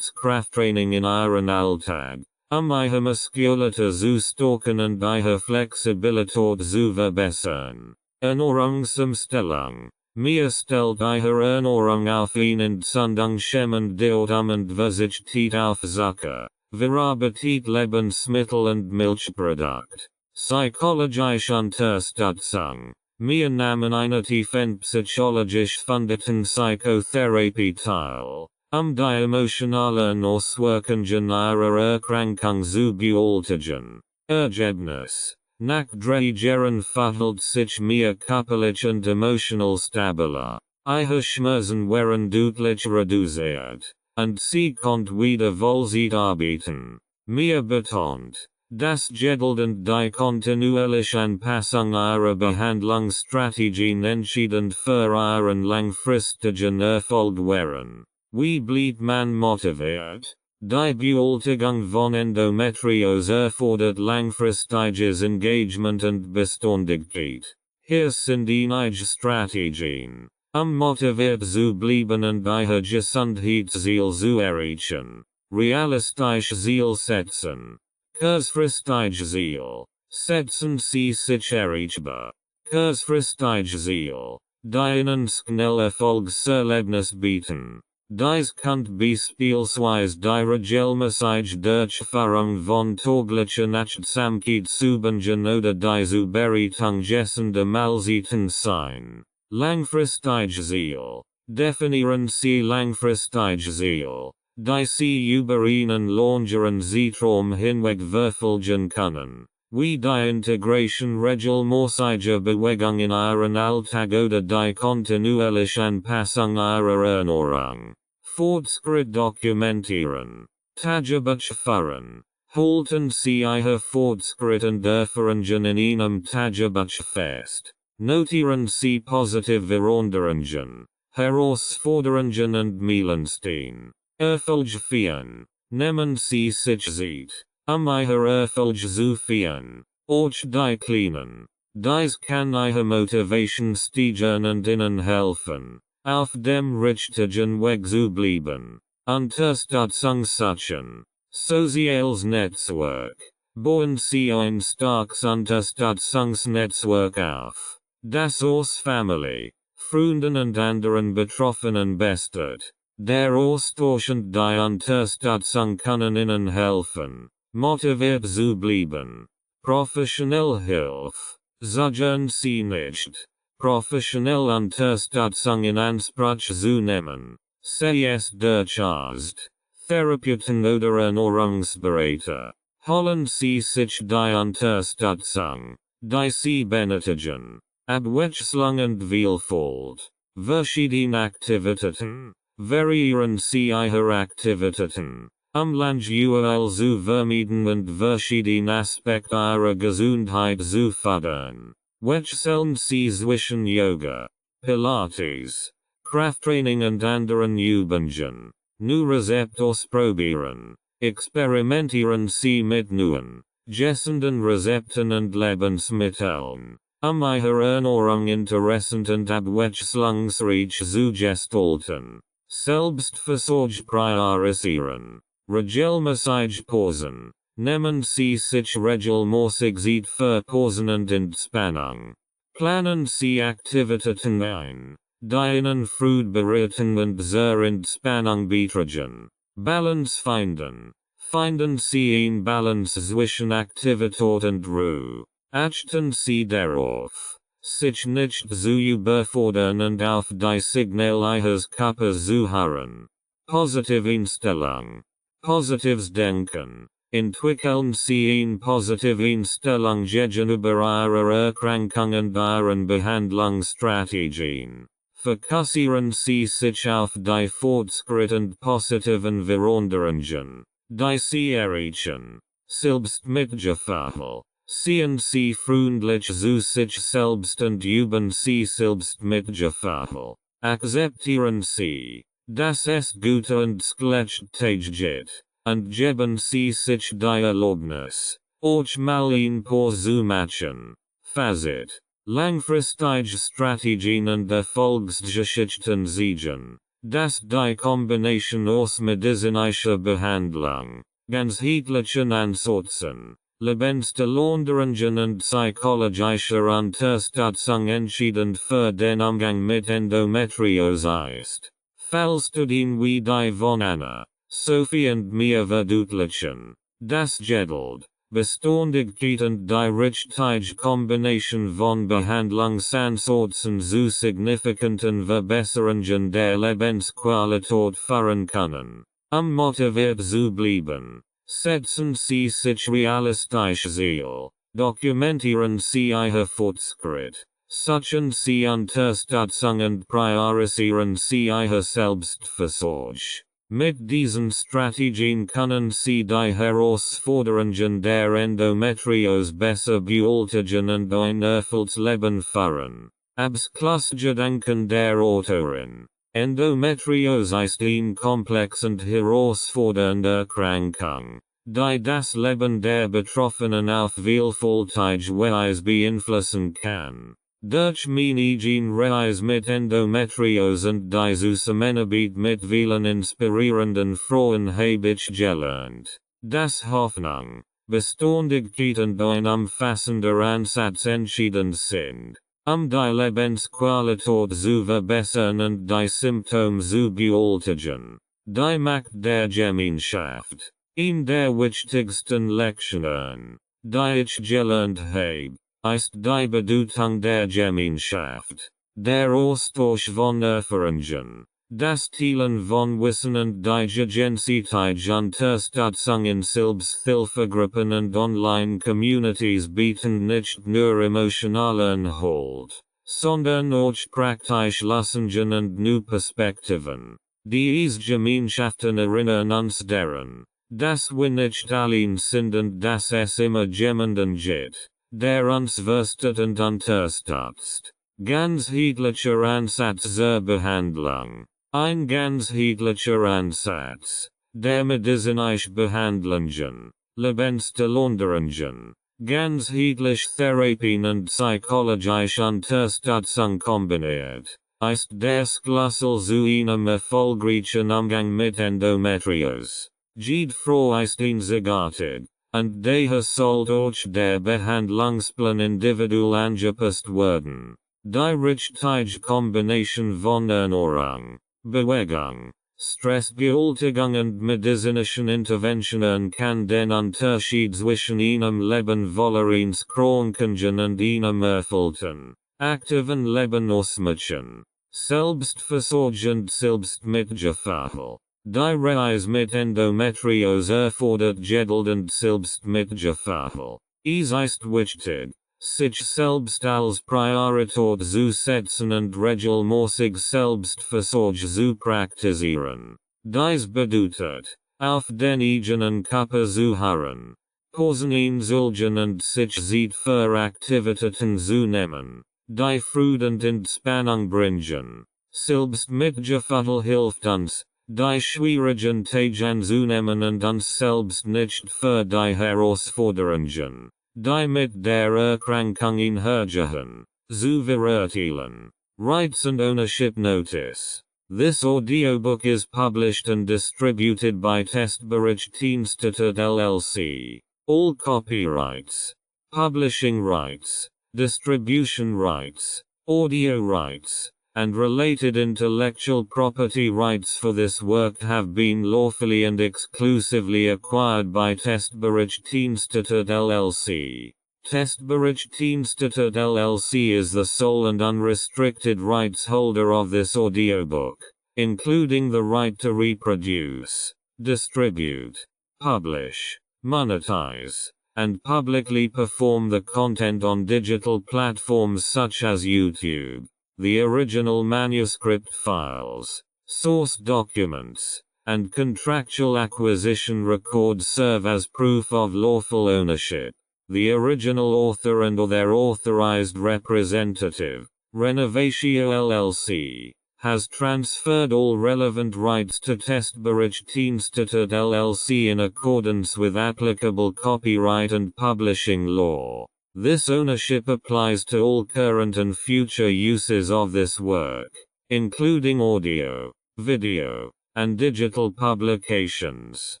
Krafttraining in ihren Alltag, ihre Muskulatur zu stärken und ihre Flexibilität zu verbessern. Ernährungsumstellung. Mir stellt ihre Ernährung auf einen entzündungshemmend Diät und verzichtet auf Zucker, verarbeitet Lebensmittel und Milchprodukt. Psychologische Unterstützung. Mir nahmen eine tiefenpsychologisch fundierten Psychotherapie teil, die emotionalen Auswirkungen ihrer Erkrankung zu bewältigen. Ergebnis. Nach 3 Jahren verhielt sich mir körperlich und emotional stabiler. Ihre Schmerzen waren deutlich reduziert, und sie konnte wieder wohlsein arbeiten. Mir betont, dass Geduld und die kontinuierliche Anpassung ihrer Behandlungsstrategien entscheidend für ihren langfristigen Erfolg waren. Wie bleibt man motiviert? Die Bewältigung von Endometriose erfordert langfristiges Engagement und Beständigkeit. Hier sind einige Strategien, motiviert zu bleiben und ihre Gesundheitsziel zu erreichen. Realistisch Ziel setzen. Kurzfristig Ziel. Setzen Sie sich erreichbar. Kurzfristig Ziel. Die Ihnen schnell Erfolgserlebnis bieten. Dies kann beispielsweise die regelmäßige Durchführung von täglichen Achtsamkeitsübungen oder die Zubereitung essender Mahlzeiten sein. Langfristig Ziel. Definieren Sie langfristig Ziel, die Sie über einen längeren Zeitraum hinweg verfolgen können. wie die Integration regelmäßiger Bewegung in ihren Alltag oder die kontinuierliche Anpassung ihrer Ernährung. Fortschritt dokumentieren. Tagebuch führen. Halten Sie Ihre Fortschritte und Erfahrungen in Ihrem Tagebuch fest. Notieren Sie positive Veränderungen, Herausforderungen und Meilensteine. Erfolg feiern. Nehmen Sie sich Zeit, Ihr Erfolg zu feiern. Auch die kleinen. Dies kann Ihre Motivation steigern und Ihnen helfen, auf dem richtigen Weg zu bleiben. Unterstützung suchen. Soziales Netzwerk. Bauen Sie ein starkes Unterstützungsnetzwerk auf, das aus Familie, Freunden und anderen Betroffenen besteht. Der Austausch und die Unterstützung können Ihnen helfen, motiviert zu bleiben. Professionelle Hilfe. Suchen Sie nicht, professionelle Unterstützung in Anspruch zu nehmen. Sei es der Arzt, Therapeuten oder Ernährungsberater. Holen Sie sich die Unterstützung, die Sie benötigen. Abwechslung und Vielfalt. Verschiedene Aktivitäten. Variieren Sie Ihre Aktivitäten, langweilig zu vermeiden und verschiedene Aspekte Ihrer Gesundheit zu fördern. Wechseln Sie zwischen Yoga, Pilates, Krafttraining und anderen Übungen. Nu Rezept ausprobieren. Experimentieren Sie mit neuen, gesunden Rezepten und Lebensmitteln. Ihre Ernährung interessant und abwechslungsreich zu gestalten. Selbstfürsorge priorisieren. Regelmäßig Pausen. Nehmen Sie sich regelmäßig Zeit für Pausen und Entspannung. Planen Sie Aktivitäten ein, die Ihnen Freude bereiten und zur Entspannung beitragen. Balance finden. Finden Sie eine Balance zwischen Aktivität und Ruhe. Achten Sie darauf, sich nicht zu überfordern und auf die Signale Ihres Körpers zu hören. Positive Einstellung. Positives Denken. Entwickeln Sie eine positive Einstellung gegenüber Ihrer Erkrankung und Ihren Behandlungsstrategien. Fokussieren Sie sich auf die Fortschritte und positiven Veränderungen, die Sie erreichen. Selbstmitgefühl. Seien Sie freundlich zu sich selbst und üben Sie Selbstmitgefühl. Akzeptieren Sie, dass es gute und schlechte Tage gibt, und geben Sie sich die Erlaubnis, auch mal ein paar zu machen. Fazit. Langfristige Strategien und Erfolgsgeschichten zeigen, dass die Kombination aus medizinischer Behandlung, ganzheitlichen Ansätzen, lebensstil und psychologischer Unterstützung entscheidend für den Umgang mit Endometriose ist. Fallstudien wie die von Anna, Sophie und mir verdeutlichen, dass Geduld, Beständigkeit und die richtige Kombination von Behandlungsansätzen zu signifikanten Verbesserungen der Lebensqualität führen können. Motiviert zu bleiben. Setzen Sie sich realistische Ziele. Dokumentieren Sie Ihr Fortschritt. Suchen Sie Unterstützung und priorisieren Sie Ihre Selbstfürsorge. Mit diesen Strategien können Sie die Herausforderungen der Endometriose besser bewältigen und ein erfülltes Leben führen. Abschlussgedanken der Autorin. Endometriose ist eine komplex und herausfordernde Erkrankung, die das Leben der Betroffenen auf vielfältige Weise beeinflussen kann. Durch meine Reise mit Endometriose und die Zusammenarbeit mit vielen inspirierenden Frauen habe ich gelernt, dass Hoffnung, Beständigkeit und ein umfassender Ansatz entscheidend sind, die Lebensqualität zu verbessern und die Symptome zu bewältigen. Die Macht der Gemeinschaft. In der wichtigsten Lektionen, die ich gelernt habe, ist die Bedeutung der Gemeinschaft. Der Austausch von Erfahrungen, Das Teilen von Wissen und die Gegenseitige Unterstützung in Selbsthilfegruppen und Online-Communities bieten nicht nur emotionalen Halt, sondern auch praktische Lösungen und neue Perspektiven. Diese Gemeinschaften erinnern uns daran, dass wir nicht allein sind und dass es immer jemanden gibt, der uns versteht und unterstützt. Ganzheitlicher Ansatz zur Behandlung. Ein ganzheitlicher Ansatz, der medizinische Behandlungen, lebensstil ganzheitlich Therapien und psychologische Unterstützung kombiniert, ist der Schlüssel zu einem erfolgreichen Umgang mit Endometriose. Jede Frau ist einzigartig, und daher sollte auch der Behandlungsplan individuell angepasst werden. Die richtige Kombination von Ernährung, Bewegung, Stressbewältigung und medizinischen Interventionen kann den Unterschied zwischen einem Leben voller Krankenhaus und einem erfüllten, aktiven Leben ausmachen. Selbstfürsorge und Selbstmitgefühl. Die Reise mit Endometriose erfordert Geduld und Selbstmitgefühl. Es ist wichtig, sich selbst als Priorität zu setzen und regelmäßig Selbstfürsorge zu praktizieren. Dies bedeutet, auf den eigenen Körper zu hören, Pausen einzulegen und sich Zeit für Aktivitäten zu nehmen, die Freude und Entspannung bringen. Selbstmitgefühl hilft uns, die schwierigen Tage anzunehmen und uns selbst nicht für die Herausforderungen, die mit der Erkrankung einhergehen, zu verurteilen. Rights and Ownership Notice. This audiobook is published and distributed by Testberichtdienste LLC. All copyrights, publishing rights, distribution rights, audio rights, and related intellectual property rights for this work have been lawfully and exclusively acquired by Testberichtdienste LLC. Testberichtdienste LLC is the sole and unrestricted rights holder of this audiobook, including the right to reproduce, distribute, publish, monetize, and publicly perform the content on digital platforms such as YouTube. The original manuscript files, source documents, and contractual acquisition records serve as proof of lawful ownership. The original author and or their authorized representative, Renovatio LLC, has transferred all relevant rights to Testberichtdienste LLC in accordance with applicable copyright and publishing law. This ownership applies to all current and future uses of this work, including audio, video, and digital publications.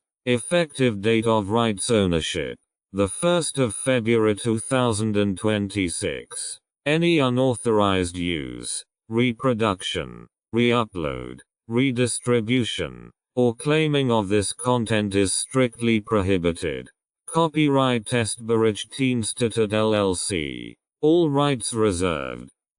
Effective date of rights ownership: the 1st of February 2026. Any unauthorized use, reproduction, re-upload, redistribution, or claiming of this content is strictly prohibited. Copyright Testberichtdienste LLC. All rights reserved.